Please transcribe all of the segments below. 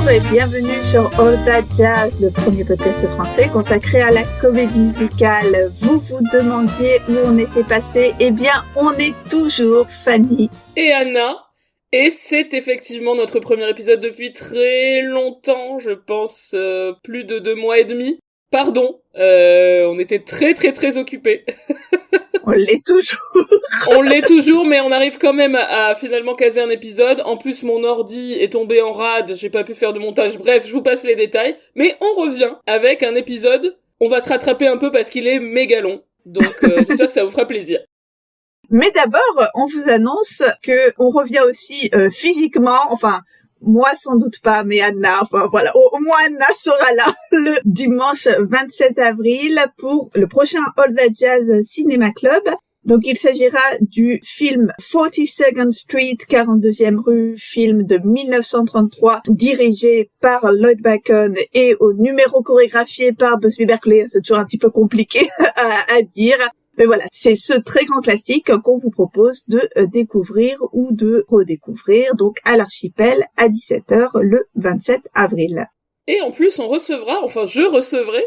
Bonjour et bienvenue sur All That Jazz, le premier podcast français consacré à la comédie musicale. Vous vous demandiez où on était passé, eh bien on est toujours Fanny et Anna, et c'est effectivement notre premier épisode depuis très longtemps, je pense plus de 2 mois et demi. Pardon, on était très occupés. On l'est toujours. On l'est toujours, mais on arrive quand même à finalement caser un épisode. En plus, mon ordi est tombé en rade, j'ai pas pu faire de montage. Bref, je vous passe les détails. Mais on revient avec un épisode. On va se rattraper un peu parce qu'il est méga long. Donc, j'espère que ça vous fera plaisir. Mais d'abord, on vous annonce que on revient aussi physiquement, enfin... Moi, sans doute pas, mais Anna, enfin voilà, au moins Anna sera là le dimanche 27 avril pour le prochain All That Jazz Cinéma Club. Donc, il s'agira du film 42nd Street, 42e rue, film de 1933, dirigé par Lloyd Bacon et au numéro chorégraphié par Busby Berkeley. C'est toujours un petit peu compliqué à dire. Mais voilà, c'est ce très grand classique qu'on vous propose de découvrir ou de redécouvrir, donc à l'Archipel à 17h le 27 avril. Et en plus, je recevrai,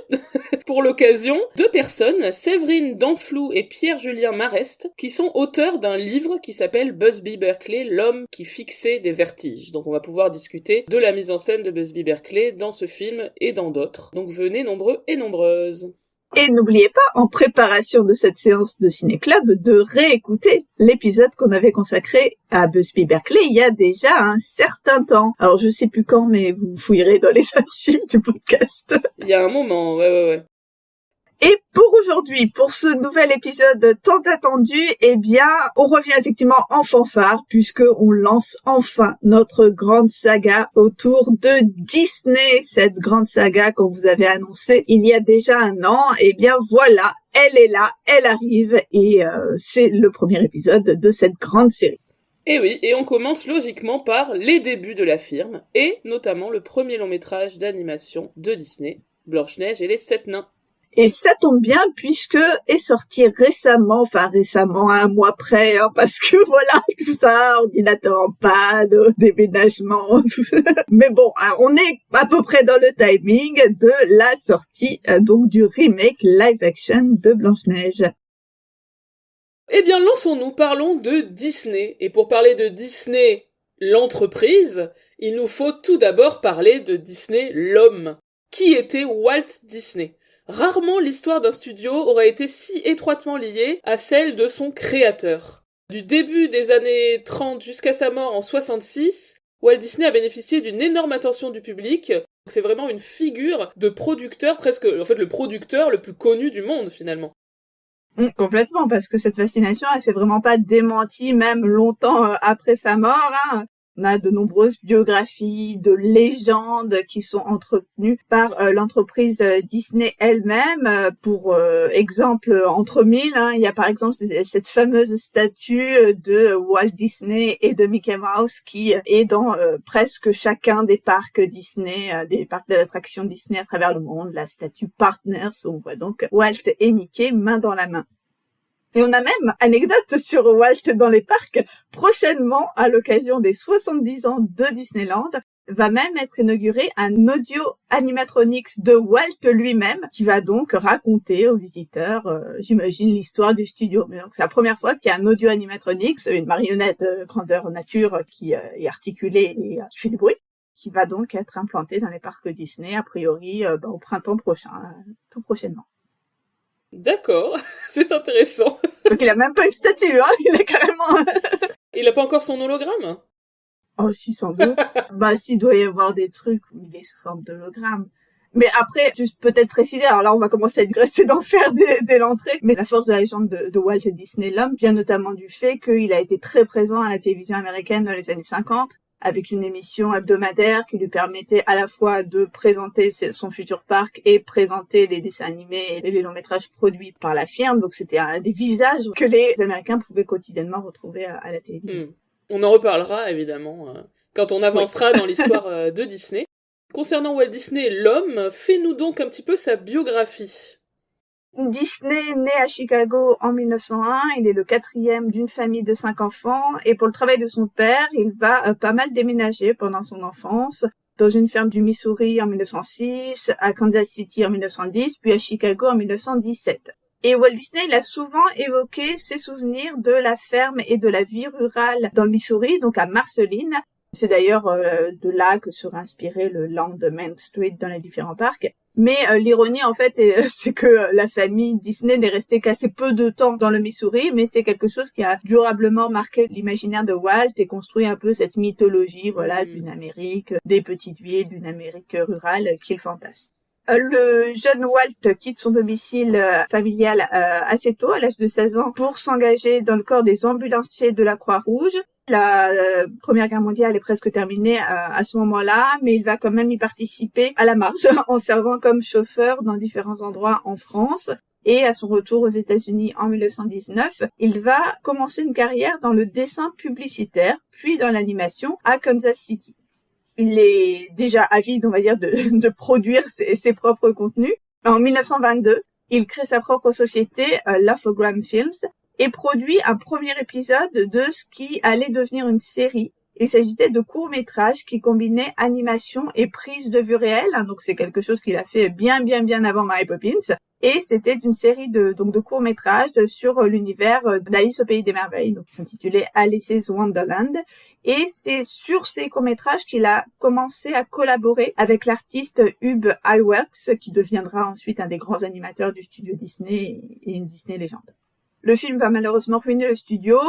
pour l'occasion, 2 personnes, Séverine Danflou et Pierre-Julien Marest, qui sont auteurs d'un livre qui s'appelle Busby Berkeley, l'homme qui fixait des vertiges. Donc on va pouvoir discuter de la mise en scène de Busby Berkeley dans ce film et dans d'autres. Donc venez nombreux et nombreuses. Et n'oubliez pas, en préparation de cette séance de Ciné-Club, de réécouter l'épisode qu'on avait consacré à Busby Berkeley il y a déjà un certain temps. Alors je sais plus quand, mais vous fouillerez dans les archives du podcast. Il y a un moment, ouais. Et pour aujourd'hui, pour ce nouvel épisode tant attendu, eh bien, on revient effectivement en fanfare puisque on lance enfin notre grande saga autour de Disney. Cette grande saga qu'on vous avait annoncée il y a déjà un an, eh bien voilà, elle est là, elle arrive et c'est le premier épisode de cette grande série. Et oui, et on commence logiquement par les débuts de la firme et notamment le premier long métrage d'animation de Disney, Blanche-Neige et les 7 nains. Et ça tombe bien puisque est sorti récemment, à un mois près, hein, parce que voilà, tout ça, ordinateur en panne, déménagement, tout ça. Mais bon, hein, on est à peu près dans le timing de la sortie donc du remake live action de Blanche-Neige. Eh bien, lançons-nous, parlons de Disney. Et pour parler de Disney, l'entreprise, il nous faut tout d'abord parler de Disney, l'homme. Qui était Walt Disney ? Rarement l'histoire d'un studio aurait été si étroitement liée à celle de son créateur. Du début des années 30 jusqu'à sa mort en 66, Walt Disney a bénéficié d'une énorme attention du public. C'est vraiment une figure de producteur, presque, en fait, le producteur le plus connu du monde, finalement. Complètement, parce que cette fascination, elle s'est vraiment pas démentie, même longtemps après sa mort, hein. On a de nombreuses biographies, de légendes qui sont entretenues par l'entreprise Disney elle-même. Pour exemple, entre mille, hein, il y a par exemple cette fameuse statue de Walt Disney et de Mickey Mouse qui est dans presque chacun des parcs Disney, des parcs d'attractions Disney à travers le monde, la statue Partners, où on voit donc Walt et Mickey main dans la main. Et on a même, anecdote sur Walt dans les parcs, prochainement, à l'occasion des 70 ans de Disneyland, va même être inauguré un audio animatronics de Walt lui-même, qui va donc raconter aux visiteurs, j'imagine, l'histoire du studio. Mais donc c'est la première fois qu'il y a un audio animatronics, une marionnette grandeur nature qui est articulée et qui fait du bruit, qui va donc être implantée dans les parcs Disney, a priori au printemps prochain, tout prochainement. D'accord, c'est intéressant. Donc il a même pas une statue, hein, il est carrément... Il a pas encore son hologramme ? Oh si, sans doute. S'il doit y avoir des trucs où il est sous forme d'hologramme. Mais après, juste peut-être préciser, alors là on va commencer à digresser d'enfer dès l'entrée, mais la force de la légende de Walt Disney l'homme vient notamment du fait qu'il a été très présent à la télévision américaine dans les années 50, avec une émission hebdomadaire qui lui permettait à la fois de présenter son futur parc et présenter les dessins animés et les longs métrages produits par la firme. Donc c'était un des visages que les Américains pouvaient quotidiennement retrouver à la télévision. On en reparlera évidemment quand on avancera dans l'histoire de Disney. Concernant Walt Disney, l'homme, fais-nous donc un petit peu sa biographie. Disney naît à Chicago en 1901, il est le 4e d'une famille de 5 enfants et pour le travail de son père, il va pas mal déménager pendant son enfance. dans une ferme du Missouri en 1906, à Kansas City en 1910, puis à Chicago en 1917. Et Walt Disney, il a souvent évoqué ses souvenirs de la ferme et de la vie rurale dans le Missouri, donc à Marceline. C'est d'ailleurs de là que serait inspiré le land de Main Street dans les différents parcs. Mais l'ironie, en fait, c'est que la famille Disney n'est restée qu'assez peu de temps dans le Missouri, mais c'est quelque chose qui a durablement marqué l'imaginaire de Walt et construit un peu cette mythologie, voilà, d'une Amérique, des petites villes, d'une Amérique rurale qu'il fantasme. Le jeune Walt quitte son domicile familial assez tôt, à l'âge de 16 ans, pour s'engager dans le corps des ambulanciers de la Croix-Rouge. La Première Guerre mondiale est presque terminée à ce moment-là, mais il va quand même y participer à la marge, en servant comme chauffeur dans différents endroits en France. Et à son retour aux États-Unis en 1919, il va commencer une carrière dans le dessin publicitaire, puis dans l'animation à Kansas City. Il est déjà avide, on va dire, de produire ses propres contenus. En 1922, il crée sa propre société, Laugh-O-Gram Films, et produit un premier épisode de ce qui allait devenir une série. Il s'agissait de courts-métrages qui combinaient animation et prise de vue réelle, hein, donc c'est quelque chose qu'il a fait bien avant Mary Poppins. Et c'était une série de courts-métrages sur l'univers d'Alice au Pays des Merveilles, donc qui s'intitulait Alice's Wonderland. Et c'est sur ces courts-métrages qu'il a commencé à collaborer avec l'artiste Ub Iwerks, qui deviendra ensuite un des grands animateurs du studio Disney et une Disney légende. Le film va malheureusement ruiner le studio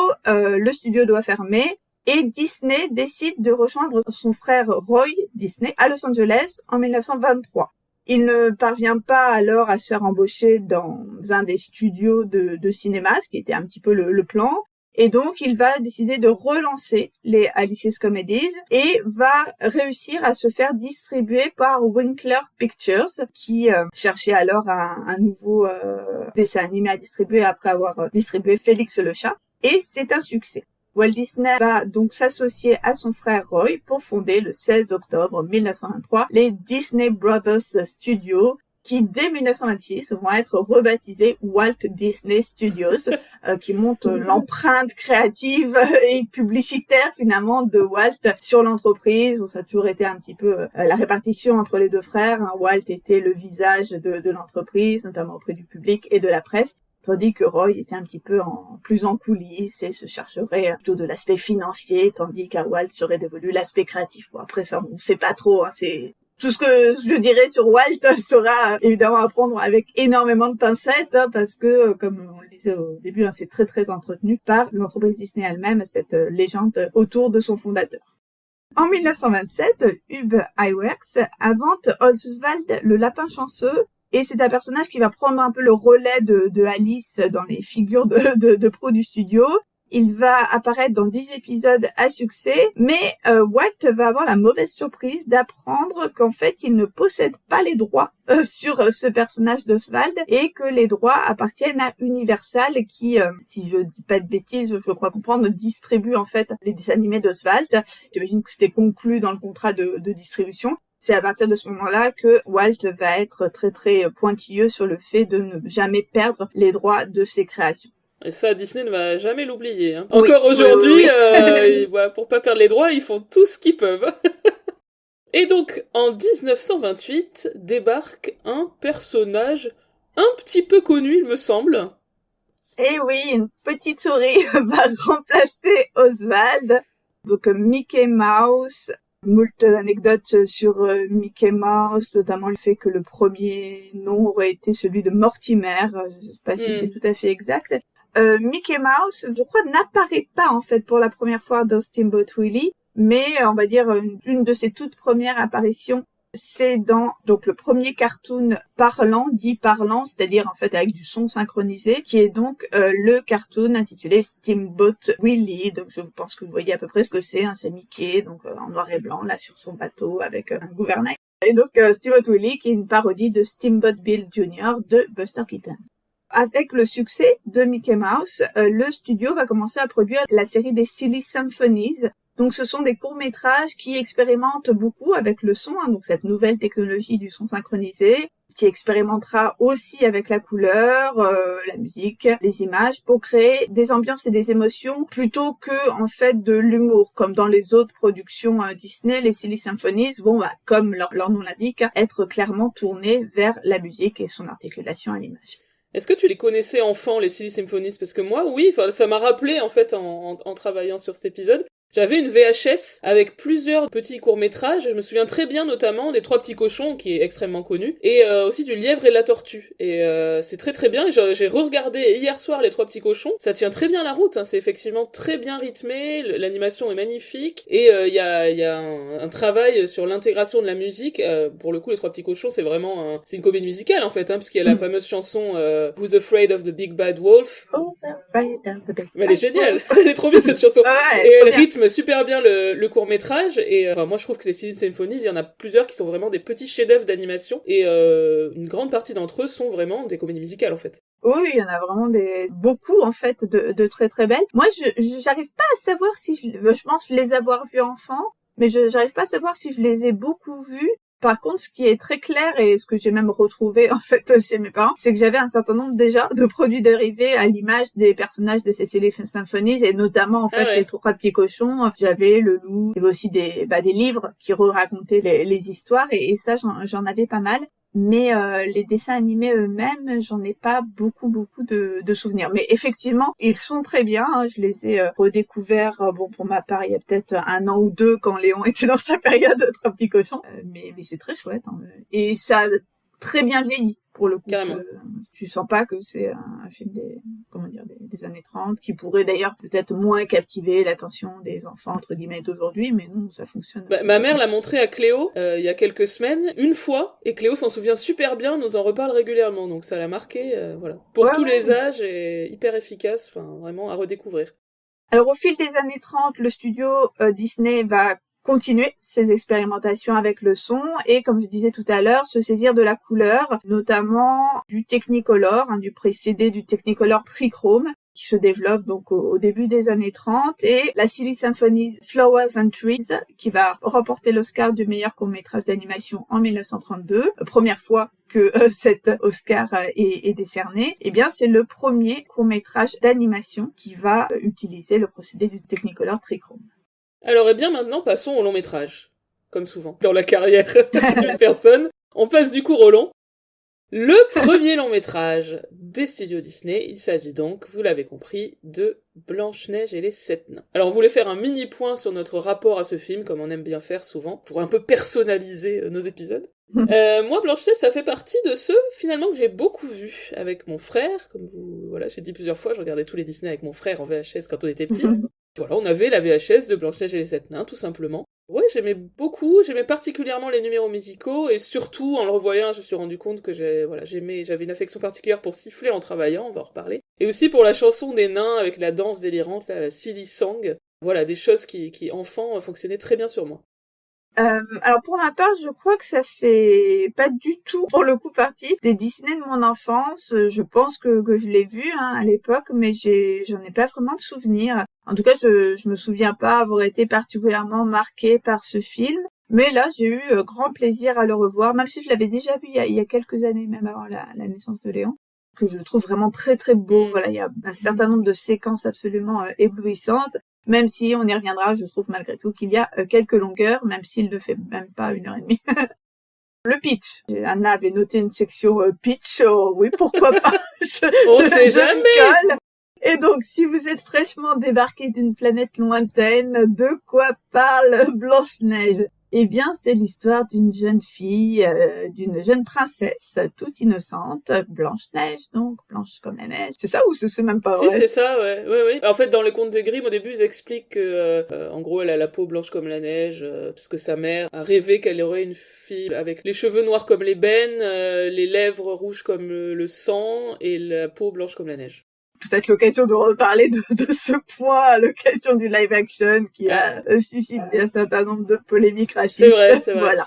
doit fermer, et Disney décide de rejoindre son frère Roy Disney à Los Angeles en 1923. Il ne parvient pas alors à se faire embaucher dans un des studios de cinéma, ce qui était un petit peu le plan. Et donc, il va décider de relancer les Alice's Comedies et va réussir à se faire distribuer par Winkler Pictures, qui cherchait alors un nouveau dessin animé à distribuer après avoir distribué Félix le chat. Et c'est un succès. Walt Disney va donc s'associer à son frère Roy pour fonder le 16 octobre 1923 les Disney Brothers Studios, qui dès 1926 vont être rebaptisés Walt Disney Studios, qui montrent l'empreinte créative et publicitaire finalement de Walt sur l'entreprise, où ça a toujours été un petit peu la répartition entre les deux frères. Hein. Walt était le visage de l'entreprise, notamment auprès du public et de la presse, tandis que Roy était un petit peu plus en coulisses et se chargerait plutôt de l'aspect financier, tandis qu'à Walt serait dévolu l'aspect créatif. Bon, après ça, on sait pas trop, hein, c'est... Tout ce que je dirais sur Walt sera évidemment à prendre avec énormément de pincettes, hein, parce que, comme on le disait au début, hein, c'est très entretenu par l'entreprise Disney elle-même, cette légende autour de son fondateur. En 1927, Ub Iwerks invente Oswald le lapin chanceux, et c'est un personnage qui va prendre un peu le relais de Alice dans les figures de pro du studio. Il va apparaître dans 10 épisodes à succès, mais Walt va avoir la mauvaise surprise d'apprendre qu'en fait, il ne possède pas les droits sur ce personnage d'Oswald et que les droits appartiennent à Universal qui, si je dis pas de bêtises, je crois comprendre, distribue en fait les dessins animés d'Oswald. J'imagine que c'était conclu dans le contrat de distribution. C'est à partir de ce moment-là que Walt va être très pointilleux sur le fait de ne jamais perdre les droits de ses créations. Et ça, Disney ne va jamais l'oublier. Hein. Encore aujourd'hui, pour pas perdre les droits, ils font tout ce qu'ils peuvent. Et donc, en 1928, débarque un personnage un petit peu connu, il me semble. Eh oui, une petite souris va remplacer Oswald. Donc, Mickey Mouse. Moult anecdotes sur Mickey Mouse, notamment le fait que le premier nom aurait été celui de Mortimer. Je ne sais pas si c'est tout à fait exact. Mickey Mouse, je crois, n'apparaît pas en fait pour la première fois dans Steamboat Willie, mais on va dire une de ses toutes premières apparitions, c'est dans donc le premier cartoon dit parlant, c'est-à-dire en fait avec du son synchronisé, qui est donc le cartoon intitulé Steamboat Willie. Donc je pense que vous voyez à peu près ce que c'est, hein, c'est Mickey donc en noir et blanc là sur son bateau avec un gouvernail. Et donc Steamboat Willie qui est une parodie de Steamboat Bill Jr. de Buster Keaton. Avec le succès de Mickey Mouse, le studio va commencer à produire la série des Silly Symphonies. Donc ce sont des courts-métrages qui expérimentent beaucoup avec le son, hein, donc cette nouvelle technologie du son synchronisé. qui expérimentera aussi avec la couleur, la musique, les images, pour créer des ambiances et des émotions plutôt que en fait de l'humour, comme dans les autres productions Disney. Les Silly Symphonies vont, comme leur nom l'indique, être clairement tournées vers la musique et son articulation à l'image. Est-ce que tu les connaissais enfant, les Silly Symphonies? Parce que moi, oui, ça m'a rappelé, en fait, en travaillant sur cet épisode. J'avais une VHS avec plusieurs petits courts-métrages. Je me souviens très bien notamment des Trois Petits Cochons, qui est extrêmement connu, et aussi du Lièvre et la Tortue. Et c'est très très bien. Et j'ai re-regardé hier soir les Trois Petits Cochons. Ça tient très bien la route, hein. C'est effectivement très bien rythmé. L'animation est magnifique. Et il y a un travail sur l'intégration de la musique. Pour le coup, les Trois Petits Cochons, c'est vraiment c'est une comédie musicale en fait, hein, parce qu'il y a la fameuse chanson Who's Afraid of the Big Bad Wolf. Who's afraid of the big Mais elle est géniale. Elle est trop bien cette chanson. Ouais, et elle rythme super bien le court-métrage, et moi je trouve que les Silly Symphonies, il y en a plusieurs qui sont vraiment des petits chefs-d'œuvre d'animation, et une grande partie d'entre eux sont vraiment des comédies musicales en fait. Oui, il y en a vraiment beaucoup en fait de très très belles. Moi, j'arrive pas à savoir si je pense les avoir vues enfant, mais j'arrive pas à savoir si je les ai beaucoup vues. Par contre, ce qui est très clair et ce que j'ai même retrouvé en fait chez mes parents, c'est que j'avais un certain nombre déjà de produits dérivés à l'image des personnages de ces Silly Symphonies, et notamment en fait les Trois Petits Cochons. J'avais le loup, il y avait aussi des livres qui racontaient les histoires, et ça j'en avais pas mal. Mais les dessins animés eux-mêmes, j'en ai pas beaucoup de souvenirs. Mais effectivement, ils sont très bien, hein. Je les ai redécouverts, pour ma part, il y a peut-être 1 an ou 2 quand Léon était dans sa période Trois Petits Cochons. Mais c'est très chouette, hein. Et ça a très bien vieilli pour le coup. Carrément. Tu sens pas que c'est un film des années 30, qui pourrait d'ailleurs peut-être moins captiver l'attention des enfants entre guillemets d'aujourd'hui, mais non, ça fonctionne. Ma mère l'a montré à Cléo il y a quelques semaines, une fois, et Cléo s'en souvient super bien, nous en reparle régulièrement, donc ça l'a marqué, voilà. Pour tous les âges, et hyper efficace, enfin vraiment à redécouvrir. Alors au fil des années 30, le studio Disney va continuer ses expérimentations avec le son et, comme je disais tout à l'heure, se saisir de la couleur, notamment du Technicolor, du précédé du Technicolor trichrome, qui se développe donc au début des années 30, et la Silly Symphonies Flowers and Trees, qui va remporter l'Oscar du meilleur court-métrage d'animation en 1932, première fois que cet Oscar est décerné. Eh bien, c'est le premier court-métrage d'animation qui va utiliser le procédé du Technicolor trichrome. Alors, maintenant, passons au long métrage. Comme souvent, dans la carrière d'une personne, on passe du court au long. Le premier long métrage des studios Disney, il s'agit donc, vous l'avez compris, de Blanche-Neige et les 7 nains. Alors, on voulait faire un mini point sur notre rapport à ce film, comme on aime bien faire souvent, pour un peu personnaliser nos épisodes. Moi, Blanche-Neige, ça fait partie de ceux, finalement, que j'ai beaucoup vus avec mon frère. Comme j'ai dit plusieurs fois, je regardais tous les Disney avec mon frère en VHS quand on était petits. Voilà, on avait la VHS de Blanche-Neige et les 7 nains, tout simplement. Ouais, j'aimais particulièrement les numéros musicaux, et surtout, en le revoyant, je me suis rendu compte que j'avais une affection particulière pour siffler en travaillant, on va en reparler. Et aussi pour la chanson des nains avec la danse délirante, là, la Silly Song. Voilà, des choses qui enfant, fonctionnaient très bien sur moi. Alors pour ma part, je crois que ça fait pas du tout pour le coup partie des Disney de mon enfance. Je pense que je l'ai vu à l'époque, mais j'en ai pas vraiment de souvenirs. En tout cas, je me souviens pas avoir été particulièrement marquée par ce film. Mais là, j'ai eu grand plaisir à le revoir, même si je l'avais déjà vu il y a quelques années, même avant la naissance de Léon, que je trouve vraiment très très beau. Voilà, il y a un certain nombre de séquences absolument éblouissantes. Même si on y reviendra, je trouve malgré tout qu'il y a quelques longueurs, même s'il ne fait même pas 1h30. Le pitch. Anna avait noté une section pitch. Oh, oui, pourquoi pas. On sait jamais. Et donc, si vous êtes fraîchement débarqué d'une planète lointaine, de quoi parle Blanche-Neige ? Eh bien, c'est l'histoire d'une jeune fille, d'une jeune princesse, toute innocente, Blanche-Neige, donc, blanche comme la neige. C'est ça ou c'est même pas vrai? Si, c'est ça, ouais. En fait, dans les contes de Grimm, au début, ils expliquent que, en gros, elle a la peau blanche comme la neige, parce que sa mère a rêvé qu'elle aurait une fille avec les cheveux noirs comme l'ébène, les lèvres rouges comme le sang, et la peau blanche comme la neige. Peut-être l'occasion de reparler de ce point à l'occasion du live action qui a suscité un certain nombre de polémiques racistes. C'est vrai. Voilà.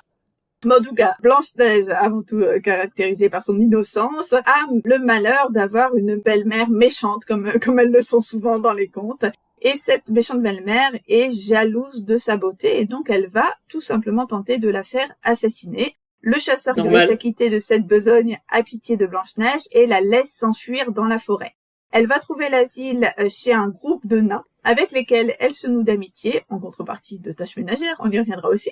Mais en tout cas, Blanche-Neige, avant tout caractérisée par son innocence, a le malheur d'avoir une belle-mère méchante, comme elles le sont souvent dans les contes. Et cette méchante belle-mère est jalouse de sa beauté, et donc elle va tout simplement tenter de la faire assassiner. Le chasseur Normal. devait s'acquitter de cette besogne à pitié de Blanche-Neige et la laisse s'enfuir dans la forêt. Elle va trouver l'asile chez un groupe de nains avec lesquels elle se noue d'amitié, en contrepartie de tâches ménagères, on y reviendra aussi.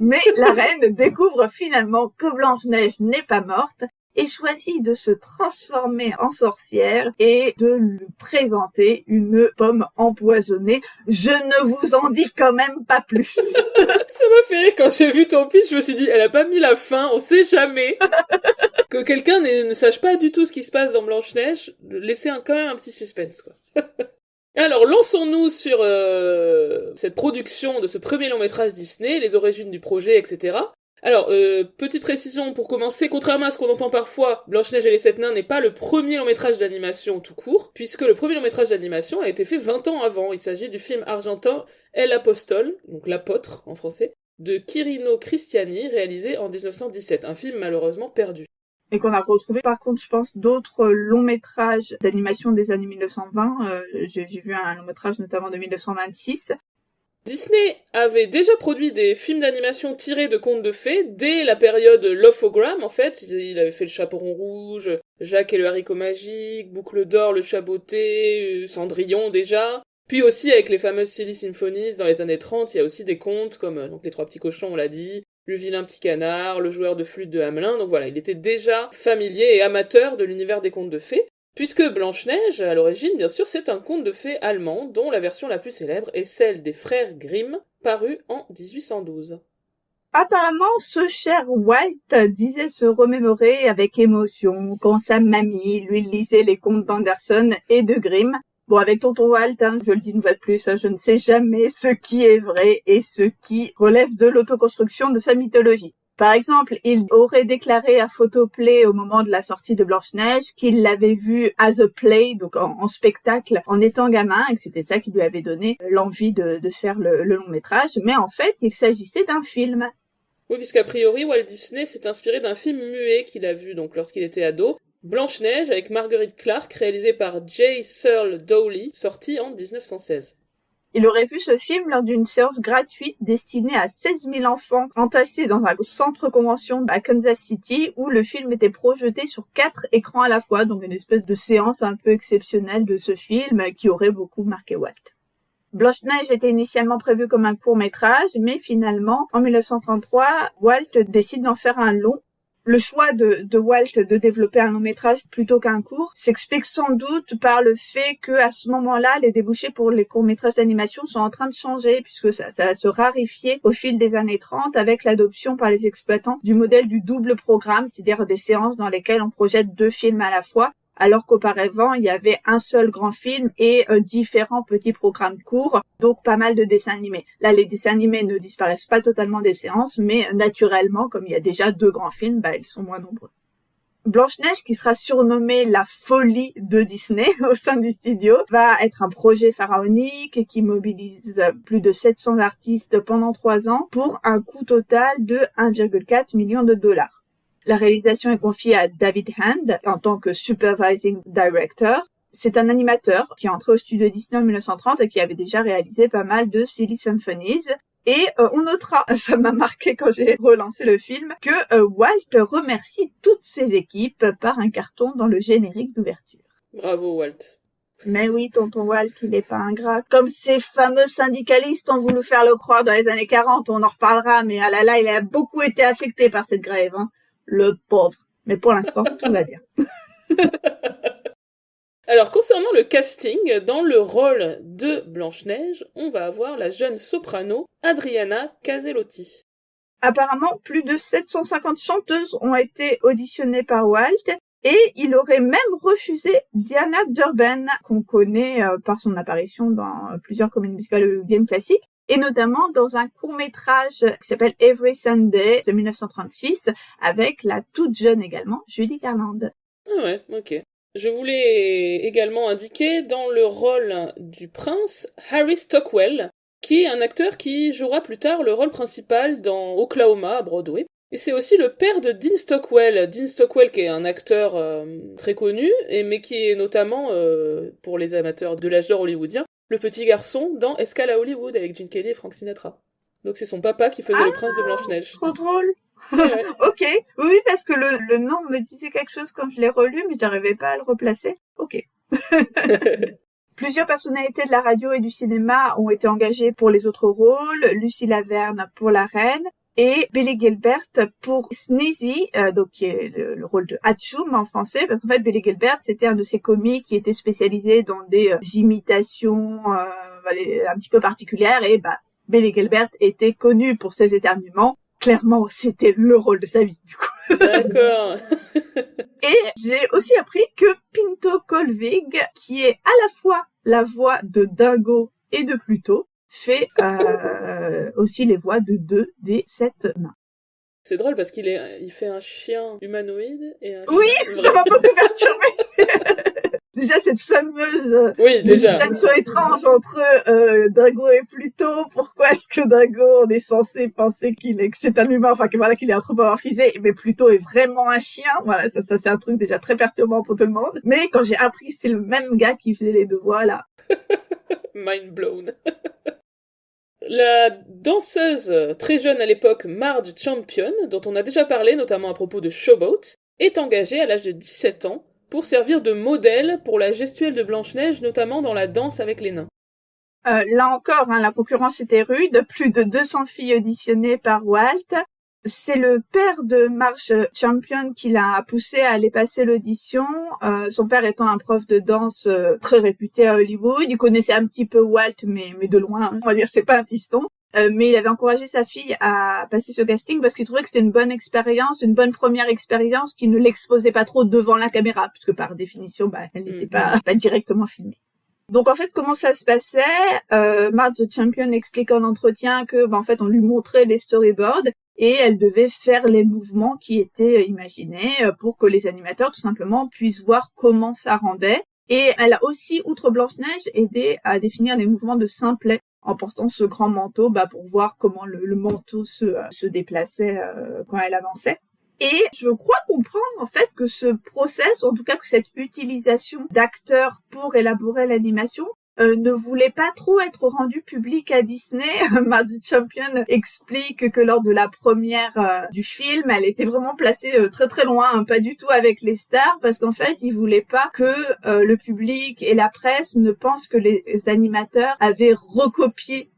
Mais la reine découvre finalement que Blanche-Neige n'est pas morte et choisit de se transformer en sorcière et de lui présenter une pomme empoisonnée. Je ne vous en dis quand même pas plus. Ça m'a fait rire quand j'ai vu ton pitch, je me suis dit, elle a pas mis la fin, on sait jamais. Que quelqu'un ne sache pas du tout ce qui se passe dans Blanche-Neige, laisser quand même un petit suspense, quoi. Alors, lançons-nous sur cette production de ce premier long-métrage Disney, les origines du projet, etc. Alors, petite précision pour commencer, contrairement à ce qu'on entend parfois, Blanche-Neige et les 7 nains n'est pas le premier long-métrage d'animation tout court, puisque le premier long-métrage d'animation a été fait 20 ans avant. Il s'agit du film argentin El Apostol, donc l'apôtre en français, de Quirino Cristiani, réalisé en 1917, un film malheureusement perdu. Et qu'on a retrouvé, par contre, je pense, d'autres longs métrages d'animation des années 1920. J'ai vu un long métrage notamment de 1926. Disney avait déjà produit des films d'animation tirés de contes de fées dès la période Lofogram, en fait. Il avait fait Le Chaperon Rouge, Jacques et le Haricot Magique, Boucle d'Or, Le Chat Botté, Cendrillon déjà. Puis aussi avec les fameuses Silly Symphonies dans les années 30, il y a aussi des contes comme donc Les Trois Petits Cochons, on l'a dit, Le Vilain Petit Canard, Le Joueur de flûte de Hamelin. Donc voilà, il était déjà familier et amateur de l'univers des contes de fées. Puisque Blanche-Neige, à l'origine, bien sûr, c'est un conte de fées allemand, dont la version la plus célèbre est celle des frères Grimm, paru en 1812. Apparemment, ce cher Walt disait se remémorer avec émotion quand sa mamie lui lisait les contes d'Anderson et de Grimm. Bon, avec tonton Walt, je le dis une fois de plus, je ne sais jamais ce qui est vrai et ce qui relève de l'autoconstruction de sa mythologie. Par exemple, il aurait déclaré à Photoplay au moment de la sortie de Blanche-Neige qu'il l'avait vu as a play, donc en spectacle, en étant gamin, et que c'était ça qui lui avait donné l'envie de faire le long métrage. Mais en fait, il s'agissait d'un film. Oui, puisqu'a priori, Walt Disney s'est inspiré d'un film muet qu'il a vu donc lorsqu'il était ado, Blanche-Neige avec Marguerite Clark, réalisé par J. Searle Dowling, sorti en 1916. Il aurait vu ce film lors d'une séance gratuite destinée à 16 000 enfants entassés dans un centre convention à Kansas City où le film était projeté sur 4 écrans à la fois, donc une espèce de séance un peu exceptionnelle de ce film qui aurait beaucoup marqué Walt. Blanche-Neige était initialement prévu comme un court-métrage, mais finalement, en 1933, Walt décide d'en faire un long. Le choix de Walt de développer un long-métrage plutôt qu'un court s'explique sans doute par le fait que à ce moment-là, les débouchés pour les courts-métrages d'animation sont en train de changer puisque ça va se raréfier au fil des années 30 avec l'adoption par les exploitants du modèle du double programme, c'est-à-dire des séances dans lesquelles on projette 2 films à la fois, alors qu'auparavant, il y avait un seul grand film et différents petits programmes courts, donc pas mal de dessins animés. Là, les dessins animés ne disparaissent pas totalement des séances, mais naturellement, comme il y a déjà 2 grands films, ils sont moins nombreux. Blanche-Neige, qui sera surnommée la folie de Disney au sein du studio, va être un projet pharaonique qui mobilise plus de 700 artistes pendant 3 ans pour un coût total de 1,4 million de dollars. La réalisation est confiée à David Hand en tant que Supervising Director. C'est un animateur qui est entré au studio Disney en 1930 et qui avait déjà réalisé pas mal de Silly Symphonies. Et on notera, ça m'a marqué quand j'ai relancé le film, que Walt remercie toutes ses équipes par un carton dans le générique d'ouverture. Bravo Walt. Mais oui, tonton Walt, il est pas ingrat. Comme ces fameux syndicalistes ont voulu faire le croire dans les années 40, on en reparlera, mais ah là là, il a beaucoup été affecté par cette grève, Le pauvre. Mais pour l'instant, tout va bien. Alors, concernant le casting, dans le rôle de Blanche-Neige, on va avoir la jeune soprano Adriana Caselotti. Apparemment, plus de 750 chanteuses ont été auditionnées par Walt et il aurait même refusé Diana Durbin, qu'on connaît par son apparition dans plusieurs comédies musicales hollywoodiennes classiques, et notamment dans un court-métrage qui s'appelle Every Sunday de 1936, avec la toute jeune également, Judy Garland. Ah ouais, ok. Je voulais également indiquer dans le rôle du prince Harry Stockwell, qui est un acteur qui jouera plus tard le rôle principal dans Oklahoma à Broadway. Et c'est aussi le père de Dean Stockwell. Dean Stockwell qui est un acteur très connu, mais qui est notamment, pour les amateurs de l'âge d'or hollywoodien, le petit garçon dans Escale à Hollywood avec Gene Kelly et Frank Sinatra. Donc c'est son papa qui faisait le prince de Blanche-Neige. Trop drôle. Ouais. Ok, oui, parce que le nom me disait quelque chose quand je l'ai relu, mais j'arrivais pas à le replacer. Ok. Plusieurs personnalités de la radio et du cinéma ont été engagées pour les autres rôles. Lucie Laverne pour la reine et Billy Gilbert pour Sneezy, donc qui est le rôle de Hatchoum en français, parce qu'en fait Billy Gilbert c'était un de ces comiques qui était spécialisé dans des imitations un petit peu particulières et Billy Gilbert était connu pour ses éternuements. Clairement, c'était le rôle de sa vie, du coup. D'accord. Et j'ai aussi appris que Pinto Colvig, qui est à la fois la voix de Dingo et de Pluto, fait aussi les voix de 2 des 7 nains. C'est drôle parce il fait un chien humanoïde et un Oui, chien ça m'a beaucoup perturbé. Déjà, cette fameuse distinction étrange entre Dingo et Pluto. Pourquoi est-ce que Dingo, on est censé penser que c'est un humain, qu'il est anthropomorphisé, mais Pluto est vraiment un chien. Voilà, ça c'est un truc déjà très perturbant pour tout le monde. Mais quand j'ai appris que c'est le même gars qui faisait les 2 voix, là. Mind blown. La danseuse très jeune à l'époque, Marge Champion, dont on a déjà parlé notamment à propos de Showboat, est engagée à l'âge de 17 ans pour servir de modèle pour la gestuelle de Blanche-Neige, notamment dans la danse avec les nains. Là encore, la concurrence était rude. Plus de 200 filles auditionnées par Walt. C'est le père de Marge Champion qui l'a poussé à aller passer l'audition. Son père étant un prof de danse très réputé à Hollywood. Il connaissait un petit peu Walt, mais de loin. On va dire, c'est pas un piston. Mais il avait encouragé sa fille à passer ce casting parce qu'il trouvait que c'était une bonne expérience, une bonne première expérience qui ne l'exposait pas trop devant la caméra, puisque par définition, elle n'était pas directement filmée. Donc en fait, comment ça se passait Marge Champion explique en entretien que en fait on lui montrait les storyboards et elle devait faire les mouvements qui étaient imaginés pour que les animateurs tout simplement puissent voir comment ça rendait. Et elle a aussi, outre Blanche-Neige, aidé à définir les mouvements de Simplet en portant ce grand manteau pour voir comment le manteau se déplaçait quand elle avançait. Et je crois comprendre en fait que ce process, ou en tout cas que cette utilisation d'acteurs pour élaborer l'animation, ne voulait pas trop être rendu public à Disney. Marge Champion explique que lors de la première du film, elle était vraiment placée très très loin, pas du tout avec les stars, parce qu'en fait, ils voulaient pas que le public et la presse ne pensent que les animateurs avaient recopié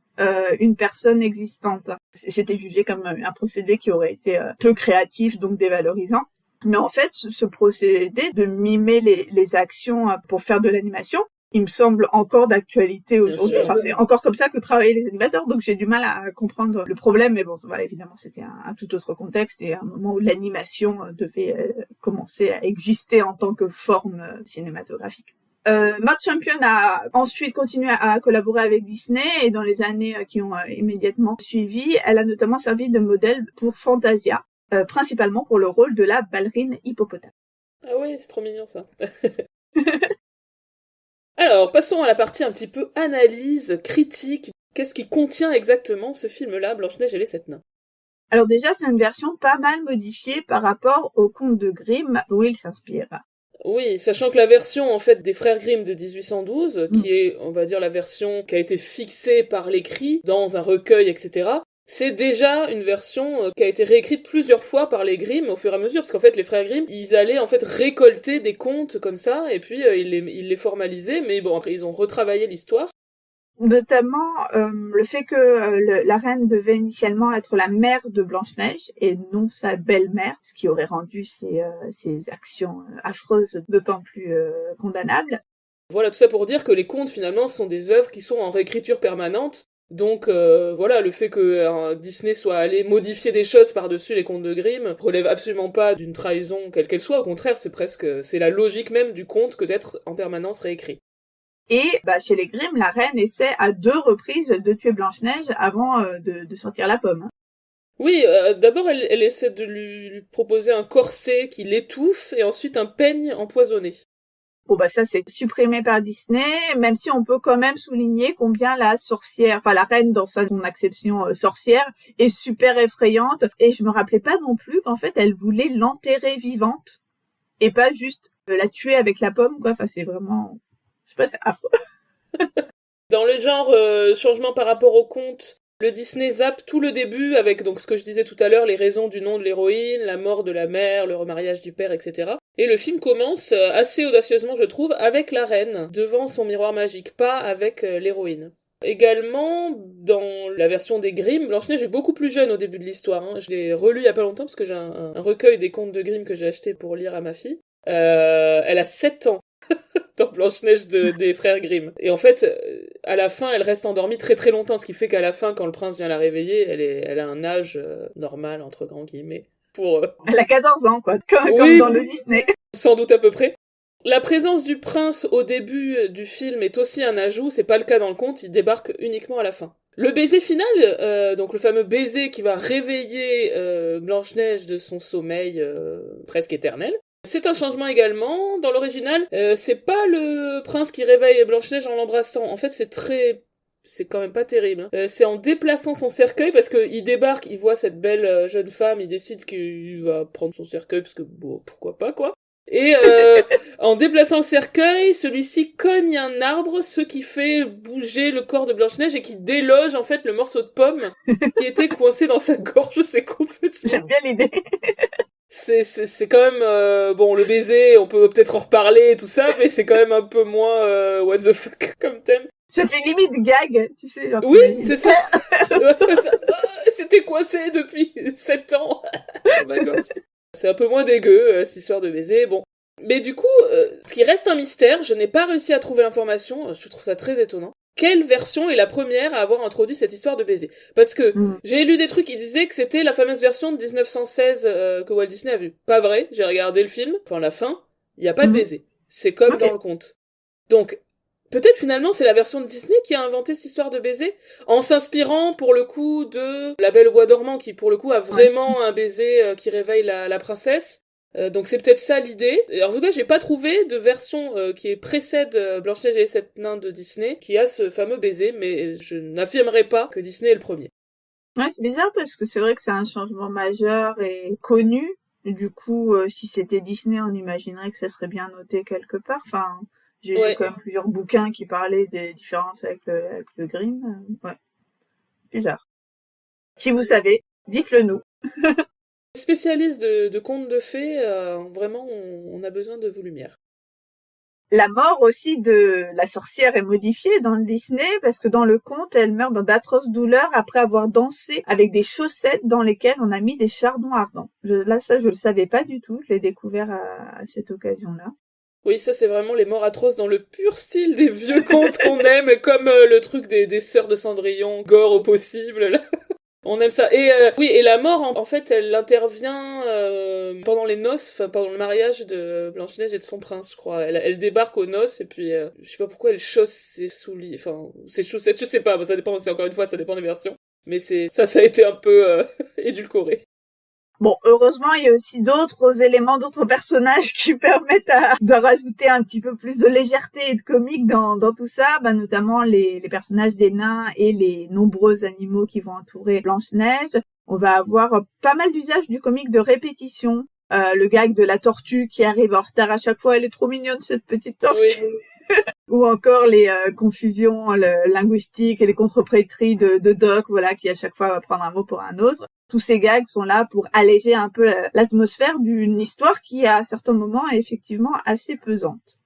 une personne existante. C'était jugé comme un procédé qui aurait été peu créatif, donc dévalorisant. Mais en fait, ce procédé de mimer les actions pour faire de l'animation, il me semble encore d'actualité aujourd'hui. Enfin, c'est encore comme ça que travaillent les animateurs, donc j'ai du mal à comprendre le problème. Mais bon, voilà, évidemment, c'était un tout autre contexte et un moment où l'animation devait commencer à exister en tant que forme cinématographique. Marge Champion a ensuite continué à collaborer avec Disney et dans les années qui ont immédiatement suivi, elle a notamment servi de modèle pour Fantasia, principalement pour le rôle de la ballerine hippopotame. Ah oui, c'est trop mignon ça. Alors, passons à la partie un petit peu analyse, critique. Qu'est-ce qui contient exactement ce film-là, Blanche-Neige et les 7 nains ? Alors déjà, c'est une version pas mal modifiée par rapport au conte de Grimm dont il s'inspire. Oui, sachant que la version en fait des frères Grimm de 1812, qui est, on va dire, la version qui a été fixée par l'écrit dans un recueil, etc., c'est déjà une version qui a été réécrite plusieurs fois par les Grimm au fur et à mesure, parce qu'en fait les frères Grimm, ils allaient en fait récolter des contes comme ça, et puis ils les formalisaient, mais bon, après ils ont retravaillé l'histoire. Notamment le fait que la reine devait initialement être la mère de Blanche-Neige et non sa belle-mère, ce qui aurait rendu ses actions affreuses d'autant plus condamnables. Voilà, tout ça pour dire que les contes finalement sont des œuvres qui sont en réécriture permanente. Donc voilà, le fait que Disney soit allé modifier des choses par-dessus les contes de Grimm relève absolument pas d'une trahison quelle qu'elle soit, au contraire, c'est la logique même du conte que d'être en permanence réécrit. Et chez les Grimm, la reine essaie à 2 reprises de tuer Blanche-Neige avant de sortir la pomme. Oui, d'abord elle essaie de lui proposer un corset qui l'étouffe et ensuite un peigne empoisonné. Bon ça c'est supprimé par Disney, même si on peut quand même souligner combien la sorcière, enfin la reine dans son acception sorcière, est super effrayante. Et je me rappelais pas non plus qu'en fait elle voulait l'enterrer vivante et pas juste la tuer avec la pomme, quoi. Enfin c'est vraiment, je sais pas, c'est affreux. Dans le genre changement par rapport au conte, Le Disney zappe tout le début avec donc ce que je disais tout à l'heure, les raisons du nom de l'héroïne, la mort de la mère, le remariage du père, etc. Et le film commence assez audacieusement, je trouve, avec la reine devant son miroir magique, pas avec l'héroïne. Également, dans la version des Grimm, Blanche-Neige est beaucoup plus jeune au début de l'histoire. Je l'ai relu il y a pas longtemps parce que j'ai un recueil des contes de Grimm que j'ai acheté pour lire à ma fille. Elle a 7 ans dans Blanche-Neige des frères Grimm. Et en fait, à la fin, elle reste endormie très très longtemps, ce qui fait qu'à la fin, quand le prince vient la réveiller, elle a un âge normal, entre grands guillemets, pour... Elle a 14 ans, quoi, comme oui, dans le Disney. Sans doute à peu près. La présence du prince au début du film est aussi un ajout, c'est pas le cas dans le conte, il débarque uniquement à la fin. Le baiser final, donc le fameux baiser qui va réveiller Blanche-Neige de son sommeil presque éternel, c'est un changement également. Dans l'original, c'est pas le prince qui réveille Blanche-Neige en l'embrassant, en fait c'est quand même pas terrible. C'est en déplaçant son cercueil, parce qu'il débarque, il voit cette belle jeune femme, il décide qu'il va prendre son cercueil, parce que bon, pourquoi pas, quoi. Et en déplaçant le cercueil, celui-ci cogne un arbre, ce qui fait bouger le corps de Blanche-Neige et qui déloge en fait le morceau de pomme qui était coincé dans sa gorge. C'est complètement... J'aime bien l'idée. C'est quand même... bon, le baiser, on peut peut-être en reparler et tout ça, mais c'est quand même un peu moins what the fuck comme thème. Ça fait limite gag, tu sais. Genre, oui, c'est ça. C'était coincé depuis 7 ans. Oh my God. C'est un peu moins dégueu, cette histoire de baiser, bon. Mais du coup, ce qui reste un mystère, je n'ai pas réussi à trouver l'information, je trouve ça très étonnant. Quelle version est la première à avoir introduit cette histoire de baiser? Parce que j'ai lu des trucs qui disaient que c'était la fameuse version de 1916 que Walt Disney a vue. Pas vrai, j'ai regardé le film, enfin la fin, il n'y a pas de baiser. C'est comme dans le conte. Donc, peut-être finalement c'est la version de Disney qui a inventé cette histoire de baiser, en s'inspirant pour le coup de La Belle au Bois dormant, qui pour le coup a vraiment un baiser qui réveille la princesse. Donc c'est peut-être ça l'idée. Alors, en tout cas, j'ai pas trouvé de version qui précède Blanche-Neige et les 7 nains de Disney qui a ce fameux baiser, mais je n'affirmerai pas que Disney est le premier. Ouais, c'est bizarre parce que c'est vrai que c'est un changement majeur et connu. Et du coup, si c'était Disney, on imaginerait que ça serait bien noté quelque part. Enfin, j'ai lu quand même plusieurs bouquins qui parlaient des différences avec le Grimm. Ouais. Bizarre. Si vous savez, dites-le nous. Spécialiste de contes de fées, vraiment, on a besoin de vos lumières. La mort aussi de la sorcière est modifiée dans le Disney parce que dans le conte, elle meurt dans d'atroces douleurs après avoir dansé avec des chaussettes dans lesquelles on a mis des chardons ardents. Là, ça, je le savais pas du tout. Je l'ai découvert à cette occasion-là. Oui, ça c'est vraiment les morts atroces dans le pur style des vieux contes qu'on aime, comme le truc des sœurs de Cendrillon, gore au possible, là. On aime ça. Et oui, et la mort, en fait, elle intervient pendant les noces, enfin pendant le mariage de Blanche-Neige et de son prince, je crois. Elle débarque aux noces et puis je sais pas pourquoi elle chausse ses souliers, enfin ses chaussettes, je sais pas, ça dépend. C'est encore une fois, ça dépend des versions. Mais ça a été un peu édulcoré. Bon, heureusement, il y a aussi d'autres éléments, d'autres personnages qui permettent de rajouter un petit peu plus de légèreté et de comique dans tout ça, notamment les personnages des nains et les nombreux animaux qui vont entourer Blanche-Neige. On va avoir pas mal d'usage du comique de répétition. Le gag de la tortue qui arrive en retard à chaque fois, elle est trop mignonne cette petite tortue. Oui. Ou encore les confusions linguistiques et les contreprétries de Doc, voilà, qui à chaque fois va prendre un mot pour un autre. Tous ces gags sont là pour alléger un peu l'atmosphère d'une histoire qui, à certains moments, est effectivement assez pesante.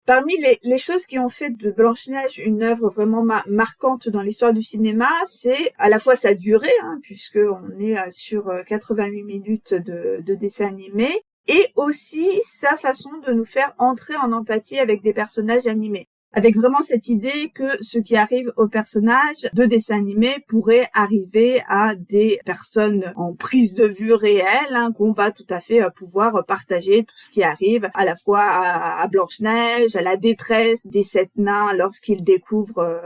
Parmi les choses qui ont fait de Blanche-Neige une œuvre vraiment marquante dans l'histoire du cinéma, c'est à la fois sa durée, puisque on est sur 88 minutes de dessin animé, et aussi sa façon de nous faire entrer en empathie avec des personnages animés. Avec vraiment cette idée que ce qui arrive aux personnages de dessins animés pourrait arriver à des personnes en prise de vue réelle, qu'on va tout à fait pouvoir partager tout ce qui arrive à la fois à Blanche-Neige, à la détresse des 7 nains lorsqu'ils découvrent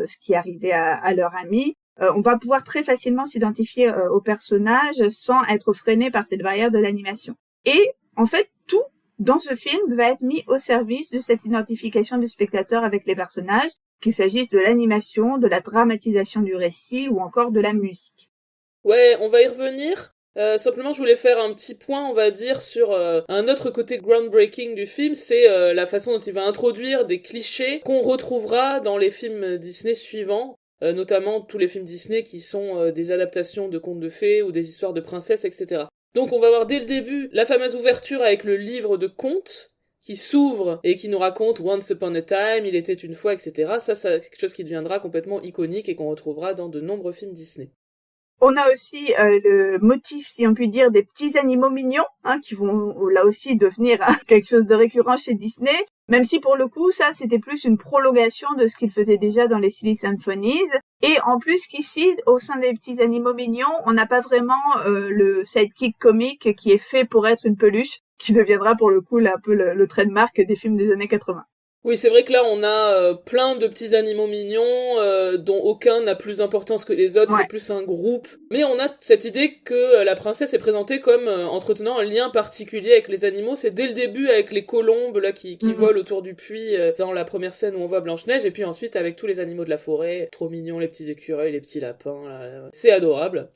ce qui arrivait à leur ami. On va pouvoir très facilement s'identifier aux personnages sans être freiné par cette barrière de l'animation. Et en fait, tout dans ce film va être mis au service de cette identification du spectateur avec les personnages, qu'il s'agisse de l'animation, de la dramatisation du récit ou encore de la musique. Ouais, on va y revenir. Simplement, je voulais faire un petit point, on va dire, sur un autre côté groundbreaking du film, c'est la façon dont il va introduire des clichés qu'on retrouvera dans les films Disney suivants. notamment tous les films Disney qui sont des adaptations de contes de fées ou des histoires de princesses, etc. Donc on va voir dès le début la fameuse ouverture avec le livre de contes qui s'ouvre et qui nous raconte Once Upon a Time, il était une fois, etc. Ça, c'est quelque chose qui deviendra complètement iconique et qu'on retrouvera dans de nombreux films Disney. On a aussi le motif, si on peut dire, des petits animaux mignons, qui vont là aussi devenir quelque chose de récurrent chez Disney. Même si pour le coup, ça, c'était plus une prolongation de ce qu'il faisait déjà dans les Silly Symphonies. Et en plus qu'ici, au sein des petits animaux mignons, on n'a pas vraiment le sidekick comique qui est fait pour être une peluche, qui deviendra pour le coup là, un peu le trademark des films des années 80. Oui, c'est vrai que là, on a plein de petits animaux mignons dont aucun n'a plus d'importance que les autres, Ouais. c'est plus un groupe. Mais on a cette idée que la princesse est présentée comme entretenant un lien particulier avec les animaux. C'est dès le début avec les colombes là qui volent autour du puits dans la première scène où on voit Blanche-Neige, et puis ensuite avec tous les animaux de la forêt. Trop mignons, les petits écureuils, les petits lapins. Là. C'est adorable.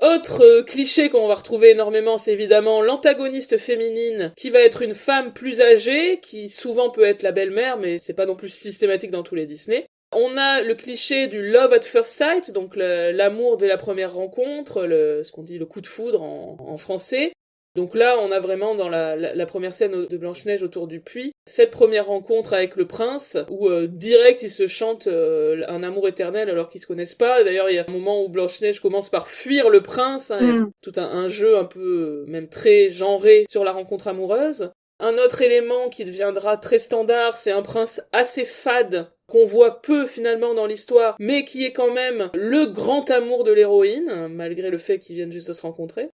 Autre cliché qu'on va retrouver énormément, c'est évidemment l'antagoniste féminine qui va être une femme plus âgée, qui souvent peut être la belle-mère, mais c'est pas non plus systématique dans tous les Disney. On a le cliché du love at first sight, donc l'amour dès la première rencontre, ce qu'on dit le coup de foudre en français. Donc là, on a vraiment dans la première scène de Blanche-Neige autour du puits, cette première rencontre avec le prince, où direct ils se chantent un amour éternel alors qu'ils se connaissent pas. D'ailleurs, il y a un moment où Blanche-Neige commence par fuir le prince, il y a tout un jeu un peu, même très genré sur la rencontre amoureuse. Un autre élément qui deviendra très standard, c'est un prince assez fade, qu'on voit peu finalement dans l'histoire, mais qui est quand même le grand amour de l'héroïne, malgré le fait qu'ils viennent juste de se rencontrer.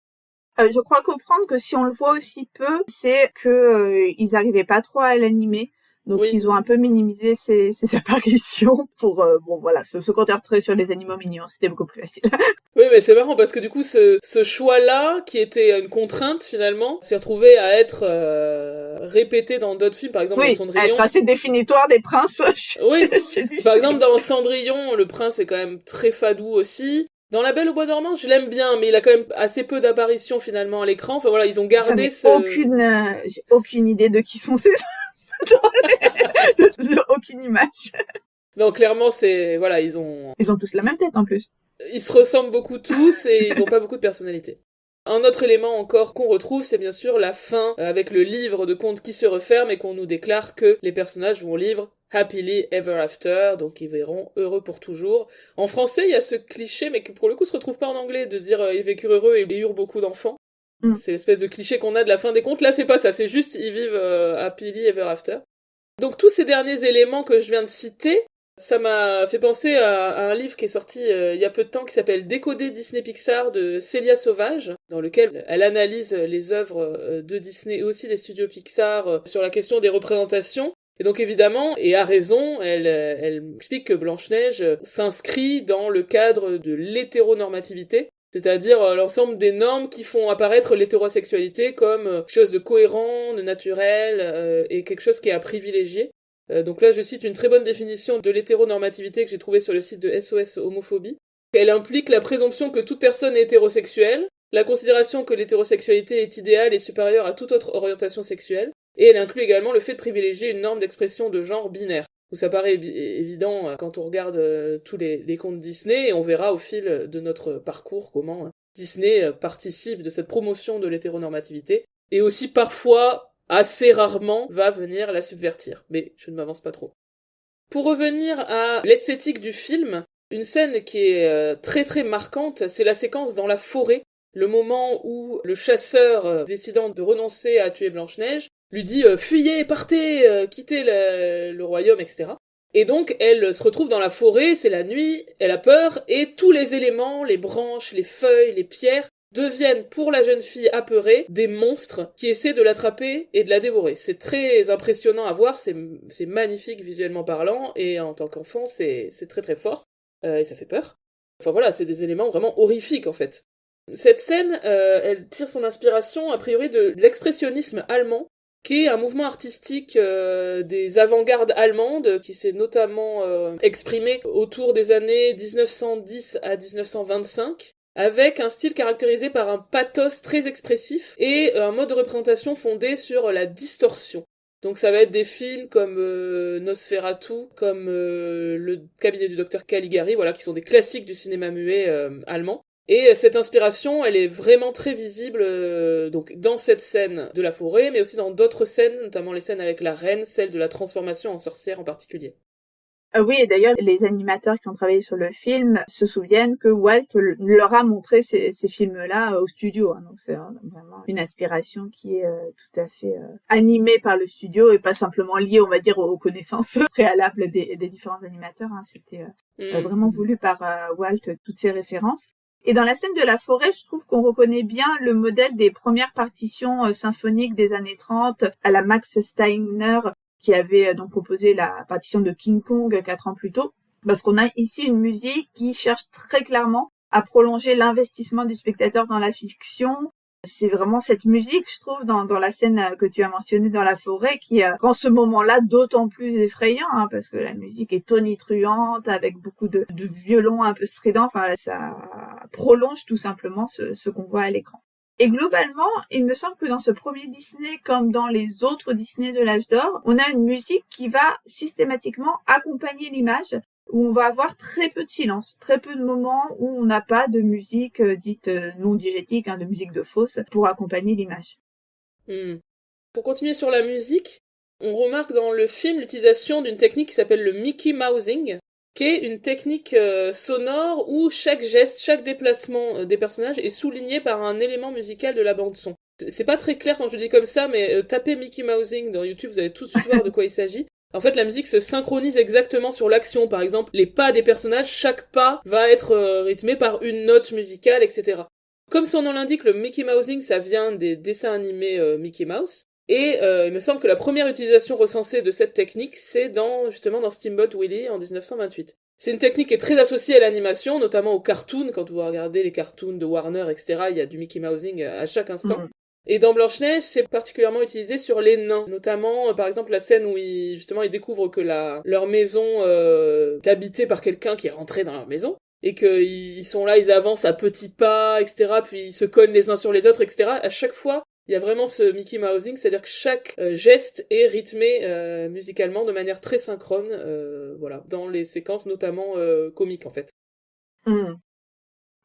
Je crois comprendre que si on le voit aussi peu, c'est que ils arrivaient pas trop à l'animer. Donc Oui. ils ont un peu minimisé ses apparitions pour se concentrer sur les animaux mignons, c'était beaucoup plus facile. Oui, mais c'est marrant parce que du coup ce choix-là, qui était une contrainte finalement, s'est retrouvé à être répété dans d'autres films, par exemple dans Cendrillon. Oui, être assez définitoire des princes. Oui, chez Disney. Par exemple dans Cendrillon, le prince est quand même très fadou aussi. Dans La Belle au Bois dormant, je l'aime bien, mais il a quand même assez peu d'apparitions finalement à l'écran. Enfin voilà, ils ont gardé j'ai aucune idée de qui sont ces j'ai aucune image. Donc clairement, voilà, ils ont tous la même tête en plus. Ils se ressemblent beaucoup tous et ils ont pas beaucoup de personnalité. Un autre élément encore qu'on retrouve, c'est bien sûr la fin avec le livre de contes qui se referme et qu'on nous déclare que les personnages vont vivre happily ever after, donc ils verront heureux pour toujours. En français, il y a ce cliché, mais qui pour le coup se retrouve pas en anglais, de dire ils vécurent heureux et eurent beaucoup d'enfants. C'est l'espèce de cliché qu'on a de la fin des contes. Là, c'est pas ça, c'est juste ils vivent happily ever after. Donc tous ces derniers éléments que je viens de citer, ça m'a fait penser à un livre qui est sorti il y a peu de temps qui s'appelle Décoder Disney Pixar de Célia Sauvage, dans lequel elle analyse les œuvres de Disney et aussi des studios Pixar sur la question des représentations. Et donc évidemment, et à raison, elle explique que Blanche-Neige s'inscrit dans le cadre de l'hétéronormativité, c'est-à-dire l'ensemble des normes qui font apparaître l'hétérosexualité comme quelque chose de cohérent, de naturel, et quelque chose qui est à privilégier. Donc là, je cite une très bonne définition de l'hétéronormativité que j'ai trouvée sur le site de SOS Homophobie. Elle implique la présomption que toute personne est hétérosexuelle, la considération que l'hétérosexualité est idéale et supérieure à toute autre orientation sexuelle, et elle inclut également le fait de privilégier une norme d'expression de genre binaire. Donc ça paraît évident quand on regarde tous les contes Disney, et on verra au fil de notre parcours comment Disney participe de cette promotion de l'hétéronormativité, et aussi parfois, assez rarement, va venir la subvertir. Mais je ne m'avance pas trop. Pour revenir à l'esthétique du film, une scène qui est très très marquante, c'est la séquence dans la forêt, le moment où le chasseur, décidant de renoncer à tuer Blanche-Neige, lui dit « Fuyez, partez, quittez le royaume, etc. » Et donc, elle se retrouve dans la forêt, c'est la nuit, elle a peur, et tous les éléments, les branches, les feuilles, les pierres, deviennent, pour la jeune fille apeurée, des monstres qui essaient de l'attraper et de la dévorer. C'est très impressionnant à voir, c'est magnifique visuellement parlant, et en tant qu'enfant, c'est très très fort, et ça fait peur. Enfin voilà, c'est des éléments vraiment horrifiques en fait. Cette scène, elle tire son inspiration a priori de l'expressionnisme allemand, qui est un mouvement artistique des avant-gardes allemandes, qui s'est notamment exprimé autour des années 1910 à 1925, avec un style caractérisé par un pathos très expressif et un mode de représentation fondé sur la distorsion. Donc ça va être des films comme Nosferatu, comme Le cabinet du docteur Caligari, voilà, qui sont des classiques du cinéma muet allemand. Et cette inspiration, elle est vraiment très visible donc dans cette scène de la forêt, mais aussi dans d'autres scènes, notamment les scènes avec la reine, celle de la transformation en sorcière en particulier. Oui, et d'ailleurs, les animateurs qui ont travaillé sur le film se souviennent que Walt leur a montré ces films-là au studio. Hein. Donc c'est vraiment une inspiration qui est tout à fait animée par le studio et pas simplement liée, on va dire, aux connaissances préalables des différents animateurs. Hein. C'était vraiment voulu par Walt, toutes ces références. Et dans la scène de la forêt, je trouve qu'on reconnaît bien le modèle des premières partitions symphoniques des années 30 à la Max Steiner, qui avait donc composé la partition de King Kong 4 ans plus tôt, parce qu'on a ici une musique qui cherche très clairement à prolonger l'investissement du spectateur dans la fiction. C'est vraiment cette musique, je trouve, dans la scène que tu as mentionnée dans la forêt, qui rend ce moment-là d'autant plus effrayant, hein, parce que la musique est tonitruante, avec beaucoup de violons un peu stridents. Enfin, ça prolonge tout simplement ce qu'on voit à l'écran. Et globalement, il me semble que dans ce premier Disney, comme dans les autres Disney de l'âge d'or, on a une musique qui va systématiquement accompagner l'image, où on va avoir très peu de silence, très peu de moments où on n'a pas de musique dite non diégétique, hein, de musique de fausse, pour accompagner l'image. Pour continuer sur la musique, on remarque dans le film l'utilisation d'une technique qui s'appelle le Mickey Mousing, qui est une technique sonore où chaque geste, chaque déplacement des personnages est souligné par un élément musical de la bande-son. C'est pas très clair quand je le dis comme ça, mais tapez Mickey Mousing dans YouTube, vous allez tout de suite voir de quoi il s'agit. En fait, la musique se synchronise exactement sur l'action. Par exemple, les pas des personnages, chaque pas va être rythmé par une note musicale, etc. Comme son nom l'indique, le Mickey Mousing, ça vient des dessins animés Mickey Mouse. Et il me semble que la première utilisation recensée de cette technique, c'est justement dans Steamboat Willie en 1928. C'est une technique qui est très associée à l'animation, notamment aux cartoons. Quand vous regardez les cartoons de Warner, etc., il y a du Mickey Mousing à chaque instant. Et dans Blanche-Neige, c'est particulièrement utilisé sur les nains. Notamment, par exemple, la scène où ils découvrent que leur maison est habitée par quelqu'un qui est rentré dans leur maison. Et qu'ils sont là, ils avancent à petits pas, etc., puis ils se cognent les uns sur les autres, etc. À chaque fois, il y a vraiment ce Mickey Mousing, c'est-à-dire que chaque geste est rythmé musicalement de manière très synchrone, voilà, dans les séquences notamment comiques, en fait.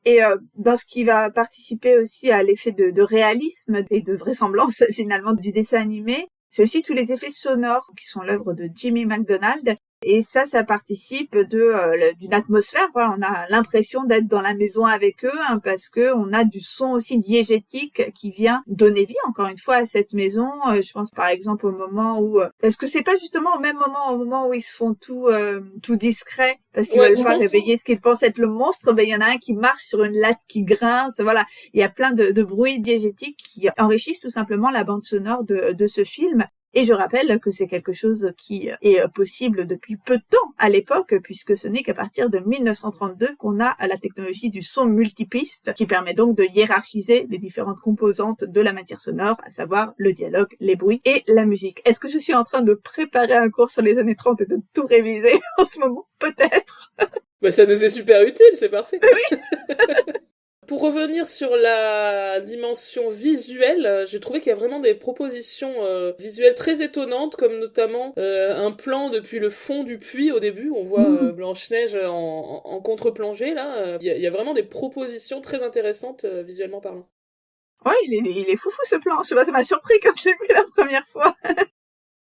Et dans ce qui va participer aussi à l'effet de réalisme et de vraisemblance finalement du dessin animé, c'est aussi tous les effets sonores qui sont l'œuvre de Jimmy McDonald. Et ça participe d'une atmosphère. Voilà, on a l'impression d'être dans la maison avec eux, hein, parce que on a du son aussi diégétique qui vient donner vie, encore une fois, à cette maison. Je pense par exemple au moment où, est-ce que c'est pas justement au moment où ils se font tout discret, parce qu'ils veulent pas réveiller ce qu'ils pensent être le monstre. Ben il y en a un qui marche sur une latte qui grince. Voilà, il y a plein de bruits diégétiques qui enrichissent tout simplement la bande sonore de ce film. Et je rappelle que c'est quelque chose qui est possible depuis peu de temps à l'époque, puisque ce n'est qu'à partir de 1932 qu'on a la technologie du son multipiste, qui permet donc de hiérarchiser les différentes composantes de la matière sonore, à savoir le dialogue, les bruits et la musique. Est-ce que je suis en train de préparer un cours sur les années 30 et de tout réviser en ce moment? Peut-être. Bah, ça nous est super utile, c'est parfait. Oui. Pour revenir sur la dimension visuelle, j'ai trouvé qu'il y a vraiment des propositions visuelles très étonnantes, comme notamment un plan depuis le fond du puits au début, où on voit Blanche-Neige en contre-plongée, là. Il y a vraiment des propositions très intéressantes visuellement parlant. Ouais, il est foufou ce plan. Je sais pas, ça m'a surpris quand je l'ai vu la première fois.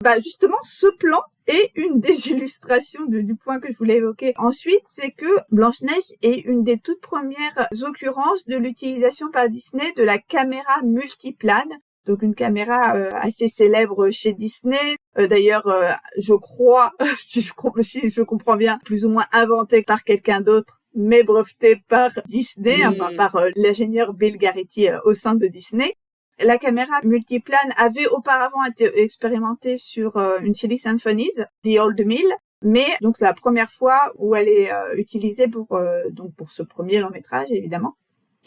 Bah justement, ce plan est une des illustrations du point que je voulais évoquer. Ensuite, c'est que Blanche-Neige est une des toutes premières occurrences de l'utilisation par Disney de la caméra multiplane. Donc une caméra assez célèbre chez Disney. D'ailleurs, je crois, si je comprends bien, plus ou moins inventée par quelqu'un d'autre, mais brevetée par Disney, enfin par l'ingénieur Bill Garity au sein de Disney. La caméra multiplane avait auparavant été expérimentée sur une Silly Symphonies, The Old Mill, mais donc c'est la première fois où elle est utilisée pour ce premier long métrage évidemment.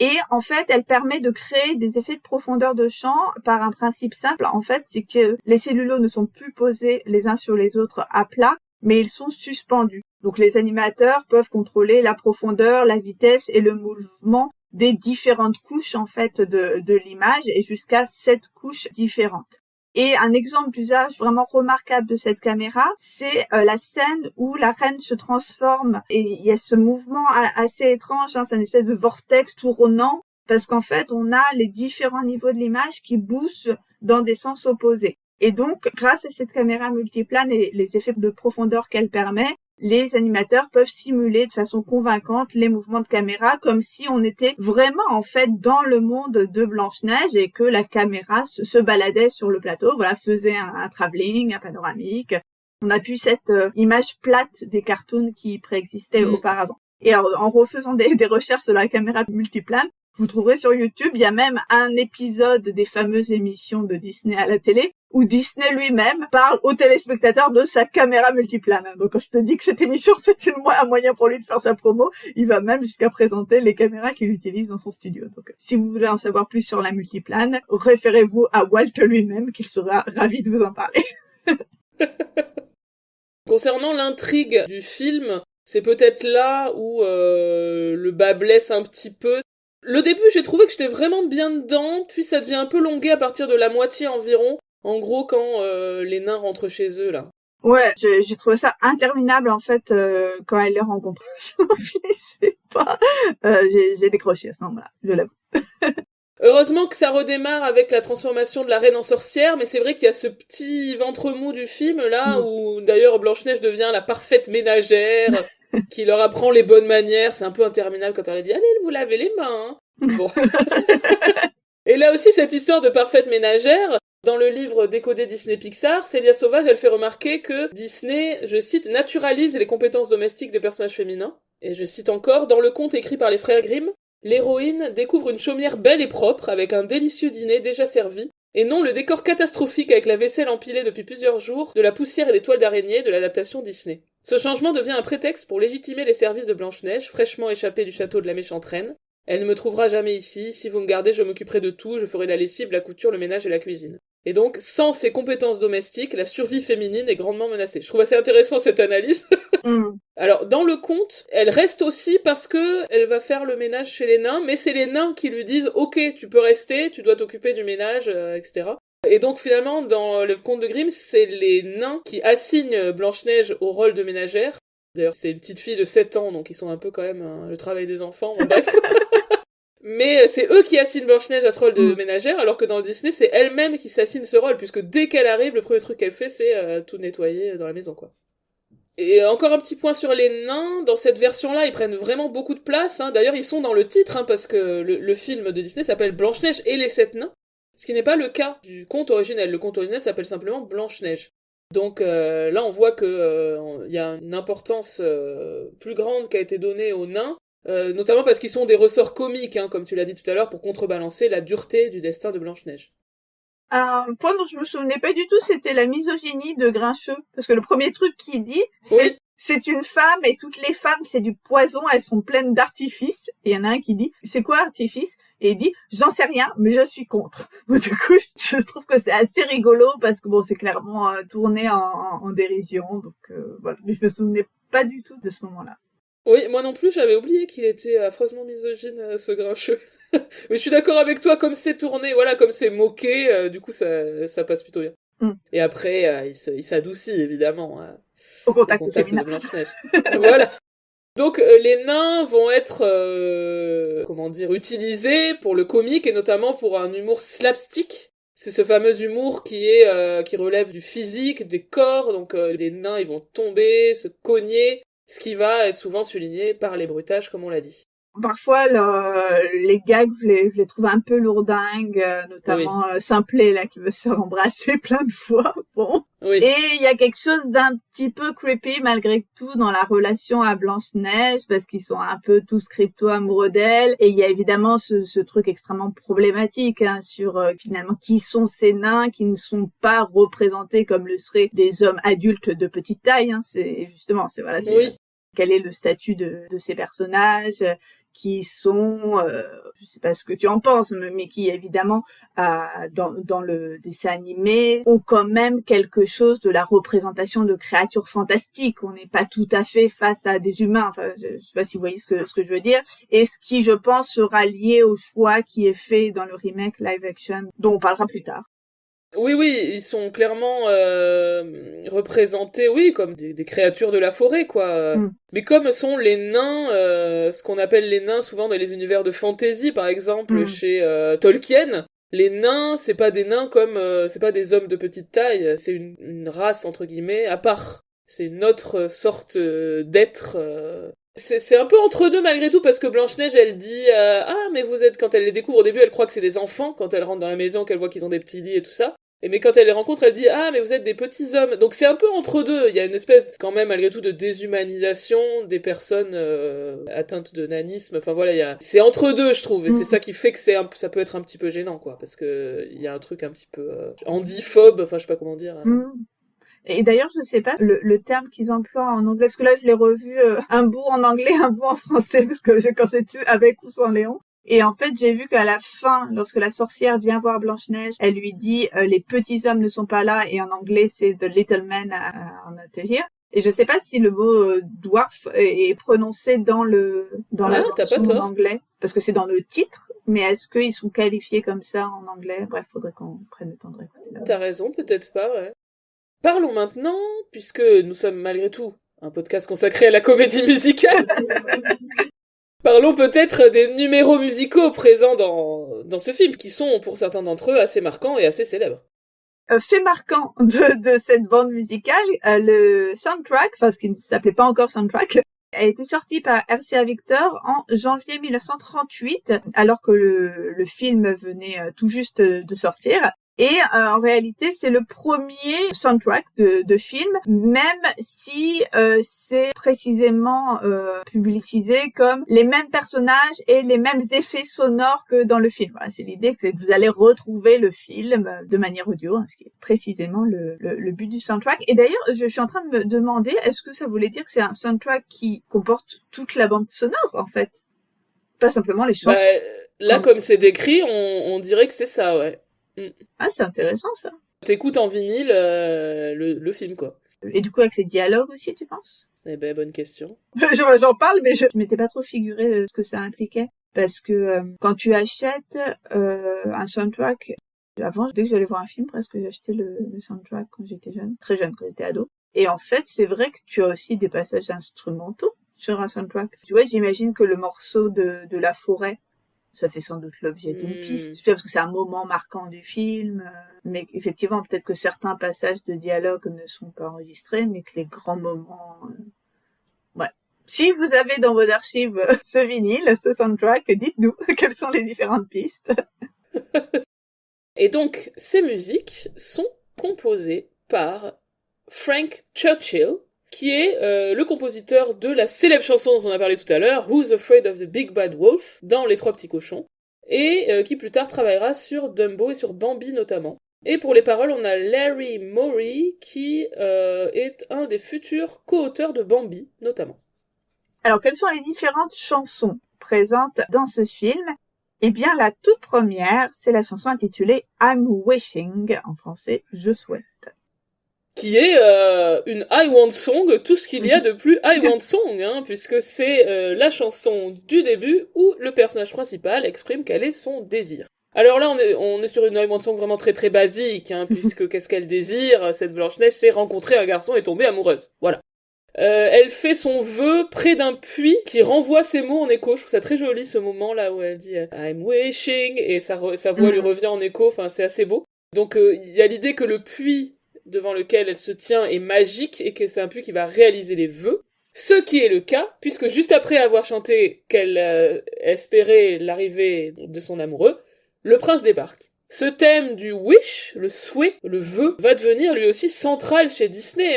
Et en fait, elle permet de créer des effets de profondeur de champ par un principe simple. En fait, c'est que les cellulos ne sont plus posés les uns sur les autres à plat, mais ils sont suspendus. Donc les animateurs peuvent contrôler la profondeur, la vitesse et le mouvement des différentes couches en fait de l'image et jusqu'à 7 couches différentes. Et un exemple d'usage vraiment remarquable de cette caméra, c'est la scène où la reine se transforme. Et il y a ce mouvement assez étrange, hein, c'est une espèce de vortex tournant, parce qu'en fait, on a les différents niveaux de l'image qui bougent dans des sens opposés. Et donc, grâce à cette caméra multiplane et les effets de profondeur qu'elle permet, les animateurs peuvent simuler de façon convaincante les mouvements de caméra comme si on était vraiment en fait dans le monde de Blanche-Neige et que la caméra se baladait sur le plateau, voilà, faisait un travelling, un panoramique. On a pu cette image plate des cartoons qui préexistaient auparavant. Et en refaisant des recherches sur la caméra multiplane, vous trouverez sur YouTube, il y a même un épisode des fameuses émissions de Disney à la télé où Disney lui-même parle aux téléspectateurs de sa caméra multiplane. Donc quand je te dis que cette émission, c'était un moyen pour lui de faire sa promo, il va même jusqu'à présenter les caméras qu'il utilise dans son studio. Donc si vous voulez en savoir plus sur la multiplane, référez-vous à Walt lui-même, qu'il sera ravi de vous en parler. Concernant l'intrigue du film, c'est peut-être là où le bas blesse un petit peu. Le début, j'ai trouvé que j'étais vraiment bien dedans, puis ça devient un peu longué à partir de la moitié environ. En gros, quand les nains rentrent chez eux, là. Ouais, j'ai trouvé ça interminable, en fait, quand elle les rencontre. C'est pas... j'ai décroché à ce moment-là, je l'avoue. Heureusement que ça redémarre avec la transformation de la reine en sorcière, mais c'est vrai qu'il y a ce petit ventre mou du film, là, où d'ailleurs Blanche-Neige devient la parfaite ménagère, qui leur apprend les bonnes manières. C'est un peu interminable quand elle a dit « Allez, vous lavez les mains !» Bon. Et là aussi, cette histoire de parfaite ménagère, dans le livre Décoder Disney Pixar, Célia Sauvage, elle fait remarquer que Disney, je cite, naturalise les compétences domestiques des personnages féminins. Et je cite encore, dans le conte écrit par les frères Grimm, l'héroïne découvre une chaumière belle et propre avec un délicieux dîner déjà servi, et non le décor catastrophique avec la vaisselle empilée depuis plusieurs jours, de la poussière et des toiles d'araignée de l'adaptation Disney. Ce changement devient un prétexte pour légitimer les services de Blanche-Neige, fraîchement échappée du château de la méchante reine. Elle ne me trouvera jamais ici, si vous me gardez je m'occuperai de tout, je ferai la lessive, la couture, le ménage et la cuisine. Et donc, sans ces compétences domestiques, la survie féminine est grandement menacée. Je trouve assez intéressant cette analyse. Alors, dans le conte, elle reste aussi parce que elle va faire le ménage chez les nains, mais c'est les nains qui lui disent « Ok, tu peux rester, tu dois t'occuper du ménage, etc. » Et donc, finalement, dans le conte de Grimm, c'est les nains qui assignent Blanche-Neige au rôle de ménagère. D'ailleurs, c'est une petite fille de 7 ans, donc ils sont un peu quand même le travail des enfants, bon, bref. Mais c'est eux qui assignent Blanche-Neige à ce rôle de ménagère, alors que dans le Disney, c'est elle-même qui s'assigne ce rôle, puisque dès qu'elle arrive, le premier truc qu'elle fait, c'est tout nettoyer dans la maison, quoi. Et encore un petit point sur les nains, dans cette version-là, ils prennent vraiment beaucoup de place, hein. D'ailleurs, ils sont dans le titre, hein, parce que le film de Disney s'appelle Blanche-Neige et les 7 nains, ce qui n'est pas le cas du conte originel. Le conte originel s'appelle simplement Blanche-Neige. Donc là, on voit que y a une importance plus grande qui a été donnée aux nains, notamment parce qu'ils sont des ressorts comiques, hein, comme tu l'as dit tout à l'heure, pour contrebalancer la dureté du destin de Blanche-Neige. Un point dont je me souvenais pas du tout, c'était la misogynie de Grincheux. Parce que le premier truc qu'il dit, c'est c'est une femme et toutes les femmes, c'est du poison, elles sont pleines d'artifices. Et il y en a un qui dit, c'est quoi artifice? Et il dit, j'en sais rien, mais je suis contre. Du coup, je trouve que c'est assez rigolo parce que bon, c'est clairement tourné en dérision. Donc voilà, mais je me souvenais pas du tout de ce moment-là. Oui, moi non plus, j'avais oublié qu'il était affreusement misogyne, ce Grincheux. Mais je suis d'accord avec toi, comme c'est tourné, voilà, comme c'est moqué, du coup ça passe plutôt bien. Et après, il s'adoucit, évidemment, au contact de Blanche-Neige. Voilà. Donc les nains vont être, utilisés pour le comique, et notamment pour un humour slapstick. C'est ce fameux humour qui relève du physique, des corps, donc les nains ils vont tomber, se cogner, ce qui va être souvent souligné par les bruitages, comme on l'a dit. Parfois, les gags, je les trouve un peu lourdingues, notamment Simplet, là, qui veut se faire embrasser plein de fois. Bon. Oui. Et il y a quelque chose d'un petit peu creepy, malgré tout, dans la relation à Blanche-Neige, parce qu'ils sont un peu tous crypto-amoureux d'elle. Et il y a évidemment ce truc extrêmement problématique, hein, sur, finalement, qui sont ces nains qui ne sont pas représentés comme le seraient des hommes adultes de petite taille, hein. C'est, justement, quel est le statut de ces personnages, qui sont, je sais pas ce que tu en penses, mais qui évidemment dans le dessin animé ont quand même quelque chose de la représentation de créatures fantastiques. On n'est pas tout à fait face à des humains. Enfin, je sais pas si vous voyez ce que je veux dire. Et ce qui, je pense, sera lié au choix qui est fait dans le remake live action, dont on parlera plus tard. Oui, ils sont clairement représentés, oui, comme des créatures de la forêt, quoi. Mais comme sont les nains, ce qu'on appelle les nains souvent dans les univers de fantasy, par exemple, chez Tolkien, les nains, c'est pas des nains comme, c'est pas des hommes de petite taille, c'est une race, entre guillemets, à part. C'est une autre sorte d'être. C'est un peu entre deux malgré tout, parce que Blanche-Neige, elle dit ah, mais vous êtes... Quand elle les découvre au début, elle croit que c'est des enfants, quand elle rentre dans la maison, qu'elle voit qu'ils ont des petits lits et tout ça. Mais quand elle les rencontre, elle dit ah, mais vous êtes des petits hommes. Donc c'est un peu entre deux. Il y a une espèce, quand même, malgré tout, de déshumanisation des personnes atteintes de nanisme. Enfin voilà, c'est entre deux, je trouve. Et c'est ça qui fait que ça peut être un petit peu gênant, quoi. Parce que il y a un truc un petit peu handiphobe, enfin je sais pas comment dire. Et d'ailleurs, je sais pas le terme qu'ils emploient en anglais, parce que là, je l'ai revu un bout en anglais, un bout en français, parce que quand j'étais avec ou sans Léon. Et en fait, j'ai vu qu'à la fin, lorsque la sorcière vient voir Blanche-Neige, elle lui dit les petits hommes ne sont pas là, et en anglais, c'est the little men are not here. Et je sais pas si le mot dwarf est prononcé dans la version en anglais, parce que c'est dans le titre, mais est-ce qu'ils sont qualifiés comme ça en anglais? Bref, faudrait qu'on prenne le temps de réécouter. T'as raison, peut-être pas, ouais. Parlons maintenant, puisque nous sommes malgré tout un podcast consacré à la comédie musicale. Parlons peut-être des numéros musicaux présents dans ce film, qui sont, pour certains d'entre eux, assez marquants et assez célèbres. Fait marquant de cette bande musicale, le soundtrack, enfin ce qui ne s'appelait pas encore soundtrack, a été sorti par RCA Victor en janvier 1938, alors que le film venait tout juste de sortir. Et en réalité, c'est le premier soundtrack de film, même si c'est précisément publicisé comme les mêmes personnages et les mêmes effets sonores que dans le film. Voilà, c'est l'idée que vous allez retrouver le film de manière audio, ce qui est précisément le but du soundtrack. Et d'ailleurs, je suis en train de me demander, est-ce que ça voulait dire que c'est un soundtrack qui comporte toute la bande sonore, en fait? Pas simplement les chansons. Là, comme c'est décrit, on dirait que c'est ça, ouais. Ah, c'est intéressant, ça. T'écoutes en vinyle le film, quoi. Et du coup, avec les dialogues aussi, tu penses? Eh ben, bonne question. J'en parle, mais je m'étais pas trop figuré ce que ça impliquait. Parce que quand tu achètes un soundtrack, avant, dès que j'allais voir un film, presque j'achetais le soundtrack quand j'étais jeune, très jeune, quand j'étais ado. Et en fait, c'est vrai que tu as aussi des passages instrumentaux sur un soundtrack. Tu vois, j'imagine que le morceau de la forêt, ça fait sans doute l'objet d'une piste, tu vois, parce que c'est un moment marquant du film. Mais effectivement, peut-être que certains passages de dialogue ne sont pas enregistrés, mais que les grands moments... Ouais. Si vous avez dans vos archives ce vinyle, ce soundtrack, dites-nous quelles sont les différentes pistes. Et donc, ces musiques sont composées par Frank Churchill, qui est le compositeur de la célèbre chanson dont on a parlé tout à l'heure, Who's Afraid of the Big Bad Wolf, dans Les Trois Petits Cochons, et qui plus tard travaillera sur Dumbo et sur Bambi notamment. Et pour les paroles, on a Larry Morey, qui est un des futurs co-auteurs de Bambi, notamment. Alors, quelles sont les différentes chansons présentes dans ce film? Eh bien, la toute première, c'est la chanson intitulée I'm Wishing, en français, Je souhaite. Qui est une I Want Song, tout ce qu'il y a de plus I Want Song, hein, puisque c'est la chanson du début où le personnage principal exprime quel est son désir. Alors là, on est sur une I Want Song vraiment très très basique, hein, puisque qu'est-ce qu'elle désire, cette Blanche-Neige, c'est rencontrer un garçon et tomber amoureuse. Voilà. Elle fait son vœu près d'un puits qui renvoie ses mots en écho. Je trouve ça très joli ce moment là où elle dit I'm wishing et sa voix lui revient en écho. Enfin, c'est assez beau. Donc il y a l'idée que le puits devant lequel elle se tient est magique et que c'est un puits qui va réaliser les vœux. Ce qui est le cas, puisque juste après avoir chanté qu'elle espérait l'arrivée de son amoureux, le prince débarque. Ce thème du wish, le souhait, le vœu, va devenir lui aussi central chez Disney,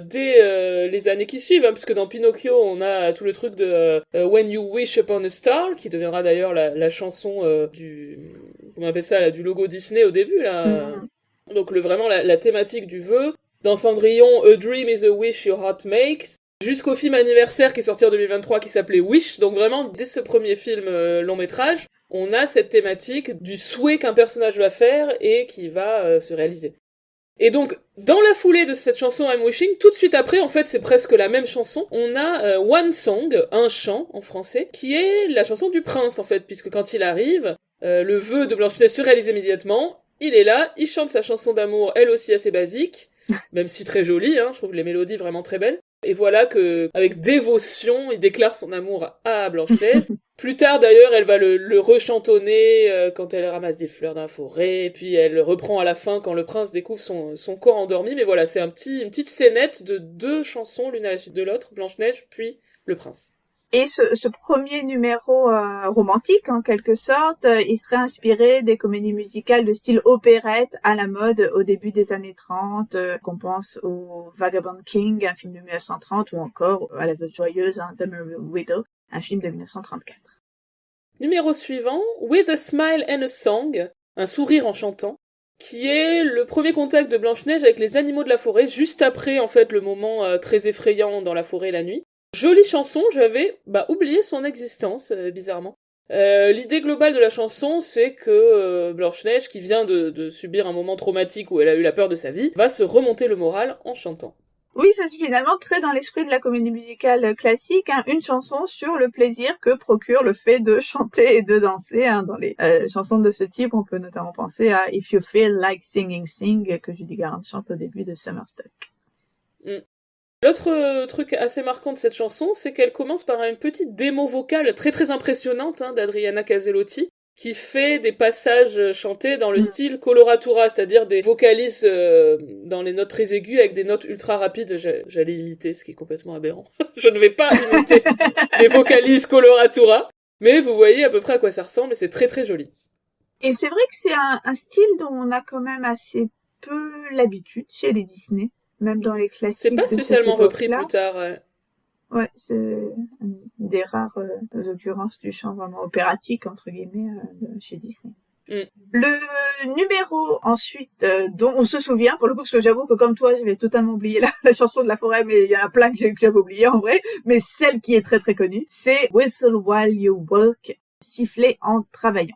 dès les années qui suivent, parce que dans Pinocchio, on a tout le truc de When You Wish Upon a Star, qui deviendra d'ailleurs la chanson du... Comment on appelle ça, là, du logo Disney au début, là. Donc vraiment la thématique du vœu. Dans Cendrillon, A Dream is a Wish Your Heart Makes. Jusqu'au film anniversaire qui est sorti en 2023 qui s'appelait Wish. Donc vraiment, dès ce premier film long métrage, on a cette thématique du souhait qu'un personnage va faire et qui va se réaliser. Et donc, dans la foulée de cette chanson I'm Wishing, tout de suite après, en fait, c'est presque la même chanson, on a One Song, un chant en français, qui est la chanson du prince, en fait, puisque quand il arrive, le vœu de Blanche-Neige se réalise immédiatement, Il est là, il chante sa chanson d'amour, elle aussi assez basique, même si très jolie, je trouve les mélodies vraiment très belles. Et voilà que, avec dévotion, il déclare son amour à Blanche-Neige. Plus tard, d'ailleurs, elle va le rechantonner quand elle ramasse des fleurs dans la forêt, puis elle reprend à la fin quand le prince découvre son corps endormi. Mais voilà, c'est une petite scénette de 2 chansons, l'une à la suite de l'autre, Blanche-Neige, puis le prince. Et ce premier numéro romantique, en quelque sorte, il serait inspiré des comédies musicales de style opérette à la mode au début des années 30, qu'on pense au Vagabond King, un film de 1930, ou encore à La Veuve Joyeuse, The Merry Widow, un film de 1934. Numéro suivant, With a Smile and a Song, un sourire en chantant, qui est le premier contact de Blanche-Neige avec les animaux de la forêt, juste après, en fait, le moment très effrayant dans la forêt la nuit. Jolie chanson, j'avais oublié son existence, bizarrement. L'idée globale de la chanson, c'est que Blanche-Neige, qui vient de subir un moment traumatique où elle a eu la peur de sa vie, va se remonter le moral en chantant. Oui, ça c'est finalement très dans l'esprit de la comédie musicale classique, une chanson sur le plaisir que procure le fait de chanter et de danser. Dans les chansons de ce type, on peut notamment penser à If You Feel Like Singing Sing, que Judy Garland chante au début de Summer Stock. L'autre truc assez marquant de cette chanson, c'est qu'elle commence par une petite démo vocale très très impressionnante d'Adriana Caselotti, qui fait des passages chantés dans le style coloratura, c'est-à-dire des vocalises dans les notes très aiguës avec des notes ultra rapides. J'allais imiter, ce qui est complètement aberrant. Je ne vais pas imiter des vocalises coloratura, mais vous voyez à peu près à quoi ça ressemble et c'est très très joli. Et c'est vrai que c'est un style dont on a quand même assez peu l'habitude chez les Disney. Même dans les classiques. C'est pas spécialement repris plus tard, ouais. Ouais, c'est une des rares occurrences du chant vraiment opératique, entre guillemets, chez Disney. Le numéro, ensuite, dont on se souvient, pour le coup, parce que j'avoue que comme toi, j'avais totalement oublié la chanson de la forêt, mais il y en a plein que j'avais oublié en vrai, mais celle qui est très très connue, c'est Whistle While You Work, siffler en travaillant.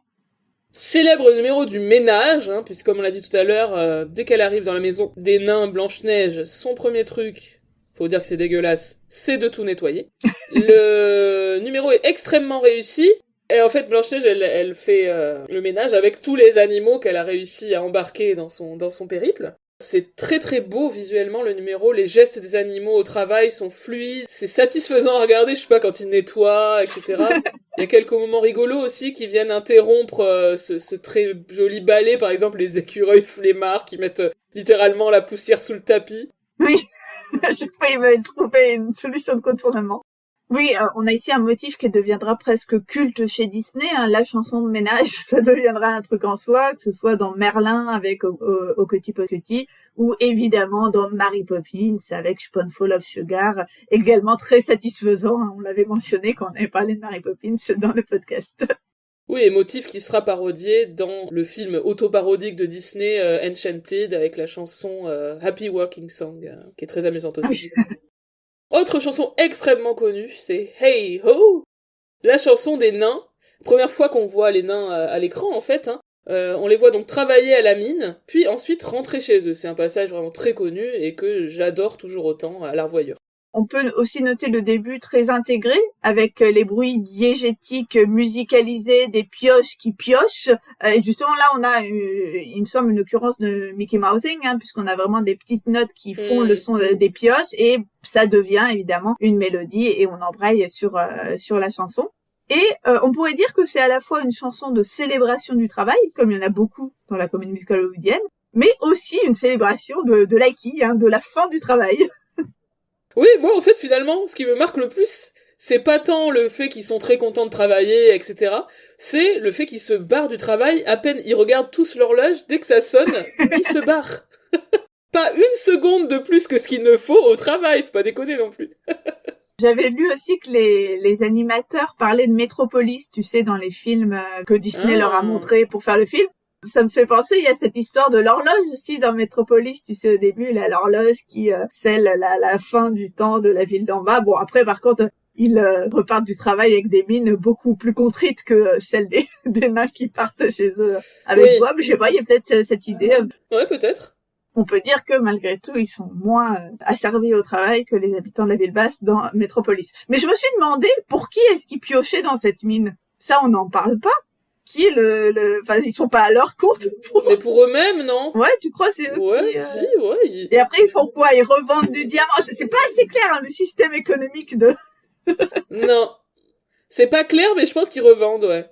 Célèbre numéro du ménage, puisque comme on l'a dit tout à l'heure, dès qu'elle arrive dans la maison des nains Blanche-Neige, son premier truc, faut dire que c'est dégueulasse, c'est de tout nettoyer. Le numéro est extrêmement réussi, et en fait Blanche-Neige, elle fait le ménage avec tous les animaux qu'elle a réussi à embarquer dans son périple. C'est très très beau visuellement le numéro, les gestes des animaux au travail sont fluides, c'est satisfaisant à regarder, je sais pas, quand ils nettoient, etc. Il y a quelques moments rigolos aussi qui viennent interrompre ce très joli balai, par exemple les écureuils flemmards qui mettent littéralement la poussière sous le tapis. Oui, à chaque fois ils veulent trouver une solution de contournement. Oui, on a ici un motif qui deviendra presque culte chez Disney. La chanson de ménage, ça deviendra un truc en soi, que ce soit dans Merlin avec Oketi Poketi, ou évidemment dans Mary Poppins avec Spoonful of Sugar, également très satisfaisant. On l'avait mentionné quand on avait parlé de Mary Poppins dans le podcast. Oui, et motif qui sera parodié dans le film autoparodique de Disney Enchanted avec la chanson Happy Working Song, qui est très amusante aussi. Autre chanson extrêmement connue, c'est Hey Ho, la chanson des nains. Première fois qu'on voit les nains à l'écran, en fait. On les voit donc travailler à la mine, puis ensuite rentrer chez eux. C'est un passage vraiment très connu et que j'adore toujours autant à l'Arvoyeur. On peut aussi noter le début très intégré, avec les bruits diégétiques musicalisés des pioches qui piochent. Et justement, là, on a, il me semble, une occurrence de Mickey Mousing, puisqu'on a vraiment des petites notes qui font le son des pioches, et ça devient évidemment une mélodie, et on embraye sur la chanson. Et on pourrait dire que c'est à la fois une chanson de célébration du travail, comme il y en a beaucoup dans la comédie musicale hollywoodienne, mais aussi une célébration de l'acquis, de la fin du travail. Oui, moi, en fait, finalement, ce qui me marque le plus, c'est pas tant le fait qu'ils sont très contents de travailler, etc. C'est le fait qu'ils se barrent du travail, à peine ils regardent tous l'horloge, dès que ça sonne, ils se barrent. Pas une seconde de plus que ce qu'il ne faut au travail, faut pas déconner non plus. J'avais lu aussi que les animateurs parlaient de Métropolis, tu sais, dans les films que Disney leur a montré pour faire le film. Ça me fait penser, il y a cette histoire de l'horloge aussi dans Métropolis, tu sais, au début, là, l'horloge qui scelle la fin du temps de la ville d'en bas. Bon, après, par contre, ils repartent du travail avec des mines beaucoup plus contrites que celles des nains qui partent chez eux avec joie. Mais je sais pas, il y a peut-être cette idée. Ouais, peut-être. On peut dire que malgré tout, ils sont moins asservis au travail que les habitants de la ville basse dans Métropolis. Mais je me suis demandé, pour qui est-ce qu'ils piochaient dans cette mine? Ça, on n'en parle pas. qui enfin, ils sont pas à leur compte. Mais pour eux-mêmes, non? Ouais, tu crois, c'est eux ouais, qui... si, ouais. Et après, ils font quoi? Ils revendent du diamant. C'est pas assez clair, hein, le système économique de... Non. C'est pas clair, mais je pense qu'ils revendent, ouais.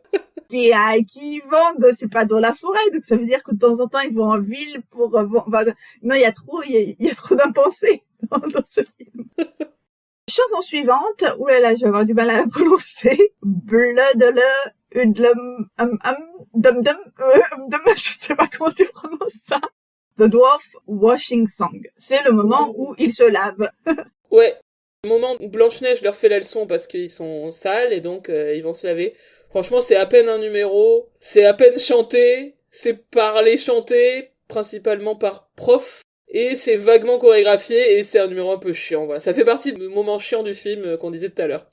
Et à qui ils vendent, c'est pas dans la forêt, donc ça veut dire que de temps en temps, ils vont en ville pour... non, il y a trop d'impensés dans ce film. Chanson suivante, oulala, je vais avoir du mal à la prononcer. Blood Udlum Dum Dum je sais pas comment tu prononces ça. The Dwarf Washing Song. C'est le moment où ils se lavent. Ouais. Le moment où Blanche-Neige leur fait la leçon parce qu'ils sont sales et donc ils vont se laver. Franchement, c'est à peine un numéro, c'est à peine chanté, c'est parlé chanté, principalement par prof, et c'est vaguement chorégraphié et c'est un numéro un peu chiant. Voilà, ça fait partie du moment chiant du film qu'on disait tout à l'heure.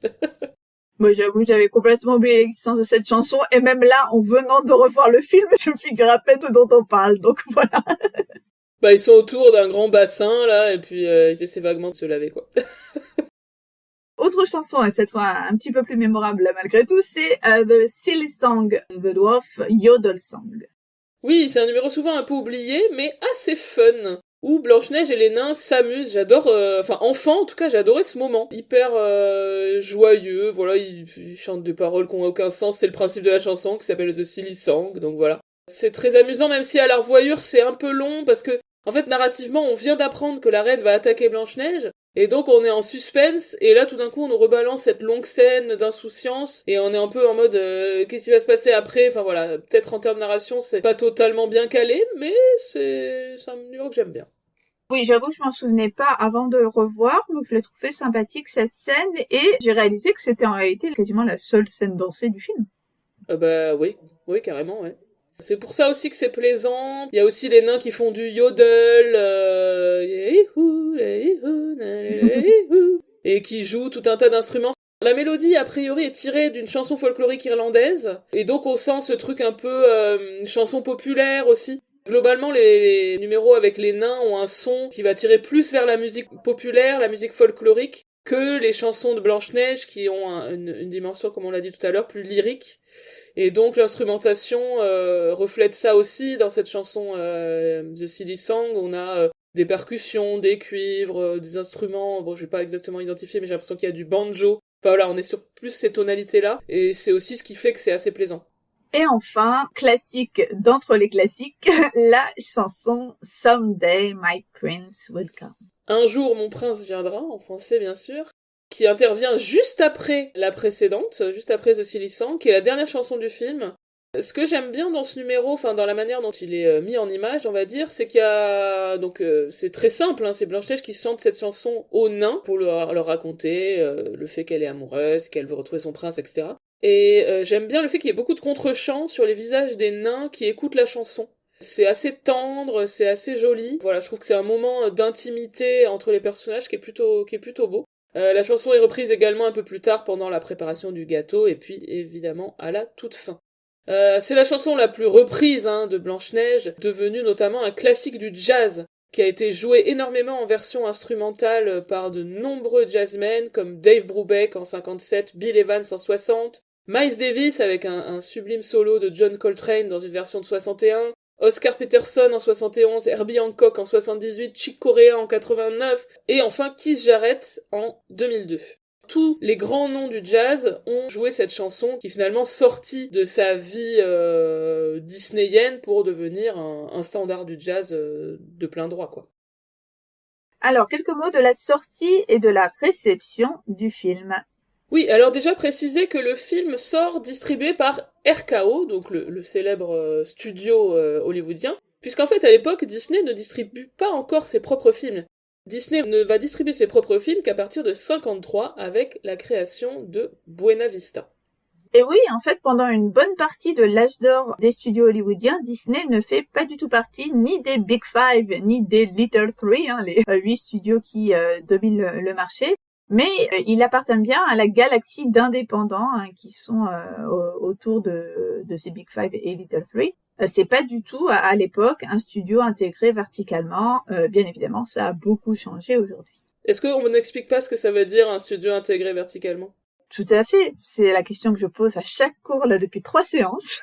Moi, j'avoue, j'avais complètement oublié l'existence de cette chanson, et même là, en venant de revoir le film, je me figure à peine dont on parle, donc voilà. Bah, ils sont autour d'un grand bassin, là, et puis ils essaient vaguement de se laver, quoi. Autre chanson, et cette fois un petit peu plus mémorable malgré tout, c'est The Silly Song, The Dwarf Yodel Song. Oui, c'est un numéro souvent un peu oublié, mais assez fun. Où Blanche-Neige et les nains s'amusent, j'adore, enfant en tout cas, j'adorais ce moment. Hyper joyeux, voilà, ils chantent des paroles qui n'ont aucun sens, c'est le principe de la chanson, qui s'appelle The Silly Song, donc voilà. C'est très amusant, même si à la revoyure c'est un peu long, parce que, en fait, narrativement, on vient d'apprendre que la reine va attaquer Blanche-Neige, et donc on est en suspense, et là tout d'un coup on nous rebalance cette longue scène d'insouciance, et on est un peu en mode qu'est-ce qui va se passer après, enfin voilà, peut-être en termes de narration c'est pas totalement bien calé, mais c'est un numéro que j'aime bien. Oui, j'avoue que je m'en souvenais pas avant de le revoir, donc je l'ai trouvé sympathique cette scène, et j'ai réalisé que c'était en réalité quasiment la seule scène dansée du film. Bah oui carrément, ouais. C'est pour ça aussi que c'est plaisant. Il y a aussi les nains qui font du yodel, et qui jouent tout un tas d'instruments. La mélodie, a priori, est tirée d'une chanson folklorique irlandaise, et donc on sent ce truc un peu chanson populaire aussi. Globalement, les numéros avec les nains ont un son qui va tirer plus vers la musique populaire, la musique folklorique, que les chansons de Blanche-Neige qui ont une dimension, comme on l'a dit tout à l'heure, plus lyrique. Et donc l'instrumentation reflète ça aussi dans cette chanson The Silly Song. On a des percussions, des cuivres, des instruments, bon je vais pas exactement identifier mais j'ai l'impression qu'il y a du banjo. Enfin voilà, on est sur plus ces tonalités-là et c'est aussi ce qui fait que c'est assez plaisant. Et enfin, classique d'entre les classiques, la chanson Someday My Prince Will Come. Un jour mon prince viendra, en français bien sûr, qui intervient juste après la précédente, juste après The Silly Song, qui est la dernière chanson du film. Ce que j'aime bien dans ce numéro, enfin dans la manière dont il est mis en image, on va dire, c'est qu'il y a... Donc c'est très simple, hein, c'est Blanche-Neige qui chante cette chanson aux nains pour leur raconter le fait qu'elle est amoureuse, qu'elle veut retrouver son prince, etc. Et j'aime bien le fait qu'il y ait beaucoup de contre-chants sur les visages des nains qui écoutent la chanson. C'est assez tendre, c'est assez joli. Voilà, je trouve que c'est un moment d'intimité entre les personnages qui est plutôt beau. La chanson est reprise également un peu plus tard pendant la préparation du gâteau et puis évidemment à la toute fin. C'est la chanson la plus reprise de Blanche-Neige, devenue notamment un classique du jazz, qui a été joué énormément en version instrumentale par de nombreux jazzmen comme Dave Brubeck en 57, Bill Evans en 60, Miles Davis avec un sublime solo de John Coltrane dans une version de 61, Oscar Peterson en 71, Herbie Hancock en 78, Chick Corea en 89, et enfin Keith Jarrett en 2002. Tous les grands noms du jazz ont joué cette chanson qui finalement sortit de sa vie disneyienne pour devenir un standard du jazz de plein droit, quoi. Alors, quelques mots de la sortie et de la réception du film. Oui, alors déjà préciser que le film sort distribué par RKO, donc le célèbre studio hollywoodien, puisqu'en fait à l'époque Disney ne distribue pas encore ses propres films. Disney ne va distribuer ses propres films qu'à partir de 53 avec la création de Buena Vista. Et oui, en fait, pendant une bonne partie de l'âge d'or des studios hollywoodiens, Disney ne fait pas du tout partie ni des Big Five, ni des Little Three, les 8 studios qui dominent le marché. Mais il appartient bien à la galaxie d'indépendants qui sont autour de ces Big Five et Little Three. C'est pas du tout, à l'époque, un studio intégré verticalement. Bien évidemment, ça a beaucoup changé aujourd'hui. Est-ce qu'on n'explique pas ce que ça veut dire, un studio intégré verticalement ? Tout à fait. C'est la question que je pose à chaque cours là depuis 3 séances.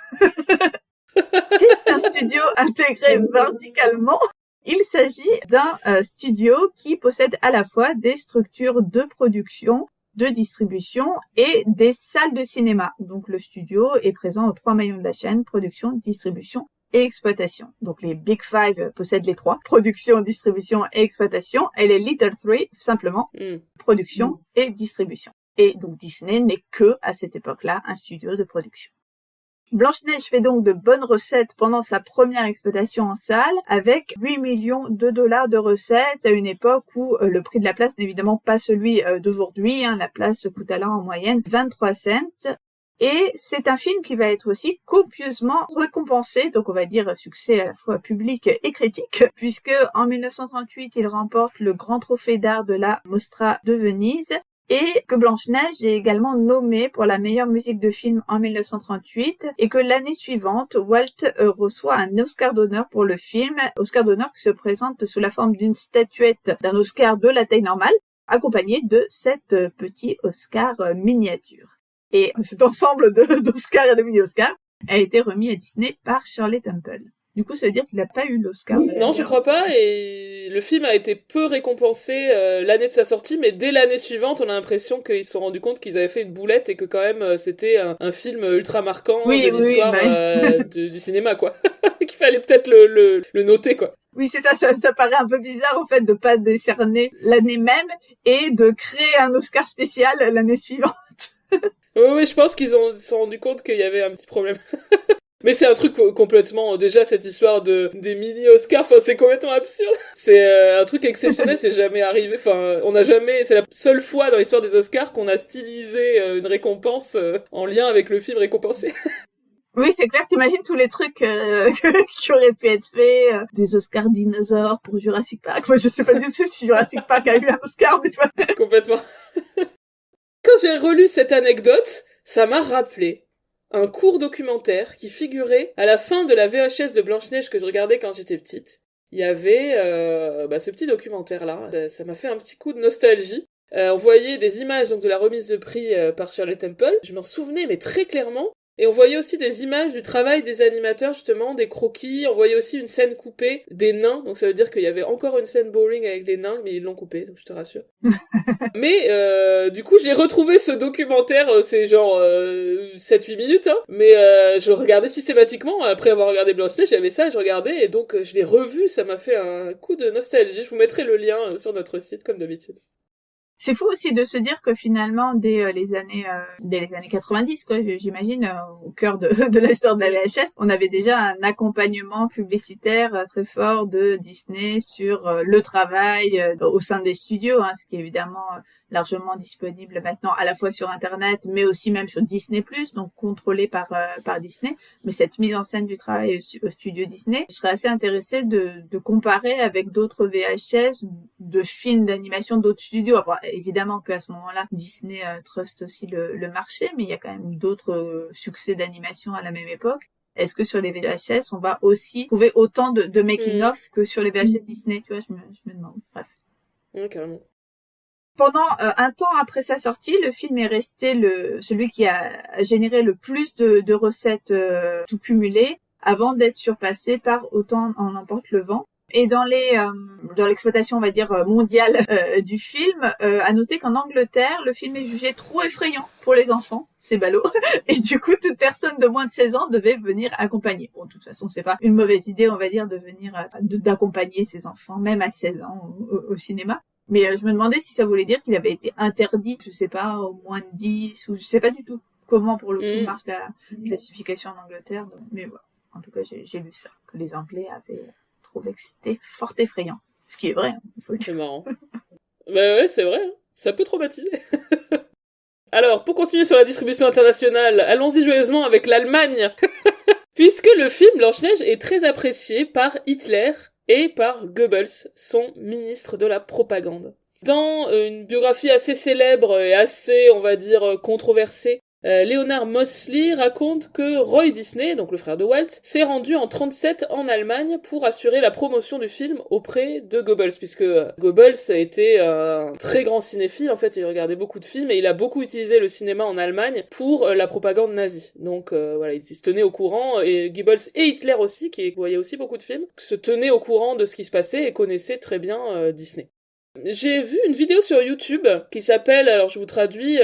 Qu'est-ce qu'un studio intégré verticalement? Il s'agit d'un studio qui possède à la fois des structures de production, de distribution et des salles de cinéma. Donc le studio est présent aux 3 maillons de la chaîne, production, distribution et exploitation. Donc les Big Five possèdent les 3, production, distribution et exploitation, et les Little Three, simplement, production et distribution. Et donc Disney n'est que, à cette époque-là, un studio de production. Blanche-Neige fait donc de bonnes recettes pendant sa première exploitation en salle, avec 8 millions de dollars de recettes à une époque où le prix de la place n'est évidemment pas celui d'aujourd'hui. La place coûte alors en moyenne 23 cents. Et c'est un film qui va être aussi copieusement récompensé, donc on va dire succès à la fois public et critique, puisque en 1938, il remporte le grand trophée d'art de la Mostra de Venise, et que Blanche-Neige est également nommée pour la meilleure musique de film en 1938, et que l'année suivante, Walt reçoit un Oscar d'honneur pour le film, Oscar d'honneur qui se présente sous la forme d'une statuette d'un Oscar de la taille normale, accompagné de 7 petits Oscars miniatures. Et cet ensemble d'Oscars et de mini-Oscars a été remis à Disney par Shirley Temple. Du coup, ça veut dire qu'il n'a pas eu l'Oscar. Non, je crois pas, et le film a été peu récompensé l'année de sa sortie, mais dès l'année suivante, on a l'impression qu'ils se sont rendus compte qu'ils avaient fait une boulette et que quand même c'était un film ultra marquant de l'histoire du cinéma, quoi. Qu'il fallait peut-être le noter, quoi. Oui, c'est ça paraît un peu bizarre en fait de pas décerner l'année même et de créer un Oscar spécial l'année suivante. Oui, je pense qu'ils se sont rendus compte qu'il y avait un petit problème. Mais c'est un truc complètement, déjà cette histoire des mini-Oscars, enfin c'est complètement absurde. C'est un truc exceptionnel, c'est jamais arrivé, c'est la seule fois dans l'histoire des Oscars qu'on a stylisé une récompense en lien avec le film récompensé. Oui, c'est clair, t'imagines tous les trucs qui auraient pu être faits, des Oscars dinosaures pour Jurassic Park. Moi, je sais pas du tout si Jurassic Park a eu un Oscar, mais toi... Complètement. Quand j'ai relu cette anecdote, ça m'a rappelé un court documentaire qui figurait à la fin de la VHS de Blanche-Neige que je regardais quand j'étais petite. Il y avait ce petit documentaire-là, ça m'a fait un petit coup de nostalgie. On voyait des images donc de la remise de prix par Shirley Temple, je m'en souvenais mais très clairement. Et on voyait aussi des images du travail des animateurs, justement, des croquis. On voyait aussi une scène coupée des nains. Donc ça veut dire qu'il y avait encore une scène bowling avec les nains, mais ils l'ont coupée, donc je te rassure. Mais du coup, j'ai retrouvé ce documentaire, c'est genre 7-8 minutes, hein. Mais je le regardais systématiquement. Après avoir regardé Blanche-Neige, j'avais ça, je regardais. Et donc je l'ai revu, ça m'a fait un coup de nostalgie. Je vous mettrai le lien sur notre site, comme d'habitude. C'est fou aussi de se dire que finalement, dès les années 90, quoi, j'imagine, au cœur de l'histoire de la VHS, on avait déjà un accompagnement publicitaire très fort de Disney sur le travail au sein des studios, ce qui est évidemment largement disponible maintenant à la fois sur Internet, mais aussi même sur Disney+, donc contrôlé par Disney. Mais cette mise en scène du travail au studio Disney, je serais assez intéressée de comparer avec d'autres VHS de films d'animation d'autres studios. Après, évidemment qu'à ce moment-là, Disney trust aussi le marché, mais il y a quand même d'autres succès d'animation à la même époque. Est-ce que sur les VHS, on va aussi trouver autant de making-of que sur les VHS Disney? Tu vois, je me demande. Bref. Oui, carrément. Pendant un temps après sa sortie, le film est resté celui qui a généré le plus de recettes tout cumulé, avant d'être surpassé par Autant en emporte le vent. Et dans l'exploitation, on va dire, mondiale du film, à noter qu'en Angleterre, le film est jugé trop effrayant pour les enfants, c'est ballot. Et du coup, toute personne de moins de 16 ans devait venir accompagner. Bon, de toute façon, c'est pas une mauvaise idée, on va dire, d'accompagner ses enfants, même à 16 ans, au cinéma. Mais je me demandais si ça voulait dire qu'il avait été interdit, je sais pas, au moins de 10, ou je sais pas du tout comment, pour le coup, marche la classification en Angleterre. Donc, mais voilà, en tout cas, j'ai lu ça, que les Anglais avaient trouvé que c'était fort effrayant. Ce qui est vrai, il faut le dire. C'est marrant. Bah ouais, c'est vrai, ça peut traumatiser. Alors, pour continuer sur la distribution internationale, allons-y joyeusement avec l'Allemagne. Puisque le film Blanche-Neige est très apprécié par Hitler et par Goebbels, son ministre de la propagande. Dans une biographie assez célèbre et assez, on va dire, controversée Leonard Mosley raconte que Roy Disney, donc le frère de Walt, s'est rendu en 1937 en Allemagne pour assurer la promotion du film auprès de Goebbels, puisque Goebbels a été un très grand cinéphile, en fait il regardait beaucoup de films et il a beaucoup utilisé le cinéma en Allemagne pour la propagande nazie. Donc voilà, il se tenait au courant, et Goebbels et Hitler aussi, qui voyaient aussi beaucoup de films, se tenaient au courant de ce qui se passait et connaissaient très bien Disney. J'ai vu une vidéo sur YouTube qui s'appelle, alors je vous traduis,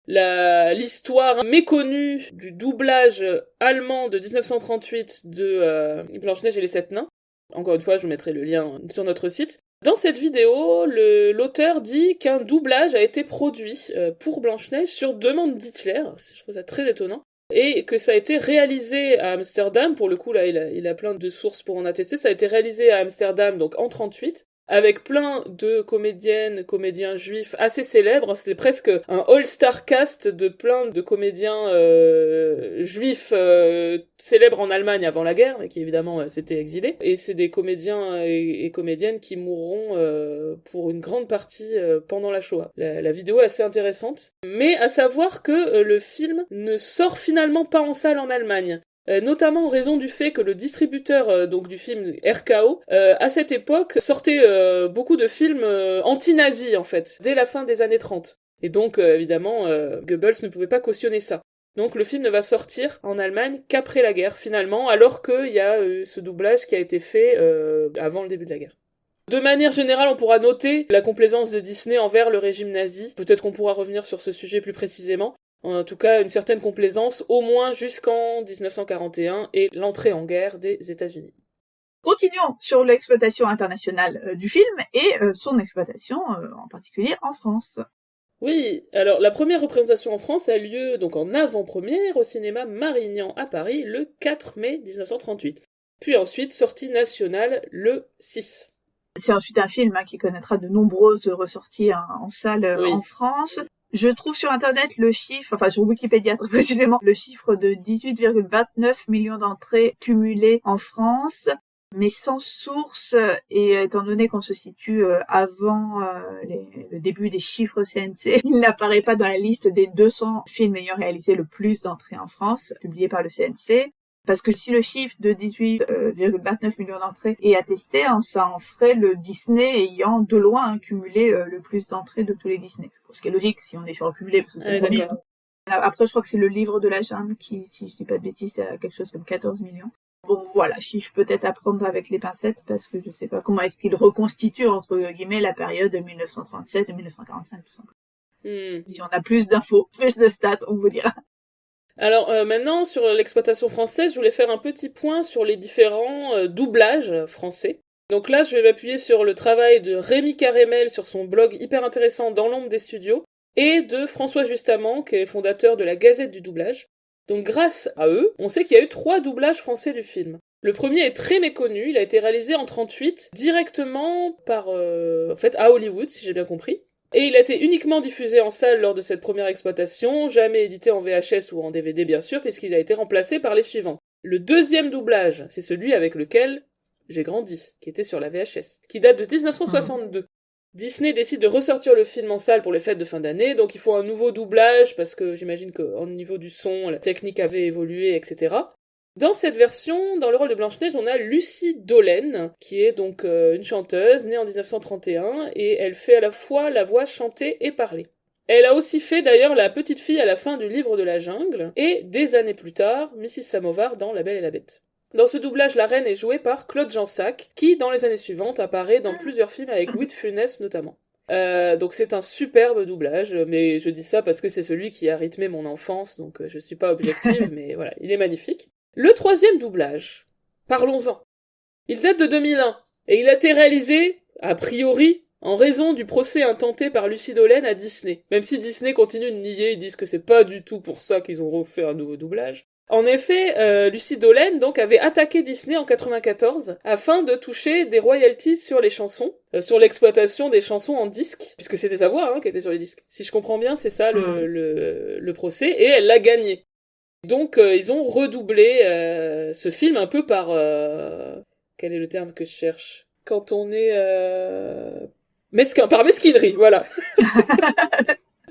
l'histoire méconnue du doublage allemand de 1938 de Blanche-Neige et les Sept Nains. Encore une fois, je vous mettrai le lien sur notre site. Dans cette vidéo, l'auteur dit qu'un doublage a été produit pour Blanche-Neige sur demande d'Hitler. Je trouve ça très étonnant. Et que ça a été réalisé à Amsterdam. Pour le coup, là, il a plein de sources pour en attester. Ça a été réalisé à Amsterdam, donc en 1938. Avec plein de comédiens juifs assez célèbres. C'était presque un all-star cast de plein de comédiens juifs célèbres en Allemagne avant la guerre, mais qui évidemment s'étaient exilés. Et c'est des comédiens et comédiennes qui mourront pour une grande partie pendant la Shoah. La vidéo est assez intéressante. Mais à savoir que le film ne sort finalement pas en salle en Allemagne. Notamment en raison du fait que le distributeur donc du film RKO à cette époque sortait beaucoup de films anti-nazis en fait dès la fin des années 30 et donc évidemment Goebbels ne pouvait pas cautionner ça. Donc le film ne va sortir en Allemagne qu'après la guerre finalement, alors qu'il y a ce doublage qui a été fait avant le début de la guerre. De manière générale, on pourra noter la complaisance de Disney envers le régime nazi. Peut-être qu'on pourra revenir sur ce sujet plus précisément. En tout cas, une certaine complaisance, au moins jusqu'en 1941 et l'entrée en guerre des États-Unis. Continuons sur l'exploitation internationale du film et son exploitation en particulier en France. Oui, alors la première représentation en France a lieu donc en avant-première au cinéma Marignan à Paris le 4 mai 1938. Puis ensuite sortie nationale le 6. C'est ensuite un film qui connaîtra de nombreuses ressorties en salle en France. Je trouve sur Internet le chiffre, enfin sur Wikipédia très précisément, le chiffre de 18,29 millions d'entrées cumulées en France, mais sans source, et étant donné qu'on se situe avant le début des chiffres CNC, il n'apparaît pas dans la liste des 200 films ayant réalisé le plus d'entrées en France, publiés par le CNC. Parce que si le chiffre de 18,29 millions d'entrées est attesté, ça en ferait le Disney ayant de loin cumulé le plus d'entrées de tous les Disney. Ce qui est logique si on est sur le cumulé, parce que c'est le premier. Après, je crois que c'est le livre de la jungle qui, si je dis pas de bêtises, c'est quelque chose comme 14 millions. Bon, voilà, chiffre peut-être à prendre avec les pincettes, parce que je sais pas comment est-ce qu'il reconstitue, entre guillemets, la période de 1937 et 1945, tout simplement. Si on a plus d'infos, plus de stats, on vous dira. Alors maintenant, sur l'exploitation française, je voulais faire un petit point sur les différents doublages français. Donc là, je vais m'appuyer sur le travail de Rémi Caremel sur son blog hyper intéressant Dans l'ombre des studios, et de François Justamant, qui est fondateur de la Gazette du doublage. Donc grâce à eux, on sait qu'il y a eu 3 doublages français du film. Le premier est très méconnu, il a été réalisé en 1938, directement par, à Hollywood, si j'ai bien compris. Et il a été uniquement diffusé en salle lors de cette première exploitation, jamais édité en VHS ou en DVD bien sûr, puisqu'il a été remplacé par les suivants. Le deuxième doublage, c'est celui avec lequel j'ai grandi, qui était sur la VHS, qui date de 1962. Disney décide de ressortir le film en salle pour les fêtes de fin d'année, donc il faut un nouveau doublage, parce que j'imagine qu'au niveau du son, la technique avait évolué, etc. Dans cette version, dans le rôle de Blanche-Neige, on a Lucie Dollen, qui est donc une chanteuse, née en 1931, et elle fait à la fois la voix chantée et parlée. Elle a aussi fait d'ailleurs la petite fille à la fin du livre de la jungle, et des années plus tard, Mrs. Samovar dans La Belle et la Bête. Dans ce doublage, la reine est jouée par Claude Jansac, qui, dans les années suivantes, apparaît dans plusieurs films avec Louis de Funès notamment. Donc c'est un superbe doublage, mais je dis ça parce que c'est celui qui a rythmé mon enfance, donc je suis pas objective, mais voilà, il est magnifique. Le troisième doublage, parlons-en. Il date de 2001, et il a été réalisé, a priori, en raison du procès intenté par Lucie Dollen à Disney. Même si Disney continue de nier, ils disent que c'est pas du tout pour ça qu'ils ont refait un nouveau doublage. En effet, Lucie Dollen donc avait attaqué Disney en 1994 afin de toucher des royalties sur les chansons, sur l'exploitation des chansons en disque, puisque c'était sa voix qui était sur les disques. Si je comprends bien, c'est ça le procès, et elle l'a gagné. Donc ils ont redoublé ce film un peu par... quel est le terme que je cherche ? Quand on est... mesquin, par mesquinerie, voilà.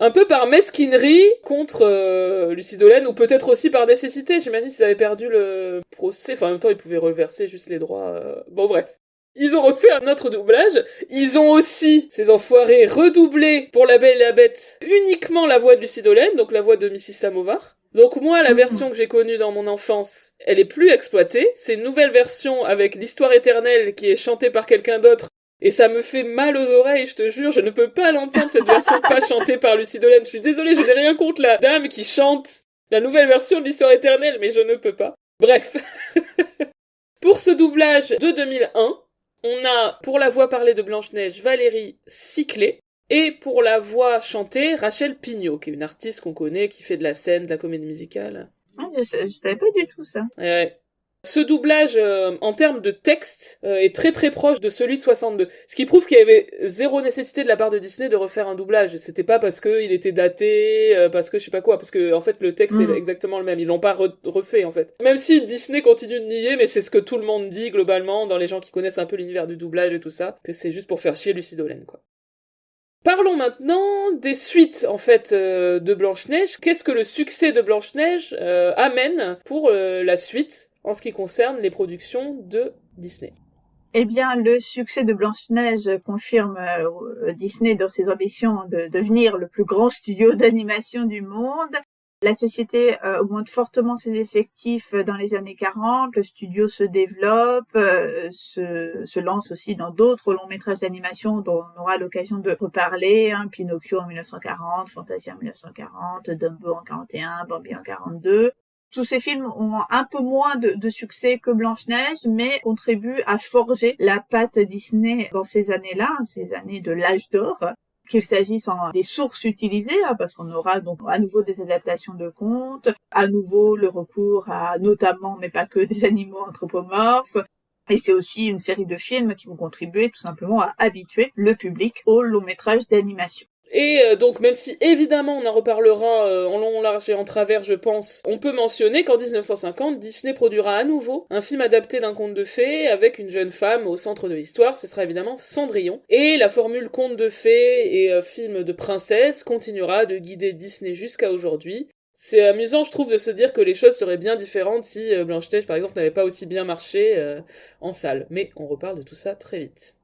Un peu par mesquinerie contre Lucie Dolène, ou peut-être aussi par nécessité. J'imagine qu'ils avaient perdu le procès. Enfin, en même temps, ils pouvaient reverser juste les droits. Bon, bref. Ils ont refait un autre doublage. Ils ont aussi, ces enfoirés, redoublé pour La Belle et la Bête uniquement la voix de Lucie Dolène, donc la voix de Mrs. Samovar. Donc moi, la version que j'ai connue dans mon enfance, elle est plus exploitée. C'est une nouvelle version avec l'histoire éternelle qui est chantée par quelqu'un d'autre. Et ça me fait mal aux oreilles, je te jure, je ne peux pas l'entendre, cette version pas chantée par Lucie Dolène. Je suis désolée, je n'ai rien contre la dame qui chante la nouvelle version de l'histoire éternelle, mais je ne peux pas. Bref. Pour ce doublage de 2001, on a, pour la voix parlée de Blanche-Neige, Valérie Siclé, et pour la voix chantée, Rachel Pignot, qui est une artiste qu'on connaît, qui fait de la scène, de la comédie musicale. Ah, je savais pas du tout ça. Ouais. Ce doublage, en termes de texte, est très très proche de celui de 62. Ce qui prouve qu'il y avait zéro nécessité de la part de Disney de refaire un doublage. C'était pas parce que il était daté, parce que je sais pas quoi, parce que en fait le texte est exactement le même. Ils l'ont pas refait en fait. Même si Disney continue de nier, mais c'est ce que tout le monde dit globalement dans les gens qui connaissent un peu l'univers du doublage et tout ça, que c'est juste pour faire chier Lucie Dolène, quoi. Parlons maintenant des suites, en fait, de Blanche-Neige. Qu'est-ce que le succès de Blanche-Neige amène pour la suite en ce qui concerne les productions de Disney? Eh bien, le succès de Blanche-Neige confirme Disney dans ses ambitions de devenir le plus grand studio d'animation du monde. La société augmente fortement ses effectifs dans les années 40, le studio se développe, se lance aussi dans d'autres longs métrages d'animation dont on aura l'occasion de reparler, hein, Pinocchio en 1940, Fantasia en 1940, Dumbo en 41, Bambi en 42. Tous ces films ont un peu moins de succès que Blanche-Neige, mais contribuent à forger la patte Disney dans ces années-là, ces années de l'âge d'or, qu'il s'agisse des sources utilisées, hein, parce qu'on aura donc à nouveau des adaptations de contes, à nouveau le recours à notamment, mais pas que, des animaux anthropomorphes. Et c'est aussi une série de films qui vont contribuer tout simplement à habituer le public au long métrage d'animation. Et donc, même si évidemment on en reparlera en long, en large et en travers, je pense, on peut mentionner qu'en 1950, Disney produira à nouveau un film adapté d'un conte de fées avec une jeune femme au centre de l'histoire, ce sera évidemment Cendrillon. Et la formule conte de fées et film de princesse continuera de guider Disney jusqu'à aujourd'hui. C'est amusant, je trouve, de se dire que les choses seraient bien différentes si Blanche-Neige, par exemple, n'avait pas aussi bien marché en salle. Mais on reparle de tout ça très vite.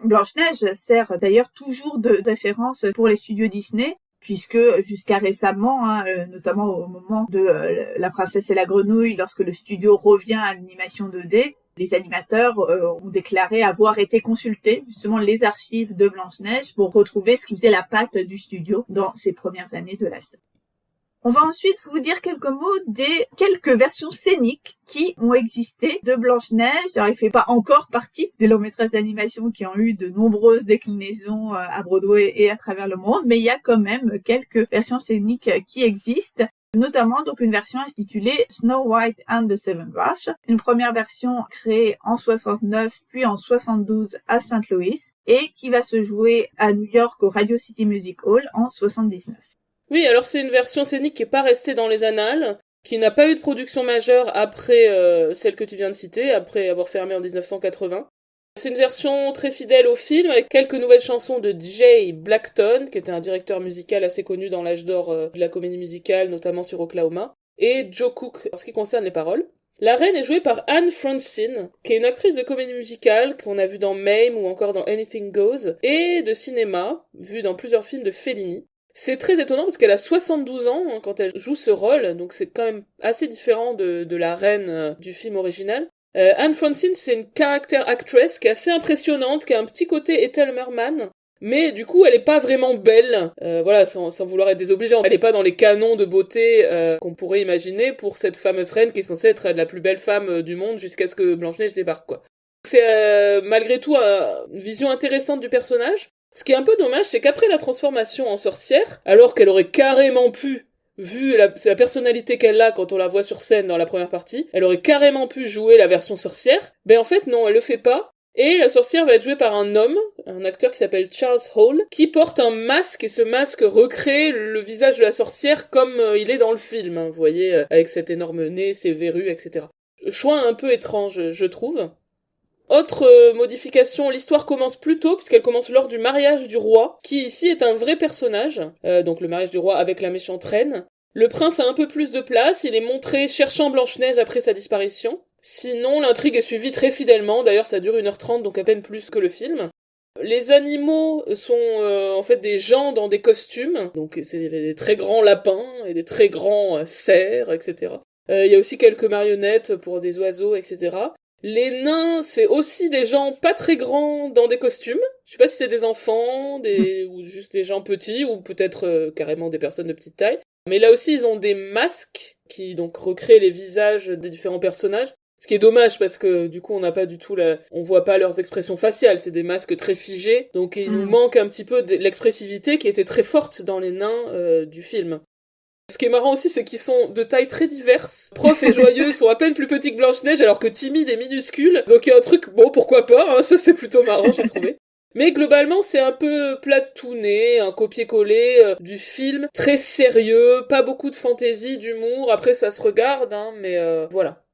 Blanche-Neige sert d'ailleurs toujours de référence pour les studios Disney, puisque jusqu'à récemment, hein, notamment au moment de La Princesse et la Grenouille, lorsque le studio revient à l'animation 2D, les animateurs ont déclaré avoir été consultés, justement les archives de Blanche-Neige, pour retrouver ce qui faisait la patte du studio dans ces premières années de l'âge d'or. On va ensuite vous dire quelques mots des quelques versions scéniques qui ont existé de Blanche-Neige. Alors, il fait pas encore partie des longs métrages d'animation qui ont eu de nombreuses déclinaisons à Broadway et à travers le monde, mais il y a quand même quelques versions scéniques qui existent. Notamment donc une version intitulée Snow White and the Seven Dwarfs, une première version créée en 69 puis en 72 à Saint Louis et qui va se jouer à New York au Radio City Music Hall en 79. Oui, alors c'est une version scénique qui est pas restée dans les annales, qui n'a pas eu de production majeure après celle que tu viens de citer, après avoir fermé en 1980. C'est une version très fidèle au film, avec quelques nouvelles chansons de Jay Blackton, qui était un directeur musical assez connu dans l'âge d'or de la comédie musicale, notamment sur Oklahoma, et Joe Cook, en ce qui concerne les paroles. La reine est jouée par Anne Francine, qui est une actrice de comédie musicale qu'on a vue dans Mame ou encore dans Anything Goes, et de cinéma, vue dans plusieurs films de Fellini. C'est très étonnant parce qu'elle a 72 ans quand elle joue ce rôle, donc c'est quand même assez différent de la reine du film original. Anne Francine, c'est une character actress qui est assez impressionnante, qui a un petit côté Ethel Merman, mais du coup elle est pas vraiment belle, voilà, sans vouloir être désobligeante. Elle est pas dans les canons de beauté qu'on pourrait imaginer pour cette fameuse reine qui est censée être la plus belle femme du monde jusqu'à ce que Blanche-Neige débarque, quoi. C'est malgré tout une vision intéressante du personnage. Ce qui est un peu dommage, c'est qu'après la transformation en sorcière, alors qu'elle aurait carrément pu, vu la personnalité qu'elle a quand on la voit sur scène dans la première partie, elle aurait carrément pu jouer la version sorcière, ben en fait non, elle le fait pas, et la sorcière va être jouée par un homme, un acteur qui s'appelle Charles Hall, qui porte un masque, et ce masque recrée le visage de la sorcière comme il est dans le film, hein, vous voyez, avec cet énorme nez, ses verrues, etc. Choix un peu étrange, je trouve. Autre modification, l'histoire commence plus tôt, puisqu'elle commence lors du mariage du roi, qui ici est un vrai personnage, donc le mariage du roi avec la méchante reine. Le prince a un peu plus de place, il est montré cherchant Blanche-Neige après sa disparition. Sinon, l'intrigue est suivie très fidèlement, d'ailleurs ça dure 1h30, donc à peine plus que le film. Les animaux sont en fait des gens dans des costumes, donc c'est des très grands lapins et des très grands cerfs, etc. Il y a aussi quelques marionnettes pour des oiseaux, etc. Les nains, c'est aussi des gens pas très grands dans des costumes. Je sais pas si c'est des enfants, ou juste des gens petits, ou peut-être carrément des personnes de petite taille. Mais là aussi, ils ont des masques qui donc recréent les visages des différents personnages. Ce qui est dommage parce que du coup, on n'a pas du tout on voit pas leurs expressions faciales. C'est des masques très figés. Donc il nous manque un petit peu de l'expressivité qui était très forte dans les nains du film. Ce qui est marrant aussi, c'est qu'ils sont de tailles très diverses. Prof et Joyeux sont à peine plus petits que Blanche-Neige, alors que Timide est minuscule. Donc il y a un truc, bon, pourquoi pas, hein, ça c'est plutôt marrant, j'ai trouvé. Mais globalement, c'est un peu platouné, un copier-coller du film, très sérieux, pas beaucoup de fantaisie, d'humour. Après, ça se regarde, hein, mais voilà.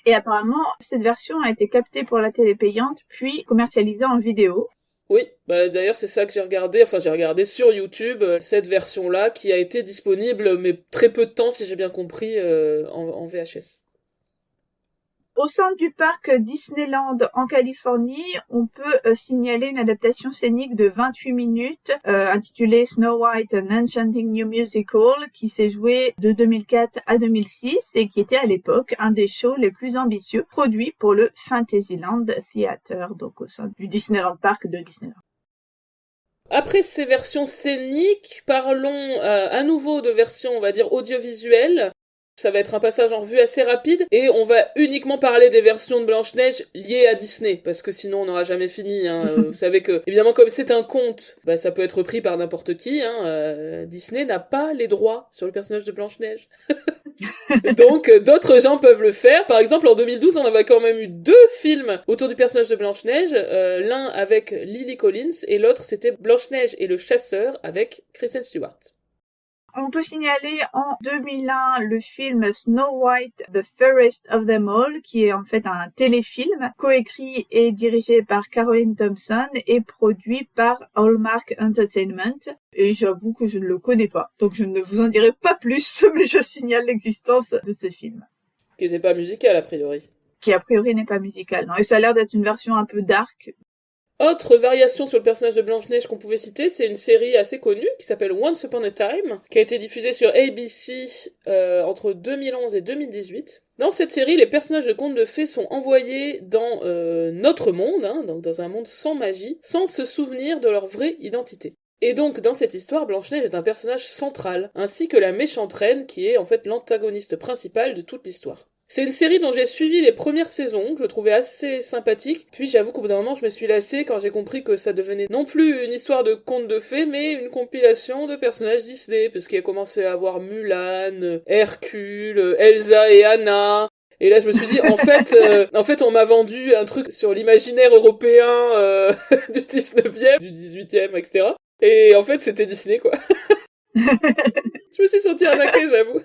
Et apparemment, cette version a été captée pour la télé payante, puis commercialisée en vidéo. Oui, bah d'ailleurs c'est ça que j'ai regardé sur YouTube, cette version-là qui a été disponible, mais très peu de temps si j'ai bien compris, en VHS. Au sein du parc Disneyland en Californie, on peut signaler une adaptation scénique de 28 minutes intitulée Snow White, An Enchanting New Musical qui s'est joué de 2004 à 2006 et qui était à l'époque un des shows les plus ambitieux produits pour le Fantasyland Theater, donc au sein du Disneyland Park de Disneyland. Après ces versions scéniques, parlons à nouveau de versions, on va dire, audiovisuelles. Ça va être un passage en revue assez rapide, et on va uniquement parler des versions de Blanche-Neige liées à Disney, parce que sinon on n'aura jamais fini, hein. Vous savez que, évidemment, comme c'est un conte, bah, ça peut être repris par n'importe qui, hein. Disney n'a pas les droits sur le personnage de Blanche-Neige. Donc, d'autres gens peuvent le faire. Par exemple, en 2012, on avait quand même eu 2 films autour du personnage de Blanche-Neige, l'un avec Lily Collins, et l'autre c'était Blanche-Neige et le chasseur avec Kristen Stewart. On peut signaler en 2001 le film Snow White, The Fairest of Them All, qui est en fait un téléfilm coécrit et dirigé par Caroline Thompson et produit par Hallmark Entertainment. Et j'avoue que je ne le connais pas, donc je ne vous en dirai pas plus, mais je signale l'existence de ce film. Qui n'était pas musical, a priori. Qui a priori n'est pas musical, non. Et ça a l'air d'être une version un peu dark. Autre variation sur le personnage de Blanche-Neige qu'on pouvait citer, c'est une série assez connue qui s'appelle Once Upon a Time, qui a été diffusée sur ABC entre 2011 et 2018. Dans cette série, les personnages de contes de fées sont envoyés dans notre monde, hein, donc dans un monde sans magie, sans se souvenir de leur vraie identité. Et donc, dans cette histoire, Blanche-Neige est un personnage central, ainsi que la méchante reine, qui est en fait l'antagoniste principal de toute l'histoire. C'est une série dont j'ai suivi les premières saisons, que je trouvais assez sympathique, puis j'avoue qu'au bout d'un moment je me suis lassée quand j'ai compris que ça devenait non plus une histoire de conte de fées, mais une compilation de personnages Disney, parce qu'il a commencé à avoir Mulan, Hercule, Elsa et Anna. Et là je me suis dit, en fait on m'a vendu un truc sur l'imaginaire européen du 19e, du 18e, etc. Et en fait c'était Disney quoi. Je me suis sentie arnaquée, j'avoue.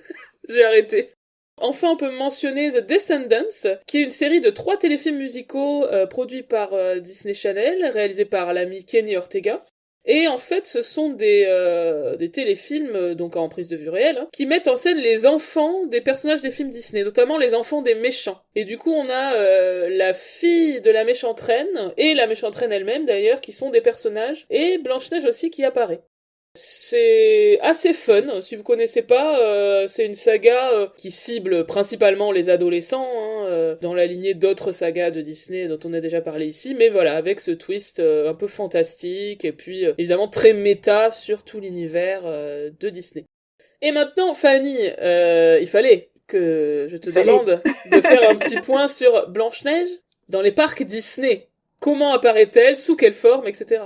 J'ai arrêté. Enfin, on peut mentionner The Descendants, qui est une série de 3 téléfilms musicaux produits par Disney Channel, réalisés par l'ami Kenny Ortega. Et en fait, ce sont des téléfilms, donc en prise de vue réelle, hein, qui mettent en scène les enfants des personnages des films Disney, notamment les enfants des méchants. Et du coup, on a la fille de la méchante reine, et la méchante reine elle-même d'ailleurs, qui sont des personnages, et Blanche-Neige aussi qui apparaît. C'est assez fun, si vous connaissez pas, c'est une saga qui cible principalement les adolescents, hein, dans la lignée d'autres sagas de Disney dont on a déjà parlé ici, mais voilà, avec ce twist un peu fantastique, et puis évidemment très méta sur tout l'univers de Disney. Et maintenant, Fanny, il fallait que je te demande de faire un petit point sur Blanche-Neige dans les parcs Disney. Comment apparaît-elle, sous quelle forme, etc.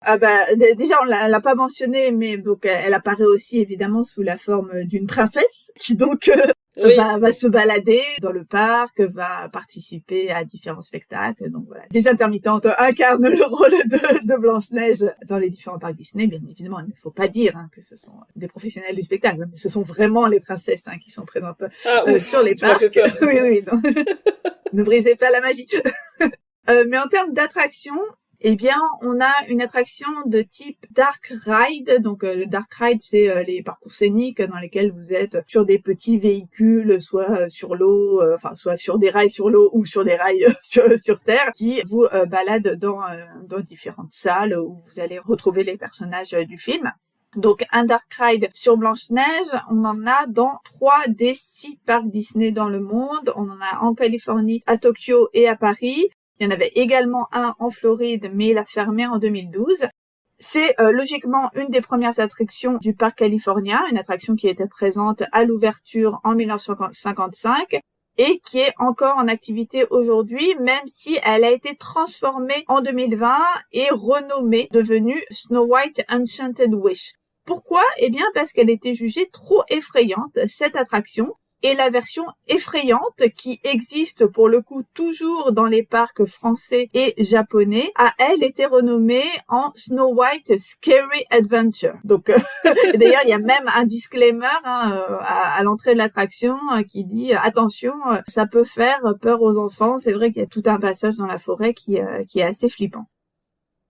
Ah bah déjà on l'a pas mentionné, mais donc elle apparaît aussi évidemment sous la forme d'une princesse qui donc va se balader dans le parc, va participer à différents spectacles. Donc voilà, des intermittentes incarnent le rôle de Blanche-Neige dans les différents parcs Disney. Bien évidemment, il ne faut pas dire que ce sont des professionnels du spectacle, mais ce sont vraiment les princesses qui sont présentes sur les parcs. Tu m'as fait peur. Oui, non. Ne brisez pas la magie. Mais en termes d'attraction, eh bien, on a une attraction de type Dark Ride. Donc, le Dark Ride, c'est les parcours scéniques dans lesquels vous êtes sur des petits véhicules, soit sur l'eau, soit sur des rails sur l'eau ou sur des rails sur terre, qui vous baladent dans différentes salles où vous allez retrouver les personnages du film. Donc, un Dark Ride sur Blanche-Neige, on en a dans 3 des 6 parcs Disney dans le monde. On en a en Californie, à Tokyo et à Paris. Il y en avait également un en Floride, mais il a fermé en 2012. C'est logiquement une des premières attractions du parc californien, une attraction qui était présente à l'ouverture en 1955 et qui est encore en activité aujourd'hui, même si elle a été transformée en 2020 et renommée, devenue Snow White Enchanted Wish. Pourquoi ? Eh bien, parce qu'elle était jugée trop effrayante, cette attraction. Et la version effrayante, qui existe pour le coup toujours dans les parcs français et japonais, a elle été renommée en Snow White Scary Adventure. Donc d'ailleurs il y a même un disclaimer à l'entrée de l'attraction qui dit attention, ça peut faire peur aux enfants. C'est vrai qu'il y a tout un passage dans la forêt qui est assez flippant.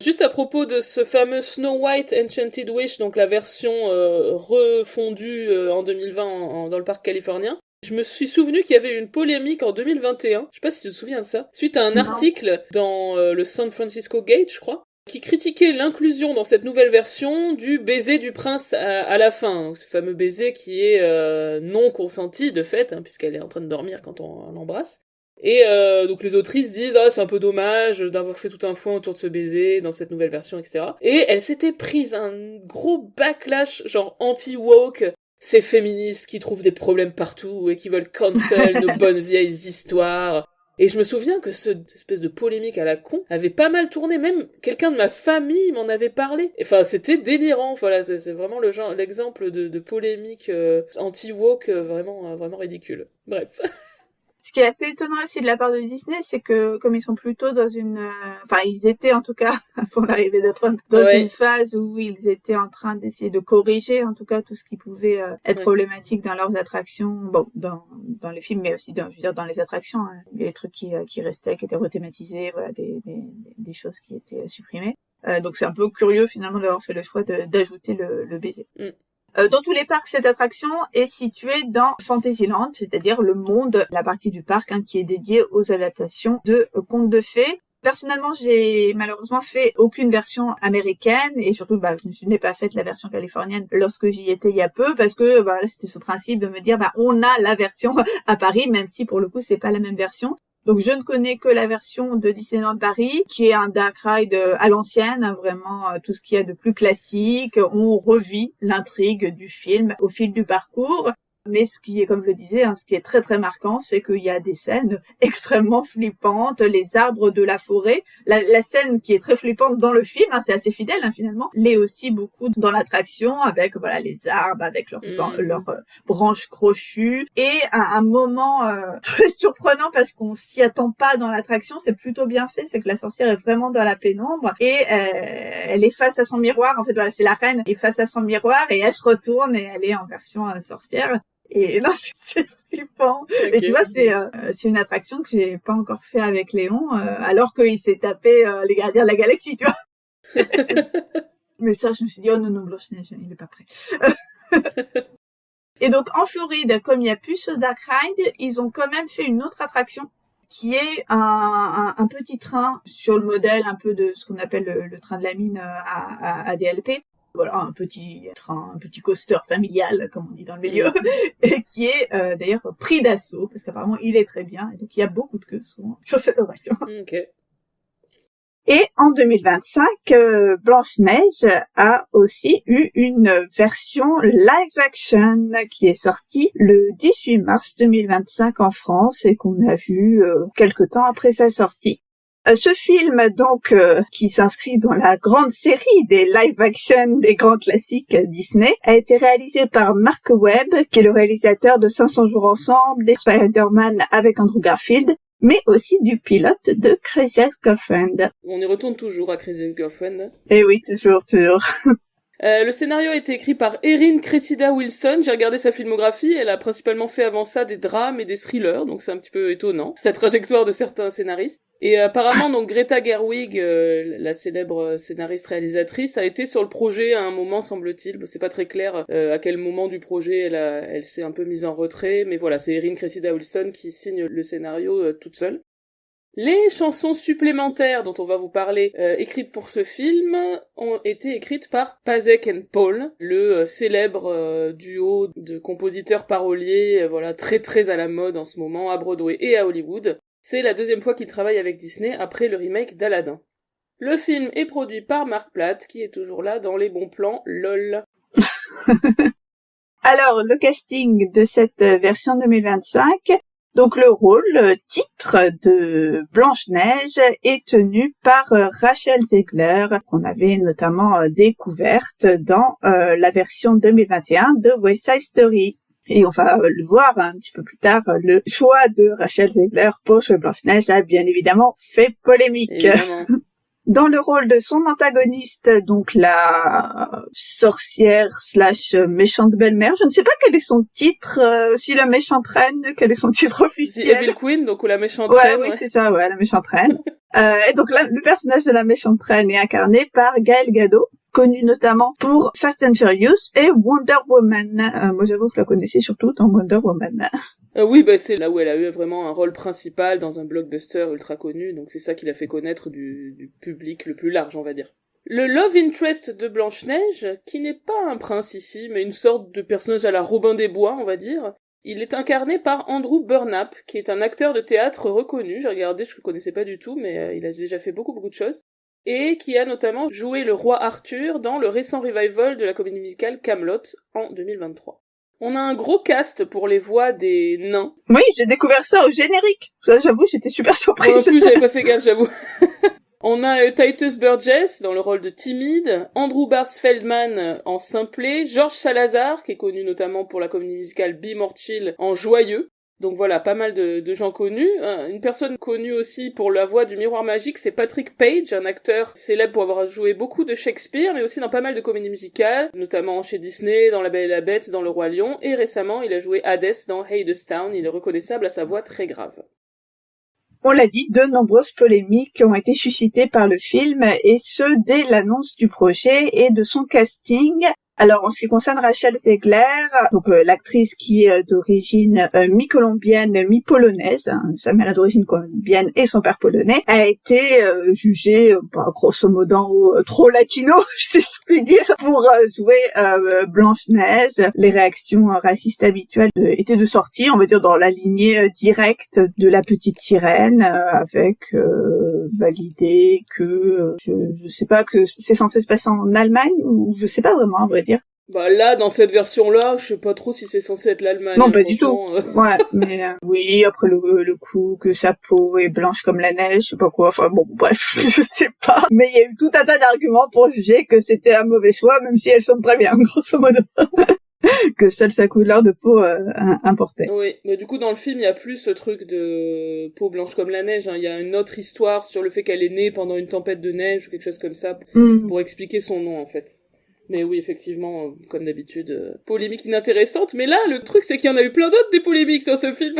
Juste à propos de ce fameux Snow White Enchanted Wish, donc la version refondue en 2020 dans le parc californien, je me suis souvenu qu'il y avait une polémique en 2021, je sais pas si tu te souviens de ça, suite à un article dans le San Francisco Gate, je crois, qui critiquait l'inclusion dans cette nouvelle version du baiser du prince à la fin, ce fameux baiser qui est non consenti de fait, puisqu'elle est en train de dormir quand on l'embrasse. Et donc les autrices disent c'est un peu dommage d'avoir fait tout un foin autour de ce baiser dans cette nouvelle version, etc. Et elle s'était prise un gros backlash genre anti-woke, ces féministes qui trouvent des problèmes partout et qui veulent cancel nos bonnes vieilles histoires. Et je me souviens que cette espèce de polémique à la con avait pas mal tourné, même quelqu'un de ma famille m'en avait parlé. Enfin, c'était délirant, voilà, c'est vraiment l'exemple de polémique anti-woke vraiment ridicule. Bref. Ce qui est assez étonnant aussi de la part de Disney, c'est que comme ils sont plutôt dans ils étaient en tout cas, avant l'arrivée de Trump, dans une phase où ils étaient en train d'essayer de corriger en tout cas tout ce qui pouvait être problématique dans leurs attractions, bon, dans les films, mais aussi dans les attractions, des trucs qui restaient, qui étaient rethématisés, voilà, des choses qui étaient supprimées. Donc c'est un peu curieux finalement d'avoir fait le choix d'ajouter le baiser. Dans tous les parcs, cette attraction est située dans Fantasyland, c'est-à-dire le monde, la partie du parc qui est dédiée aux adaptations de contes de fées. Personnellement, j'ai malheureusement fait aucune version américaine et surtout, je n'ai pas fait la version californienne lorsque j'y étais il y a peu parce que là, c'était ce principe de me dire on a la version à Paris, même si pour le coup c'est pas la même version. Donc je ne connais que la version de Disneyland Paris, qui est un dark ride à l'ancienne, vraiment tout ce qu'il y a de plus classique. On revit l'intrigue du film au fil du parcours. Mais ce qui est, comme je le disais, ce qui est très très marquant, c'est qu'il y a des scènes extrêmement flippantes, les arbres de la forêt. La scène qui est très flippante dans le film, c'est assez fidèle finalement, l'est aussi beaucoup dans l'attraction avec les arbres, avec leurs branches crochues. Et un moment très surprenant parce qu'on s'y attend pas dans l'attraction, c'est plutôt bien fait, c'est que la sorcière est vraiment dans la pénombre et elle est face à son miroir. En fait, voilà, c'est la reine est face à son miroir et elle se retourne et elle est en version sorcière. Et non, c'est flippant. Okay. Et tu vois, c'est une attraction que j'ai pas encore fait avec Léon, alors qu'il s'est tapé les Gardiens de la Galaxie, tu vois. Mais ça, je me suis dit, oh non, Blanche-Neige, il est pas prêt. Et donc, en Floride, comme il n'y a plus ce Dark Ride, ils ont quand même fait une autre attraction qui est un petit train sur le modèle un peu de ce qu'on appelle le train de la mine à DLP. Voilà, un petit train, un petit coaster familial, comme on dit dans le milieu, et qui est d'ailleurs pris d'assaut, parce qu'apparemment il est très bien, et donc il y a beaucoup de queues souvent sur cette attraction. Okay. Et en 2025, Blanche-Neige a aussi eu une version live action qui est sortie le 18 mars 2025 en France et qu'on a vu quelque temps après sa sortie. Ce film, donc, qui s'inscrit dans la grande série des live-action des grands classiques Disney, a été réalisé par Mark Webb, qui est le réalisateur de 500 jours ensemble, des Spider-Man avec Andrew Garfield, mais aussi du pilote de Crazy Ex-Girlfriend. On y retourne toujours à Crazy Ex-Girlfriend. Eh oui, toujours. Le scénario a été écrit par Erin Cressida Wilson. J'ai regardé sa filmographie, elle a principalement fait avant ça des drames et des thrillers, donc c'est un petit peu étonnant, la trajectoire de certains scénaristes. Et apparemment, donc Greta Gerwig, la célèbre scénariste-réalisatrice, a été sur le projet à un moment, semble-t-il. C'est pas très clair à quel moment du projet elle s'est un peu mise en retrait, mais voilà, c'est Erin Cressida Wilson qui signe le scénario toute seule. Les chansons supplémentaires dont on va vous parler, écrites pour ce film, ont été écrites par Pasek and Paul, le célèbre duo de compositeurs paroliers, voilà, très très à la mode en ce moment, à Broadway et à Hollywood. C'est la deuxième fois qu'ils travaillent avec Disney après le remake d'Aladdin. Le film est produit par Mark Platt, qui est toujours là dans les bons plans, lol. Alors, le casting de cette version 2025, donc le rôle titre de Blanche-Neige est tenu par Rachel Zegler, qu'on avait notamment découverte dans la version 2021 de West Side Story. Et on va le voir un petit peu plus tard, le choix de Rachel Zegler pour jouer Blanche-Neige a bien évidemment fait polémique. Évidemment. Dans le rôle de son antagoniste, donc la sorcière / méchante belle-mère, je ne sais pas quel est son titre, si la méchante reine, quel est son titre officiel. The Evil Queen, donc ou la méchante ouais, reine. Oui, c'est ça, ouais, la méchante reine. Et donc là, le personnage de la méchante reine est incarné par Gal Gadot, connue notamment pour Fast and Furious et Wonder Woman. Moi, j'avoue que je la connaissais surtout dans Wonder Woman. Oui, bah c'est là où elle a eu vraiment un rôle principal dans un blockbuster ultra connu, donc c'est ça qui l'a fait connaître du public le plus large, on va dire. Le love interest de Blanche-Neige, qui n'est pas un prince ici, mais une sorte de personnage à la Robin des Bois, on va dire, il est incarné par Andrew Burnap, qui est un acteur de théâtre reconnu. J'ai regardé, je le connaissais pas du tout, mais il a déjà fait beaucoup de choses. Et qui a notamment joué le roi Arthur dans le récent revival de la comédie musicale Camelot en 2023. On a un gros cast pour les voix des nains. Oui, j'ai découvert ça au générique. Ça, j'avoue, j'étais super surprise. Moi non plus, j'avais pas fait gaffe, j'avoue. On a Titus Burgess dans le rôle de Timide, Andrew Barth Feldman en Simplet, George Salazar, qui est connu notamment pour la comédie musicale Be More Chill en Joyeux. Donc voilà, pas mal de gens connus. Une personne connue aussi pour la voix du Miroir Magique, c'est Patrick Page, un acteur célèbre pour avoir joué beaucoup de Shakespeare, mais aussi dans pas mal de comédies musicales, notamment chez Disney, dans La Belle et la Bête, dans Le Roi Lion, et récemment, il a joué Hades dans Hadestown. Il est reconnaissable à sa voix très grave. On l'a dit, de nombreuses polémiques ont été suscitées par le film, et ce, dès l'annonce du projet et de son casting. Alors, en ce qui concerne Rachel Zegler, donc l'actrice qui est d'origine mi-colombienne, mi-polonaise, sa mère est d'origine colombienne et son père polonais, a été jugée, grosso modo, trop latino, si je puis dire, pour jouer Blanche-Neige. Les réactions racistes habituelles étaient de sortie, on va dire dans la lignée directe de la petite sirène, avec validé que je sais pas, que c'est censé se passer en Allemagne, ou je sais pas vraiment, à vrai dire. Bah là, dans cette version-là, je sais pas trop si c'est censé être l'Allemagne. Non, pas du tout. Ouais, mais oui, après le coup que sa peau est blanche comme la neige, je sais pas quoi, enfin bon, bref, je sais pas. Mais il y a eu tout un tas d'arguments pour juger que c'était un mauvais choix, même si elle chante très bien, grosso modo. Que seule sa couleur de peau importait. Oui, mais du coup dans le film il y a plus ce truc de peau blanche comme la neige, hein. Il y a une autre histoire sur le fait qu'elle est née pendant une tempête de neige ou quelque chose comme ça pour expliquer son nom en fait. Mais oui, effectivement, comme d'habitude, polémique inintéressante. Mais là, le truc, c'est qu'il y en a eu plein d'autres des polémiques sur ce film.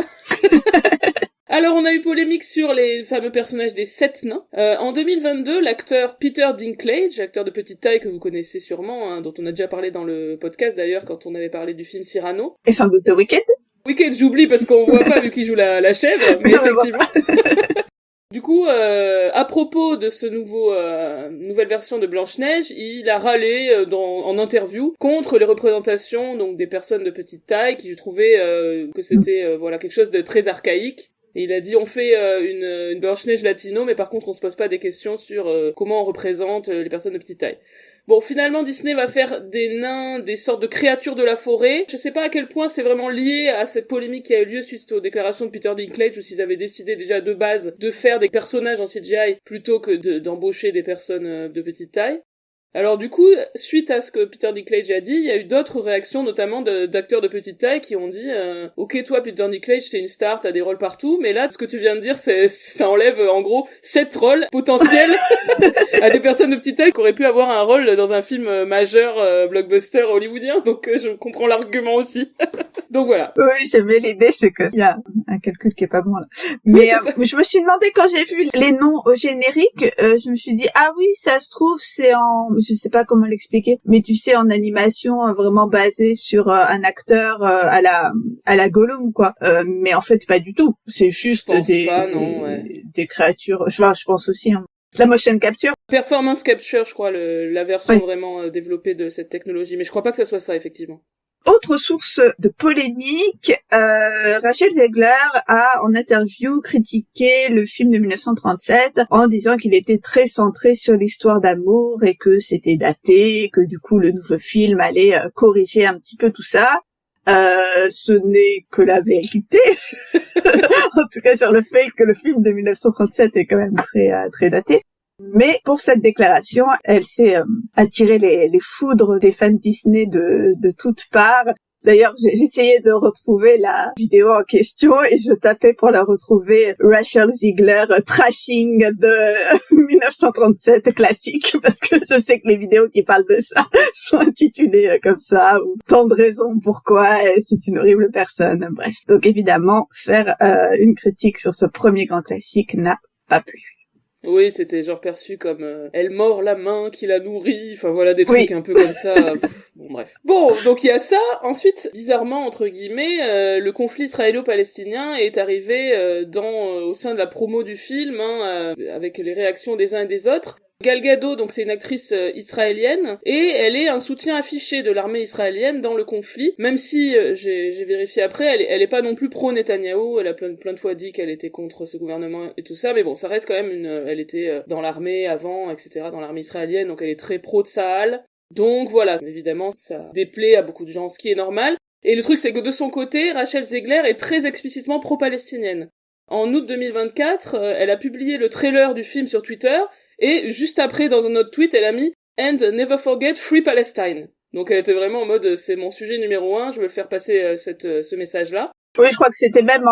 Alors, on a eu polémique sur les fameux personnages des 7 nains. En 2022, l'acteur Peter Dinklage, acteur de petite taille que vous connaissez sûrement, hein, dont on a déjà parlé dans le podcast d'ailleurs, quand on avait parlé du film Cyrano. Et sans doute de Wicked. Wicked, j'oublie parce qu'on voit pas vu qu'il joue la chèvre, mais effectivement. Du coup, à propos de ce nouvelle version de Blanche-Neige, il a râlé en interview contre les représentations donc des personnes de petite taille, qui je trouvais que c'était voilà quelque chose de très archaïque. Et il a dit on fait une Blanche-Neige latino, mais par contre on se pose pas des questions sur comment on représente les personnes de petite taille. Bon, finalement, Disney va faire des nains, des sortes de créatures de la forêt. Je sais pas à quel point c'est vraiment lié à cette polémique qui a eu lieu suite aux déclarations de Peter Dinklage, ou s'ils avaient décidé déjà de base de faire des personnages en CGI plutôt que d'embaucher des personnes de petite taille. Alors du coup, suite à ce que Peter Dinklage a dit, il y a eu d'autres réactions, notamment d'acteurs de petite taille qui ont dit ok, toi Peter Dinklage c'est une star, t'as des rôles partout, mais là ce que tu viens de dire, ça enlève en gros 7 rôles potentiels à des personnes de petite taille qui auraient pu avoir un rôle dans un film majeur blockbuster hollywoodien, donc je comprends l'argument aussi. Donc voilà. Oui, j'aime bien l'idée, c'est que il y a un calcul qui est pas bon là. Mais Oui, je me suis demandé quand j'ai vu les noms au générique, je me suis dit ah oui, ça se trouve c'est en, je sais pas comment l'expliquer, mais tu sais en animation vraiment basée sur un acteur à la Gollum quoi. Mais en fait pas du tout. C'est juste des créatures. Je pense aussi. Hein. La motion capture. Performance capture, je crois, la version vraiment développée de cette technologie. Mais je crois pas que ça soit ça, effectivement. Autre source de polémique, Rachel Zegler a en interview critiqué le film de 1937 en disant qu'il était très centré sur l'histoire d'amour et que c'était daté, et que du coup le nouveau film allait corriger un petit peu tout ça. Ce n'est que la vérité, en tout cas sur le fait que le film de 1937 est quand même très daté. Mais pour cette déclaration, elle s'est attiré les foudres des fans Disney de toutes parts. D'ailleurs, j'essayais de retrouver la vidéo en question et je tapais pour la retrouver Rachel Zegler trashing de 1937 classique parce que je sais que les vidéos qui parlent de ça sont intitulées comme ça ou tant de raisons pourquoi c'est une horrible personne. Bref, donc évidemment, faire une critique sur ce premier grand classique n'a pas plu. Oui, c'était genre perçu comme elle mord la main qui la nourrit, enfin voilà des trucs un peu comme ça. Bon bref. Bon, donc il y a ça. Ensuite, bizarrement entre guillemets, le conflit israélo-palestinien est arrivé au sein de la promo du film, avec les réactions des uns et des autres. Gal Gadot, donc c'est une actrice israélienne, et elle est un soutien affiché de l'armée israélienne dans le conflit, même si, j'ai vérifié après, elle est pas non plus pro-Netanyahou, elle a plein de fois dit qu'elle était contre ce gouvernement et tout ça, mais bon, ça reste quand même elle était dans l'armée avant, etc., dans l'armée israélienne, donc elle est très pro Tsahal. Donc voilà, évidemment, ça déplaît à beaucoup de gens, ce qui est normal. Et le truc, c'est que de son côté, Rachel Zegler est très explicitement pro-palestinienne. En août 2024, elle a publié le trailer du film sur Twitter, et juste après, dans un autre tweet, elle a mis « And never forget Free Palestine ». Donc elle était vraiment en mode « c'est mon sujet numéro 1, je veux faire passer ce message-là ». Oui, je crois que c'était même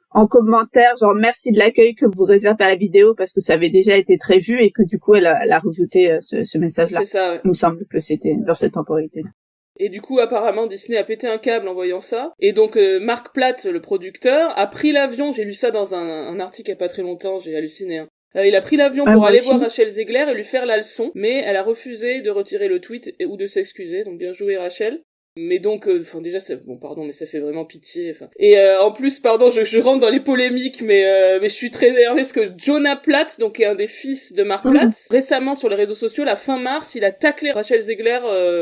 en commentaire, genre merci de l'accueil que vous réservez à la vidéo parce que ça avait déjà été très vu et que du coup elle a rajouté ce message-là. C'est ça, ouais. Il me semble que c'était dans cette temporalité-là. Et du coup, apparemment, Disney a pété un câble en voyant ça. Et donc, Mark Platt, le producteur, a pris l'avion, j'ai lu ça dans un article il y a pas très longtemps, j'ai halluciné, hein. Il a pris l'avion pour aller voir Rachel Zegler et lui faire la leçon, mais elle a refusé de retirer le tweet ou de s'excuser, donc bien joué Rachel. Mais donc, déjà, bon, pardon, mais ça fait vraiment pitié. Et en plus, pardon, je rentre dans les polémiques, mais je suis très énervée parce que Jonah Platt, donc qui est un des fils de Mark Platt, récemment sur les réseaux sociaux, la fin mars, il a taclé Rachel Zegler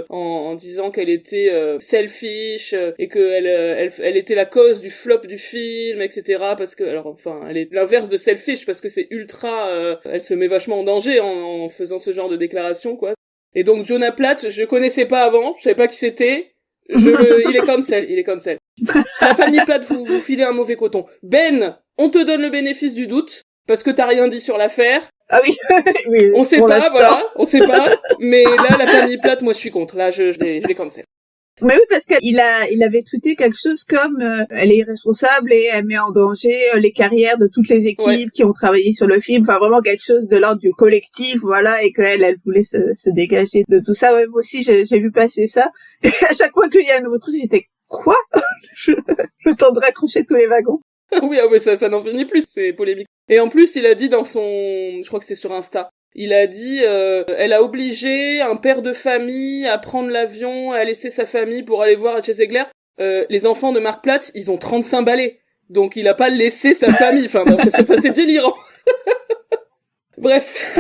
en disant qu'elle était selfish et que elle était la cause du flop du film, etc. Parce que, alors, enfin, elle est l'inverse de selfish parce que c'est ultra, elle se met vachement en danger en faisant ce genre de déclaration, quoi. Et donc Jonah Platt, je connaissais pas avant, je savais pas qui c'était. Il est cancel. La famille Platt, vous filez un mauvais coton. Ben, on te donne le bénéfice du doute, parce que t'as rien dit sur l'affaire. Ah oui, oui. On sait pas, voilà, on sait pas. Mais là, la famille Platt, moi je suis contre. Là, je les cancel. Mais oui, parce qu'il avait tweeté quelque chose comme elle est irresponsable et elle met en danger les carrières de toutes les équipes qui ont travaillé sur le film. Enfin, vraiment quelque chose de l'ordre du collectif, voilà, et qu'elle voulait se dégager de tout ça. Ouais, moi aussi, j'ai vu passer ça. Et à chaque fois qu'il y a un nouveau truc, j'étais quoi? Le temps de raccrocher tous les wagons. Oui, ah ouais, ça n'en finit plus, c'est polémique. Et en plus, il a dit je crois que c'est sur Insta, il a dit, elle a obligé un père de famille à prendre l'avion, à laisser sa famille pour aller voir Rachel Zegler. Les enfants de Mark Platt, ils ont 35 balais. Donc il a pas laissé sa famille. Enfin, c'est délirant. Bref.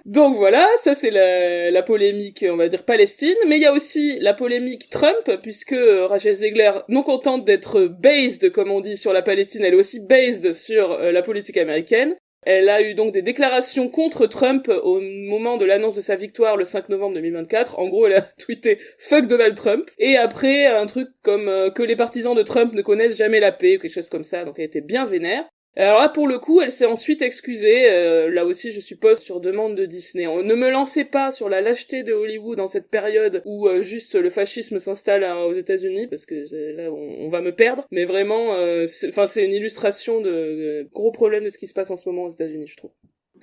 Donc voilà, ça c'est la polémique, on va dire, Palestine. Mais il y a aussi la polémique Trump, puisque Rachel Zegler, non contente d'être based, comme on dit, sur la Palestine, elle est aussi based sur la politique américaine. Elle a eu donc des déclarations contre Trump au moment de l'annonce de sa victoire le 5 novembre 2024. En gros, elle a tweeté « Fuck Donald Trump ». Et après, un truc comme que les partisans de Trump ne connaissent jamais la paix, ou quelque chose comme ça. Donc elle était bien vénère. Alors là, pour le coup, elle s'est ensuite excusée, là aussi, je suppose, sur demande de Disney. Ne me lancez pas sur la lâcheté de Hollywood dans cette période où juste le fascisme s'installe aux États-Unis, parce que là, on va me perdre. Mais vraiment, c'est une illustration de gros problèmes de ce qui se passe en ce moment aux États-Unis, je trouve.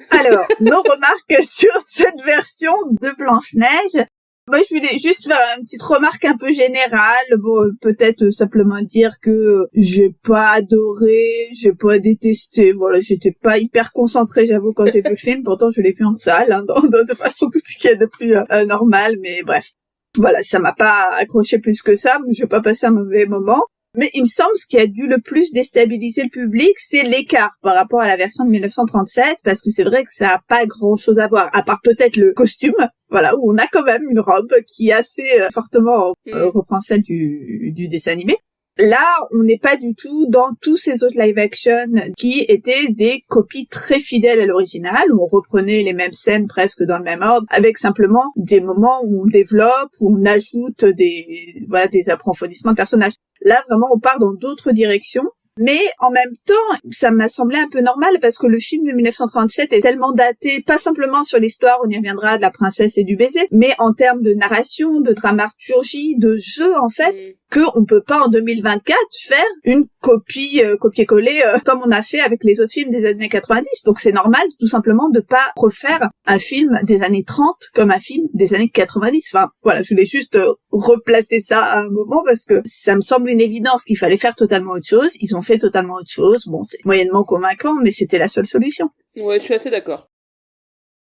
Alors, nos remarques sur cette version de Blanche-Neige. Moi, je voulais juste faire une petite remarque un peu générale. Bon, peut-être simplement dire que j'ai pas adoré, j'ai pas détesté. Voilà, j'étais pas hyper concentrée, j'avoue, quand j'ai vu le film. Pourtant, je l'ai vu en salle, hein, de façon tout ce qu'il y a de plus normal. Mais bref, voilà, ça m'a pas accroché plus que ça. J'ai pas passé un mauvais moment. Mais il me semble ce qui a dû le plus déstabiliser le public, c'est l'écart par rapport à la version de 1937, parce que c'est vrai que ça a pas grand-chose à voir, à part peut-être le costume, voilà, où on a quand même une robe qui assez fortement reprend celle du dessin animé. Là, on n'est pas du tout dans tous ces autres live-action qui étaient des copies très fidèles à l'original, où on reprenait les mêmes scènes presque dans le même ordre, avec simplement des moments où on développe, où on ajoute des approfondissements de personnages. Là, vraiment, on part dans d'autres directions. Mais en même temps, ça m'a semblé un peu normal parce que le film de 1937 est tellement daté, pas simplement sur l'histoire, on y reviendra, de la princesse et du baiser, mais en termes de narration, de dramaturgie, de jeu, en fait, qu'on peut pas en 2024 faire une copie, copier-coller, comme on a fait avec les autres films des années 90. Donc c'est normal, tout simplement, de pas refaire un film des années 30 comme un film des années 90. Enfin, voilà, je voulais juste replacer ça à un moment parce que ça me semble une évidence qu'il fallait faire totalement autre chose. Ils ont fait totalement autre chose. Bon, c'est moyennement convaincant, mais c'était la seule solution. Ouais, je suis assez d'accord.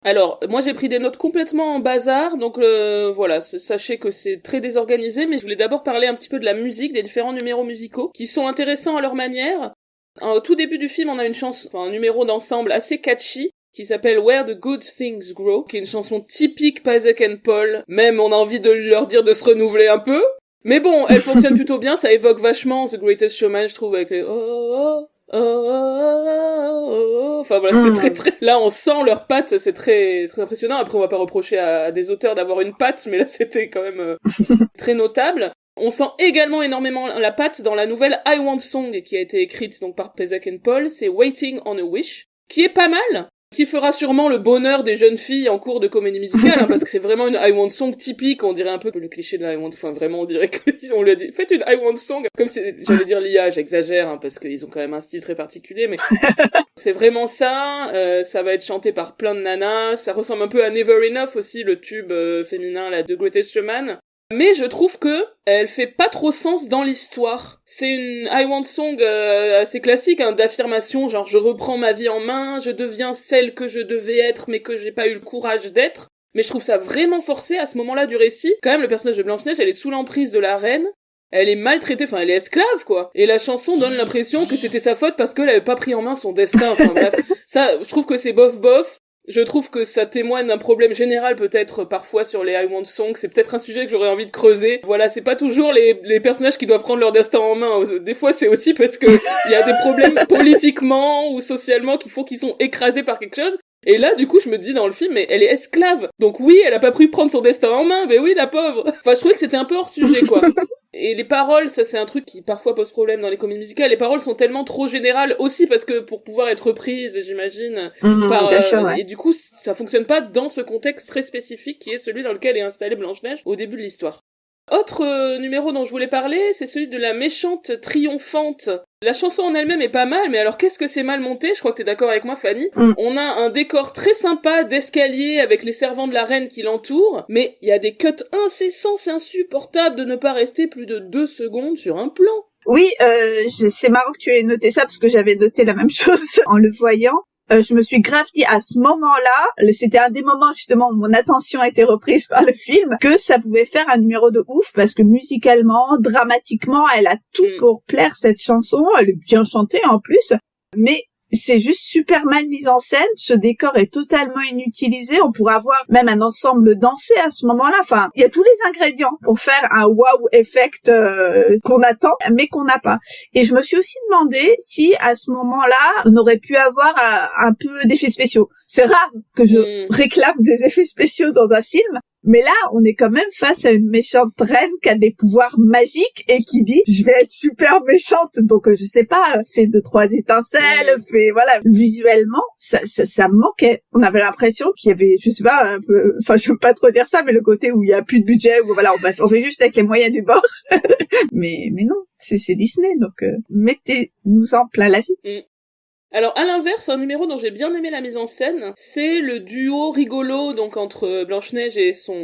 Alors, moi j'ai pris des notes complètement en bazar, donc voilà, sachez que c'est très désorganisé, mais je voulais d'abord parler un petit peu de la musique, des différents numéros musicaux, qui sont intéressants à leur manière. Au tout début du film, on a un numéro d'ensemble assez catchy, qui s'appelle Where the Good Things Grow, qui est une chanson typique Pasek and Paul. Même on a envie de leur dire de se renouveler un peu. Mais bon, elle fonctionne plutôt bien, ça évoque vachement The Greatest Showman, je trouve, avec les enfin voilà, c'est très là on sent leurs pattes, c'est très très impressionnant. Après on va pas reprocher à des auteurs d'avoir une patte, mais là c'était quand même très notable. On sent également énormément la patte dans la nouvelle I Want Song qui a été écrite donc par Pasek and Paul, c'est Waiting on a Wish, qui est pas mal, qui fera sûrement le bonheur des jeunes filles en cours de comédie musicale, hein, parce que c'est vraiment une I Want Song typique, on dirait un peu le cliché de la I Want, enfin vraiment on dirait qu'on lui a dit, faites une I Want Song, comme j'allais dire l'IA, j'exagère, hein, parce qu'ils ont quand même un style très particulier, mais c'est vraiment ça, ça va être chanté par plein de nanas, ça ressemble un peu à Never Enough aussi, le tube féminin là de Greatest Showman. Mais je trouve que elle fait pas trop sens dans l'histoire. C'est une I Want Song assez classique, hein, d'affirmation, genre je reprends ma vie en main, je deviens celle que je devais être mais que j'ai pas eu le courage d'être. Mais je trouve ça vraiment forcé à ce moment-là du récit. Quand même, le personnage de Blanche-Neige, elle est sous l'emprise de la reine, elle est maltraitée, enfin elle est esclave quoi. Et la chanson donne l'impression que c'était sa faute parce qu'elle avait pas pris en main son destin. Enfin bref, ça, je trouve que c'est bof. Je trouve que ça témoigne d'un problème général peut-être parfois sur les I Want Songs. C'est peut-être un sujet que j'aurais envie de creuser. Voilà, c'est pas toujours les personnages qui doivent prendre leur destin en main. Des fois, c'est aussi parce que il y a des problèmes politiquement ou socialement qui font qu'ils sont écrasés par quelque chose. Et là, du coup, je me dis dans le film, mais elle est esclave. Donc oui, elle a pas pu prendre son destin en main. Mais oui, la pauvre. Enfin, je trouvais que c'était un peu hors sujet, quoi. Et les paroles, ça c'est un truc qui parfois pose problème dans les comédies musicales. Les paroles sont tellement trop générales aussi parce que pour pouvoir être reprises, j'imagine, bien sûr, ouais. et du coup, ça fonctionne pas dans ce contexte très spécifique qui est celui dans lequel est installée Blanche-Neige au début de l'histoire. Autre numéro dont je voulais parler, c'est celui de la méchante triomphante. La chanson en elle-même est pas mal, mais alors qu'est-ce que c'est mal monté? Je crois que t'es d'accord avec moi, Fanny. On a un décor très sympa d'escalier avec les servants de la reine qui l'entourent, mais il y a des cuts incessants, c'est insupportable de ne pas rester plus de 2 secondes sur un plan. Oui, c'est marrant que tu aies noté ça parce que j'avais noté la même chose en le voyant. Je me suis grave dit à ce moment-là, c'était un des moments justement où mon attention a été reprise par le film, que ça pouvait faire un numéro de ouf parce que musicalement, dramatiquement, elle a tout pour plaire cette chanson, elle est bien chantée en plus, mais c'est juste super mal mis en scène, ce décor est totalement inutilisé, on pourrait avoir même un ensemble dansé à ce moment-là, enfin, il y a tous les ingrédients pour faire un wow effect qu'on attend, mais qu'on n'a pas. Et je me suis aussi demandé si à ce moment-là, on aurait pu avoir un peu d'effets spéciaux. C'est rare que je réclame des effets spéciaux dans un film, Mais là, on est quand même face à une méchante reine qui a des pouvoirs magiques et qui dit, je vais être super méchante. Donc, je sais pas, fait 2-3 étincelles, fait, voilà. Visuellement, ça me manquait. On avait l'impression qu'il y avait, je sais pas, un peu, enfin, je veux pas trop dire ça, mais le côté où il y a plus de budget, où voilà, on fait juste avec les moyens du bord. mais non, c'est Disney, donc, mettez-nous en plein la vie. Alors, à l'inverse, un numéro dont j'ai bien aimé la mise en scène, c'est le duo rigolo, donc, entre Blanche-Neige et son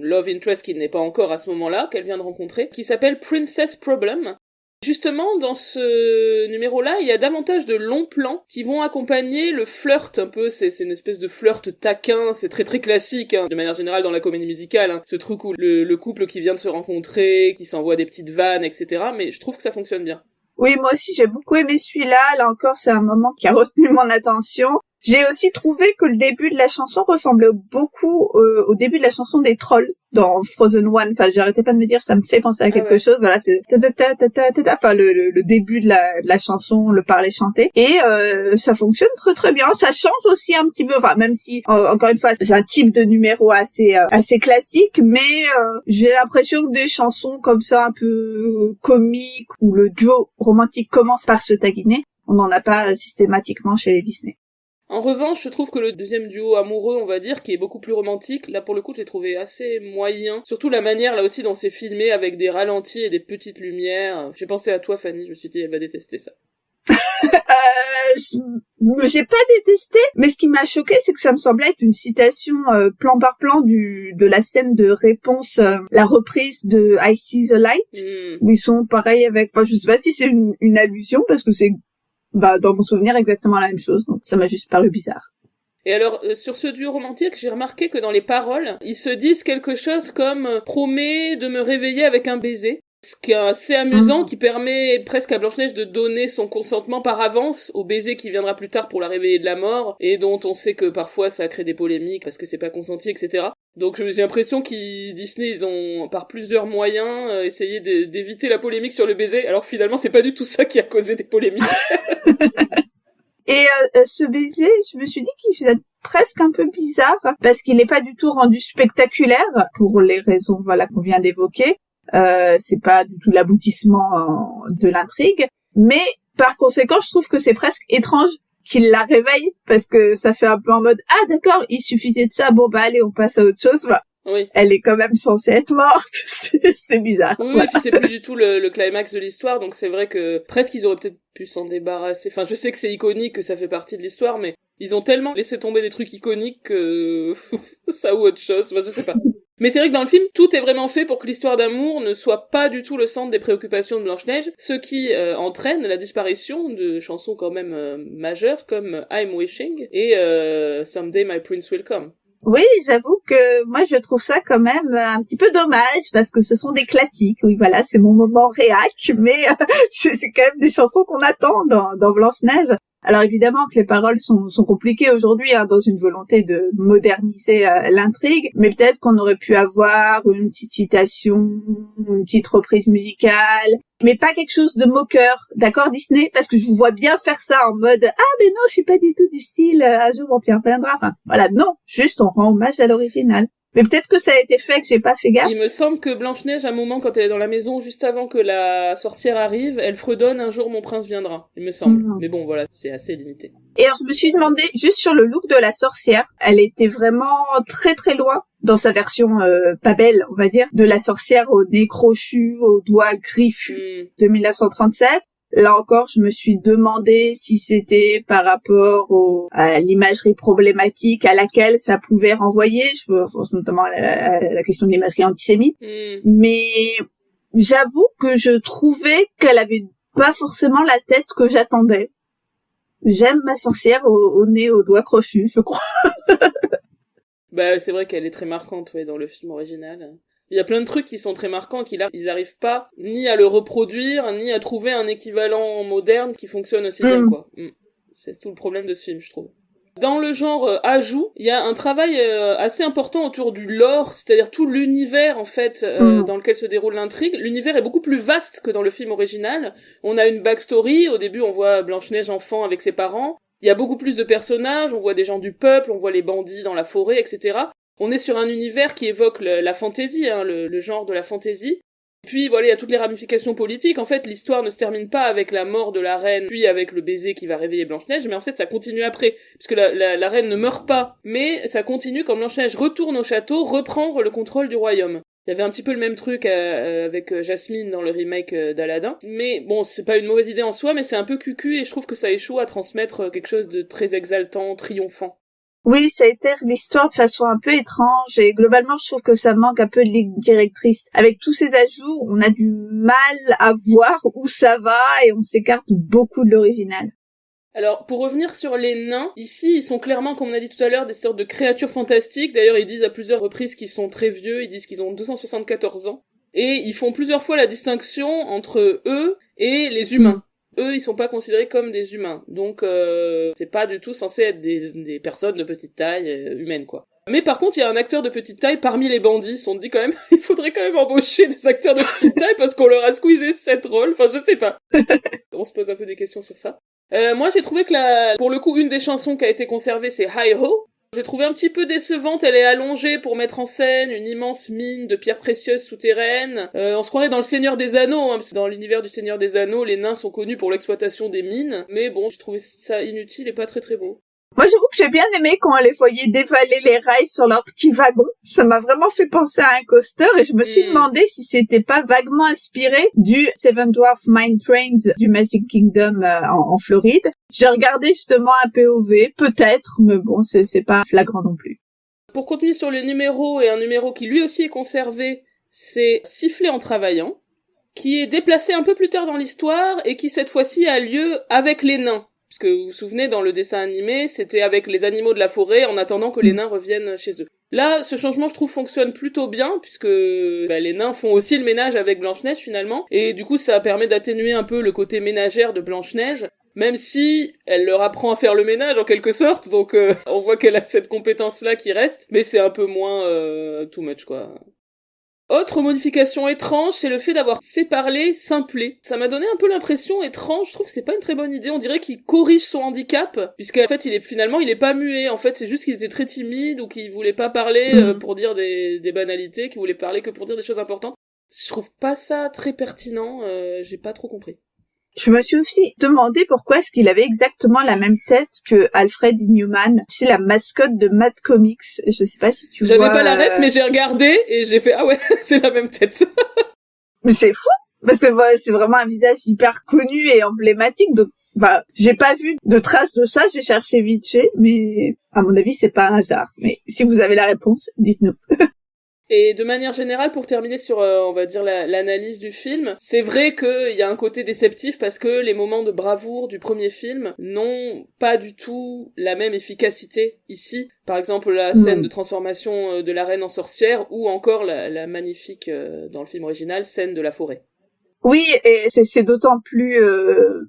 love interest, qui n'est pas encore à ce moment-là, qu'elle vient de rencontrer, qui s'appelle Princess Problem. Justement, dans ce numéro-là, il y a davantage de longs plans qui vont accompagner le flirt un peu, c'est une espèce de flirt taquin, c'est très très classique, hein, de manière générale dans la comédie musicale, hein, ce truc où le couple qui vient de se rencontrer, qui s'envoie des petites vannes, etc., mais je trouve que ça fonctionne bien. Oui, moi aussi, j'ai beaucoup aimé celui-là. Là encore, c'est un moment qui a retenu mon attention. J'ai aussi trouvé que le début de la chanson ressemblait beaucoup au début de la chanson des Trolls dans Frozen One. Enfin, j'arrêtais pas de me dire, ça me fait penser à quelque chose. Voilà, c'est ta. Enfin, le début de la chanson, le parler chanté. Et ça fonctionne très très bien. Ça change aussi un petit peu. Enfin, même si encore une fois, c'est un type de numéro assez classique, mais j'ai l'impression que des chansons comme ça un peu comiques où le duo romantique commence par se taquiner, on n'en a pas systématiquement chez les Disney. En revanche, je trouve que le deuxième duo amoureux, on va dire, qui est beaucoup plus romantique, là pour le coup, j'ai trouvé assez moyen. Surtout la manière, là aussi, dont c'est filmé avec des ralentis et des petites lumières. J'ai pensé à toi, Fanny, je me suis dit, elle va détester ça. J'ai pas détesté, mais ce qui m'a choqué, c'est que ça me semblait être une citation plan par plan de la scène de réponse, la reprise de I See the Light, où ils sont pareils avec, enfin je sais pas si c'est une allusion, parce que c'est dans mon souvenir exactement la même chose, donc ça m'a juste paru bizarre. Et alors, sur ce duo romantique, j'ai remarqué que dans les paroles, ils se disent quelque chose comme « promets de me réveiller avec un baiser ». Ce qui est assez amusant, qui permet presque à Blanche-Neige de donner son consentement par avance au baiser qui viendra plus tard pour la réveiller de la mort, et dont on sait que parfois ça crée des polémiques parce que c'est pas consenti, etc. Donc j'ai l'impression qu'ils, Disney, ils ont par plusieurs moyens essayé d'éviter la polémique sur le baiser, alors finalement c'est pas du tout ça qui a causé des polémiques. Et ce baiser, je me suis dit qu'il faisait presque un peu bizarre, parce qu'il n'est pas du tout rendu spectaculaire, pour les raisons voilà qu'on vient d'évoquer. C'est pas du tout l'aboutissement de l'intrigue, mais par conséquent, je trouve que c'est presque étrange qu'il la réveille, parce que ça fait un peu en mode « Ah d'accord, il suffisait de ça, bon bah allez, on passe à autre chose. » Oui. Elle est quand même censée être morte, c'est bizarre. Oui, et puis c'est plus du tout le climax de l'histoire, donc c'est vrai que presque ils auraient peut-être pu s'en débarrasser. Enfin, je sais que c'est iconique, que ça fait partie de l'histoire, mais ils ont tellement laissé tomber des trucs iconiques que ça ou autre chose, enfin, je sais pas. Mais c'est vrai que dans le film, tout est vraiment fait pour que l'histoire d'amour ne soit pas du tout le centre des préoccupations de Blanche-Neige, ce qui entraîne la disparition de chansons quand même majeures comme I'm Wishing et Someday My Prince Will Come. Oui, j'avoue que moi je trouve ça quand même un petit peu dommage, parce que ce sont des classiques. Oui, voilà, c'est mon moment réac, mais c'est quand même des chansons qu'on attend dans Blanche-Neige. Alors évidemment que les paroles sont compliquées aujourd'hui, hein, dans une volonté de moderniser l'intrigue, mais peut-être qu'on aurait pu avoir une petite citation, une petite reprise musicale, mais pas quelque chose de moqueur, d'accord Disney? Parce que je vous vois bien faire ça en mode « Ah mais non, je suis pas du tout du style un jour on y reviendra ». Enfin, voilà, non, juste on rend hommage à l'original. Mais peut-être que ça a été fait, que j'ai pas fait gaffe. Il me semble que Blanche-Neige, à un moment, quand elle est dans la maison, juste avant que la sorcière arrive, elle fredonne « Un jour mon prince viendra », il me semble. Mais bon, voilà, c'est assez limité. Et alors, je me suis demandé, juste sur le look de la sorcière, elle était vraiment très très loin, dans sa version pas belle, on va dire, de la sorcière au nez crochu, aux doigts griffus de 1937. Là encore, je me suis demandé si c'était par rapport à l'imagerie problématique à laquelle ça pouvait renvoyer. Je pense notamment à la question de l'imagerie antisémite. Mais j'avoue que je trouvais qu'elle avait pas forcément la tête que j'attendais. J'aime ma sorcière au nez, aux doigts crochus, je crois. Bah, c'est vrai qu'elle est très marquante, ouais, dans le film original. Il y a plein de trucs qui sont très marquants, ils arrivent pas ni à le reproduire, ni à trouver un équivalent moderne qui fonctionne aussi bien, quoi. C'est tout le problème de ce film, je trouve. Dans le genre ajout, il y a un travail assez important autour du lore, c'est-à-dire tout l'univers, en fait, dans lequel se déroule l'intrigue. L'univers est beaucoup plus vaste que dans le film original. On a une backstory, au début on voit Blanche-Neige enfant avec ses parents. Il y a beaucoup plus de personnages, on voit des gens du peuple, on voit les bandits dans la forêt, etc. On est sur un univers qui évoque la fantasy, hein, le genre de la fantasy. Puis voilà, il y a toutes les ramifications politiques. En fait, l'histoire ne se termine pas avec la mort de la reine, puis avec le baiser qui va réveiller Blanche-Neige, mais en fait, ça continue après, puisque la reine ne meurt pas. Mais ça continue quand Blanche-Neige retourne au château, reprendre le contrôle du royaume. Il y avait un petit peu le même truc avec Jasmine dans le remake d'Aladin. Mais bon, c'est pas une mauvaise idée en soi, mais c'est un peu cucu, et je trouve que ça échoue à transmettre quelque chose de très exaltant, triomphant. Oui, ça étire l'histoire de façon un peu étrange et globalement, je trouve que ça manque un peu de ligne directrice. Avec tous ces ajouts, on a du mal à voir où ça va et on s'écarte beaucoup de l'original. Alors, pour revenir sur les nains, ici, ils sont clairement, comme on a dit tout à l'heure, des sortes de créatures fantastiques. D'ailleurs, ils disent à plusieurs reprises qu'ils sont très vieux, ils disent qu'ils ont 274 ans. Et ils font plusieurs fois la distinction entre eux et les humains. Eux, ils sont pas considérés comme des humains. Donc, c'est pas du tout censé être des personnes de petite taille humaine, quoi. Mais par contre, il y a un acteur de petite taille parmi les bandits. On dit quand même, il faudrait quand même embaucher des acteurs de petite taille parce qu'on leur a squeezé 7 rôles. Enfin, je sais pas. On se pose un peu des questions sur ça. Moi, j'ai trouvé que pour le coup, une des chansons qui a été conservée, c'est Hi Ho. J'ai trouvé un petit peu décevante, elle est allongée pour mettre en scène une immense mine de pierres précieuses souterraines. On se croirait dans le Seigneur des Anneaux, hein, parce que dans l'univers du Seigneur des Anneaux, les nains sont connus pour l'exploitation des mines. Mais bon, j'ai trouvé ça inutile et pas très très beau. Moi, j'avoue que j'ai bien aimé quand on les voyait dévaler les rails sur leur petit wagon. Ça m'a vraiment fait penser à un coaster et je me suis demandé si c'était pas vaguement inspiré du Seven Dwarf Mine Trains du Magic Kingdom en Floride. J'ai regardé justement un POV, peut-être, mais bon, c'est pas flagrant non plus. Pour continuer sur le numéro, et un numéro qui lui aussi est conservé, c'est Siffler en travaillant, qui est déplacé un peu plus tard dans l'histoire et qui cette fois-ci a lieu avec les nains. Parce que vous vous souvenez, dans le dessin animé, c'était avec les animaux de la forêt en attendant que les nains reviennent chez eux. Là, ce changement, je trouve, fonctionne plutôt bien, puisque les nains font aussi le ménage avec Blanche-Neige, finalement. Et du coup, ça permet d'atténuer un peu le côté ménagère de Blanche-Neige, même si elle leur apprend à faire le ménage, en quelque sorte. Donc, on voit qu'elle a cette compétence-là qui reste, mais c'est un peu moins too much, quoi. Autre modification étrange, c'est le fait d'avoir fait parler Simplet. Ça m'a donné un peu l'impression étrange, je trouve que c'est pas une très bonne idée, on dirait qu'il corrige son handicap, puisqu'en fait il est pas muet, en fait c'est juste qu'il était très timide, ou qu'il voulait pas parler pour dire des banalités, qu'il voulait parler que pour dire des choses importantes. Je trouve pas ça très pertinent, j'ai pas trop compris. Je me suis aussi demandé pourquoi est-ce qu'il avait exactement la même tête que Alfred E. Newman, tu sais, la mascotte de Mad Comics. Je sais pas si tu vois... J'avais pas la ref, mais j'ai regardé et j'ai fait, ah ouais, c'est la même tête. Mais c'est fou, parce que c'est vraiment un visage hyper connu et emblématique, donc j'ai pas vu de traces de ça, j'ai cherché vite fait, mais à mon avis, c'est pas un hasard. Mais si vous avez la réponse, dites-nous. Et de manière générale, pour terminer sur, on va dire, l'analyse du film, c'est vrai qu'il y a un côté déceptif parce que les moments de bravoure du premier film n'ont pas du tout la même efficacité ici. Par exemple, la scène de transformation de la reine en sorcière ou encore la magnifique, dans le film original, scène de la forêt. Oui, et c'est d'autant plus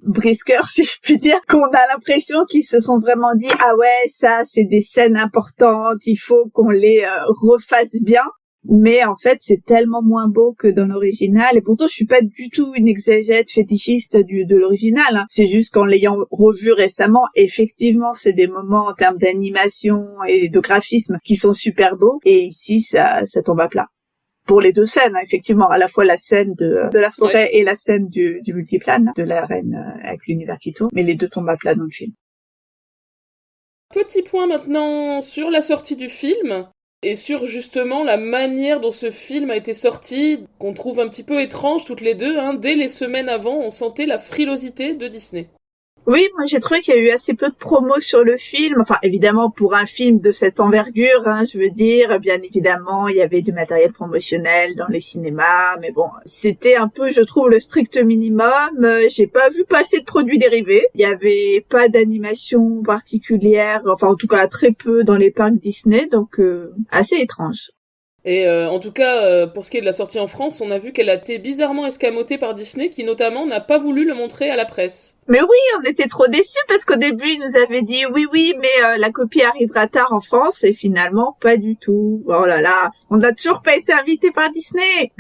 brisqueur, si je puis dire, qu'on a l'impression qu'ils se sont vraiment dit « Ah ouais, ça, c'est des scènes importantes, il faut qu'on les refasse bien ». Mais en fait, c'est tellement moins beau que dans l'original. Et pourtant, je suis pas du tout une exégète fétichiste de l'original. Hein. C'est juste qu'en l'ayant revu récemment, effectivement, c'est des moments en termes d'animation et de graphisme qui sont super beaux. Et ici, ça tombe à plat. Pour les deux scènes, hein, effectivement, à la fois la scène de la forêt et la scène du multiplane, de la reine avec l'univers qui tourne. Mais les deux tombent à plat dans le film. Petit point maintenant sur la sortie du film. Et sur justement la manière dont ce film a été sorti, qu'on trouve un petit peu étrange toutes les deux, hein. Dès les semaines avant, on sentait la frilosité de Disney. Oui, moi j'ai trouvé qu'il y a eu assez peu de promos sur le film. Enfin, évidemment, pour un film de cette envergure, hein, je veux dire, bien évidemment, il y avait du matériel promotionnel dans les cinémas, mais bon, c'était un peu, je trouve, le strict minimum. J'ai pas vu passer de produits dérivés. Il y avait pas d'animation particulière, enfin, en tout cas, très peu dans les parcs Disney, donc assez étrange. Et en tout cas, pour ce qui est de la sortie en France, on a vu qu'elle a été bizarrement escamotée par Disney, qui notamment n'a pas voulu le montrer à la presse. Mais oui, on était trop déçus parce qu'au début, ils nous avaient dit oui, mais la copie arrivera tard en France et finalement, pas du tout. Oh là là, on n'a toujours pas été invités par Disney.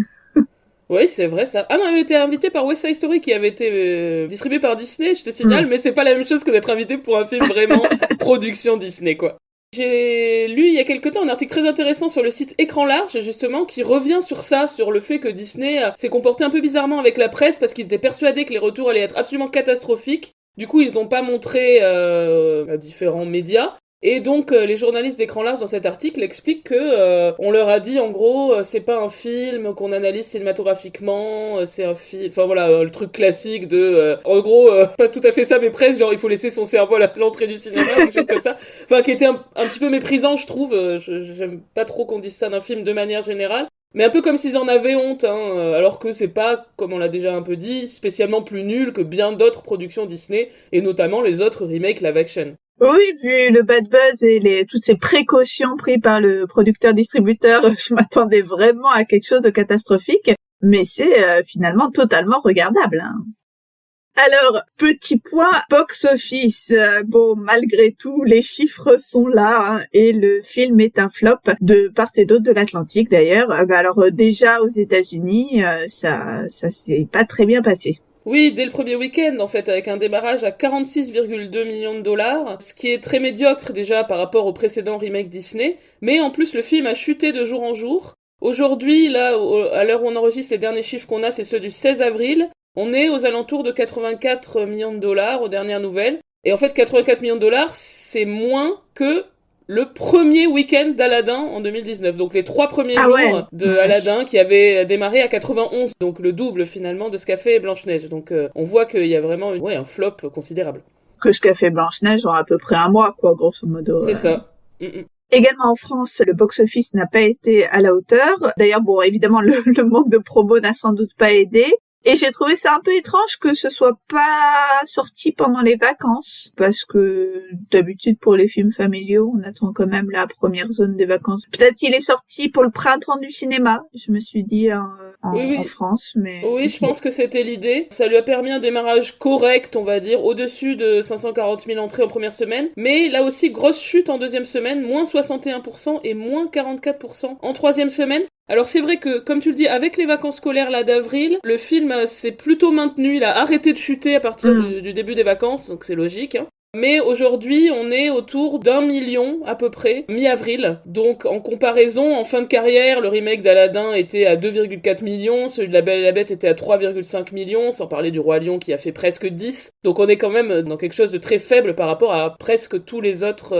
Oui, c'est vrai ça. Ah non, on avait été invité par West Side Story qui avait été distribué par Disney, je te signale, mais c'est pas la même chose que d'être invité pour un film vraiment production Disney, quoi. J'ai lu il y a quelque temps un article très intéressant sur le site Écran Large, justement, qui revient sur ça, sur le fait que Disney s'est comporté un peu bizarrement avec la presse parce qu'ils étaient persuadés que les retours allaient être absolument catastrophiques. Du coup, ils n'ont pas montré à différents médias. Et donc, les journalistes d'Écran Large dans cet article expliquent que on leur a dit, en gros, c'est pas un film qu'on analyse cinématographiquement, c'est un film... Enfin voilà, le truc classique de... en gros, pas tout à fait ça, mais presque, genre il faut laisser son cerveau à l'entrée du cinéma, quelque chose comme ça. Enfin, qui était un petit peu méprisant, je trouve. J'aime pas trop qu'on dise ça d'un film de manière générale. Mais un peu comme s'ils en avaient honte, alors que c'est pas, comme on l'a déjà un peu dit, spécialement plus nul que bien d'autres productions Disney, et notamment les autres remakes live-action. Oui, vu le bad buzz et toutes ces précautions prises par le producteur-distributeur, je m'attendais vraiment à quelque chose de catastrophique, mais c'est finalement totalement regardable. Alors, petit point box-office. Bon, malgré tout, les chiffres sont là, et le film est un flop de part et d'autre de l'Atlantique d'ailleurs. Alors déjà aux États-Unis, ça s'est pas très bien passé. Oui, dès le premier week-end, en fait, avec un démarrage à 46,2 millions de dollars, ce qui est très médiocre déjà par rapport au précédent remake Disney, mais en plus le film a chuté de jour en jour. Aujourd'hui, là, à l'heure où on enregistre, les derniers chiffres qu'on a, c'est ceux du 16 avril, on est aux alentours de 84 millions de dollars aux dernières nouvelles, et en fait 84 millions de dollars, c'est moins que le premier week-end d'Aladdin en 2019. Donc les 3 premiers jours de Aladdin qui avait démarré à 91. Donc le double finalement de ce qu'a fait Blanche-Neige. Donc on voit qu'il y a vraiment un flop considérable. Que ce qu'a fait Blanche-Neige en à peu près un mois, quoi, grosso modo. C'est ça. Également en France, le box-office n'a pas été à la hauteur. D'ailleurs, bon, évidemment, le manque de promo n'a sans doute pas aidé. Et j'ai trouvé ça un peu étrange que ce soit pas sorti pendant les vacances, parce que d'habitude pour les films familiaux, on attend quand même la première zone des vacances. Peut-être qu'il est sorti pour le printemps du cinéma, je me suis dit en France, mais... Oui, je pense que c'était l'idée. Ça lui a permis un démarrage correct, on va dire, au-dessus de 540 000 entrées en première semaine, mais là aussi, grosse chute en deuxième semaine, moins 61% et moins 44% en troisième semaine. Alors c'est vrai que, comme tu le dis, avec les vacances scolaires là d'avril, le film s'est plutôt maintenu, il a arrêté de chuter à partir du début des vacances, donc c'est logique. Mais aujourd'hui, on est autour d'1 million à peu près, mi-avril. Donc en comparaison, en fin de carrière, le remake d'Aladdin était à 2,4 millions, celui de La Belle et la Bête était à 3,5 millions, sans parler du Roi Lion qui a fait presque 10. Donc on est quand même dans quelque chose de très faible par rapport à presque tous les autres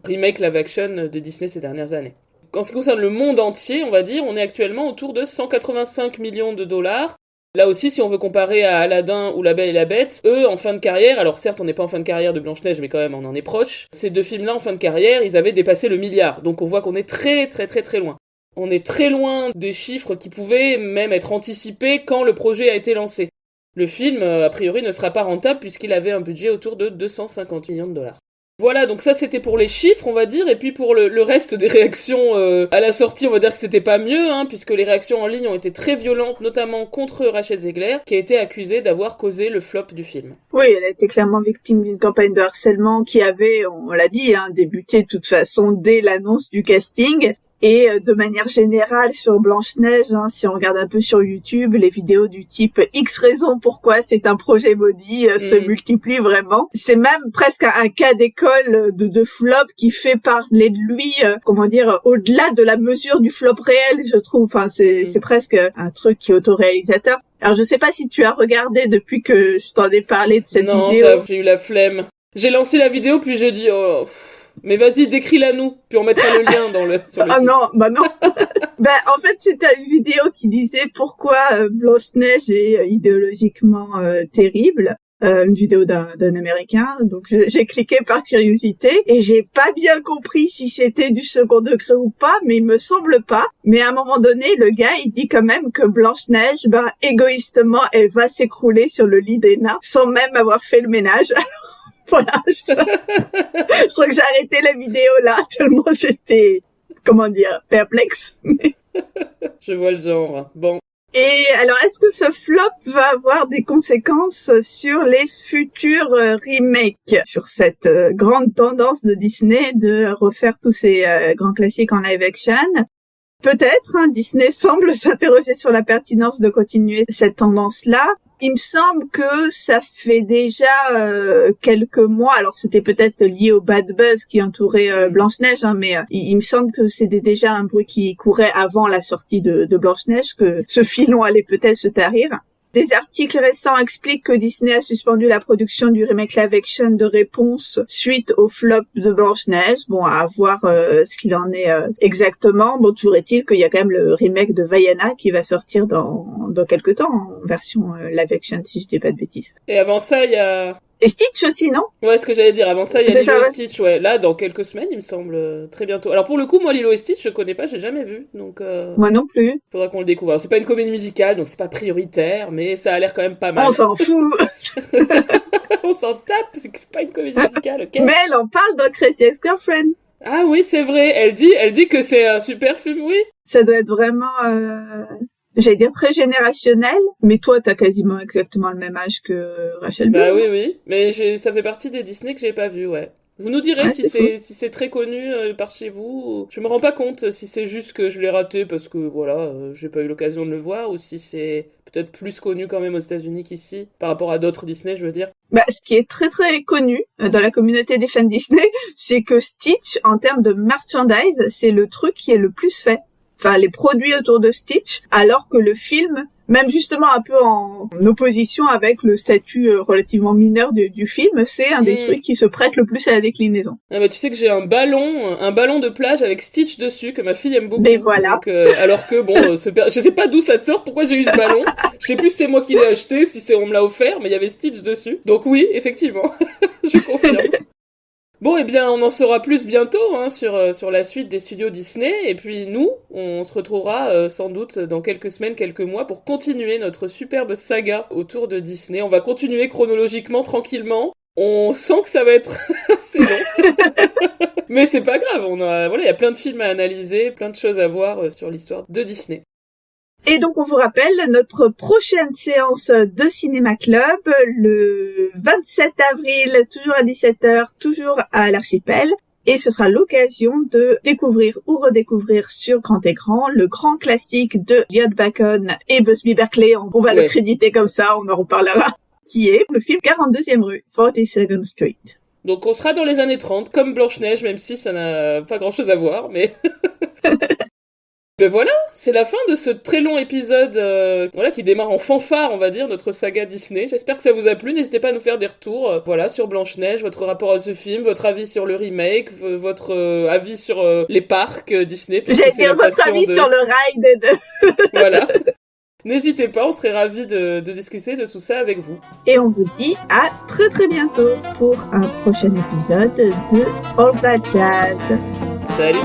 remakes live-action de Disney ces dernières années. En ce qui concerne le monde entier, on va dire, on est actuellement autour de 185 millions de dollars. Là aussi, si on veut comparer à Aladdin ou La Belle et la Bête, eux, en fin de carrière, alors certes, on n'est pas en fin de carrière de Blanche-Neige, mais quand même, on en est proche. Ces deux films-là, en fin de carrière, ils avaient dépassé le milliard. Donc on voit qu'on est très, très, très, très loin. On est très loin des chiffres qui pouvaient même être anticipés quand le projet a été lancé. Le film, a priori, ne sera pas rentable puisqu'il avait un budget autour de 250 millions de dollars. Voilà, donc ça c'était pour les chiffres, on va dire, et puis pour le reste des réactions à la sortie, on va dire que c'était pas mieux, puisque les réactions en ligne ont été très violentes, notamment contre Rachel Zegler, qui a été accusée d'avoir causé le flop du film. Oui, elle a été clairement victime d'une campagne de harcèlement qui avait, on l'a dit, débuté de toute façon dès l'annonce du casting. Et de manière générale sur Blanche-Neige, si on regarde un peu sur YouTube, les vidéos du type X raisons pourquoi c'est un projet maudit se multiplient vraiment. C'est même presque un cas d'école de flop qui fait parler de lui, au-delà de la mesure du flop réel, je trouve. Enfin, c'est presque un truc qui est autoréalisateur. Alors, je sais pas si tu as regardé depuis que je t'en ai parlé de cette vidéo. Non, j'ai eu la flemme. J'ai lancé la vidéo, puis j'ai dit, oh... Mais vas-y, décris-la nous, puis on mettra le lien sur le site. Non. En fait, c'était une vidéo qui disait pourquoi Blanche-Neige est idéologiquement terrible. Une vidéo d'un Américain. Donc, j'ai cliqué par curiosité et j'ai pas bien compris si c'était du second degré ou pas, mais il me semble pas. Mais à un moment donné, le gars, il dit quand même que Blanche-Neige, égoïstement, elle va s'écrouler sur le lit d'Enna sans même avoir fait le ménage. Voilà, je crois que j'ai arrêté la vidéo là, tellement j'étais, perplexe. Je vois le genre. Bon. Et alors, est-ce que ce flop va avoir des conséquences sur les futurs remakes, sur cette grande tendance de Disney de refaire tous ces grands classiques en live action? Peut-être, Disney semble s'interroger sur la pertinence de continuer cette tendance-là. Il me semble que ça fait déjà quelques mois, alors c'était peut-être lié au bad buzz qui entourait Blanche-Neige, hein, mais il me semble que c'était déjà un bruit qui courait avant la sortie de Blanche-Neige, que ce filon allait peut-être se tarir. Des articles récents expliquent que Disney a suspendu la production du remake live action de Réponse suite au flop de Blanche-Neige. Bon, à voir ce qu'il en est exactement. Bon, toujours est-il qu'il y a quand même le remake de Vaiana qui va sortir dans quelques temps en version live action, si je dis pas de bêtises. Et avant ça, il y a... Et Stitch aussi, non? Ouais, ce que j'allais dire. Avant ça, il y a C'est Lilo ça, et Stitch, ouais. Là, dans quelques semaines, il me semble, très bientôt. Alors, pour le coup, moi, Lilo et Stitch, je connais pas, j'ai jamais vu. Donc, moi non plus. faudra qu'on le découvre. Alors, c'est pas une comédie musicale, donc c'est pas prioritaire, mais ça a l'air quand même pas mal. On s'en fout. On s'en tape, c'est que c'est pas une comédie musicale, ok? Mais elle en parle dans Crazy Ex-Girlfriend. Ah oui, c'est vrai. Elle dit que c'est un super film, oui. Ça doit être vraiment, j'allais dire très générationnel, mais toi, t'as quasiment exactement le même âge que Rachel Bloom. Bah oui. Mais ça fait partie des Disney que j'ai pas vu, ouais. Vous nous direz si c'est très connu par chez vous. Je me rends pas compte si c'est juste que je l'ai raté parce que voilà, j'ai pas eu l'occasion de le voir, ou si c'est peut-être plus connu quand même aux États-Unis qu'ici par rapport à d'autres Disney, je veux dire. Bah, ce qui est très très connu dans la communauté des fans Disney, c'est que Stitch, en termes de merchandise, c'est le truc qui est le plus fait. Enfin, les produits autour de Stitch, alors que le film, même justement un peu en opposition avec le statut relativement mineur du film, c'est un des trucs qui se prête le plus à la déclinaison. Ah bah tu sais que j'ai un ballon de plage avec Stitch dessus que ma fille aime beaucoup. Mais voilà. Donc, alors que bon, je sais pas d'où ça sort, pourquoi j'ai eu ce ballon. Je sais plus si c'est moi qui l'ai acheté, si on me l'a offert, mais il y avait Stitch dessus. Donc oui, effectivement, je confirme. Bon, eh bien, on en saura plus bientôt hein, sur la suite des studios Disney. Et puis nous, on se retrouvera sans doute dans quelques semaines, quelques mois pour continuer notre superbe saga autour de Disney. On va continuer chronologiquement, tranquillement. On sent que ça va être assez long. Mais c'est pas grave, il y a plein de films à analyser, plein de choses à voir sur l'histoire de Disney. Et donc, on vous rappelle notre prochaine séance de Cinéma Club, le 27 avril, toujours à 17h, toujours à l'Archipel. Et ce sera l'occasion de découvrir ou redécouvrir sur grand écran le grand classique de Elliot Bacon et Busby Berkeley. On va le créditer comme ça, on en reparlera. Qui est le film 42e rue, 42nd Street. Donc on sera dans les années 30, comme Blanche-Neige, même si ça n'a pas grand-chose à voir, mais... Ben voilà, c'est la fin de ce très long épisode qui démarre en fanfare, on va dire, notre saga Disney. J'espère que ça vous a plu, n'hésitez pas à nous faire des retours sur Blanche-Neige, votre rapport à ce film, votre avis sur le remake, votre avis sur les parcs Disney. J'allais dire votre avis sur le ride de... Voilà. N'hésitez pas, on serait ravis de discuter de tout ça avec vous. Et on vous dit à très très bientôt pour un prochain épisode de All That Jazz. Salut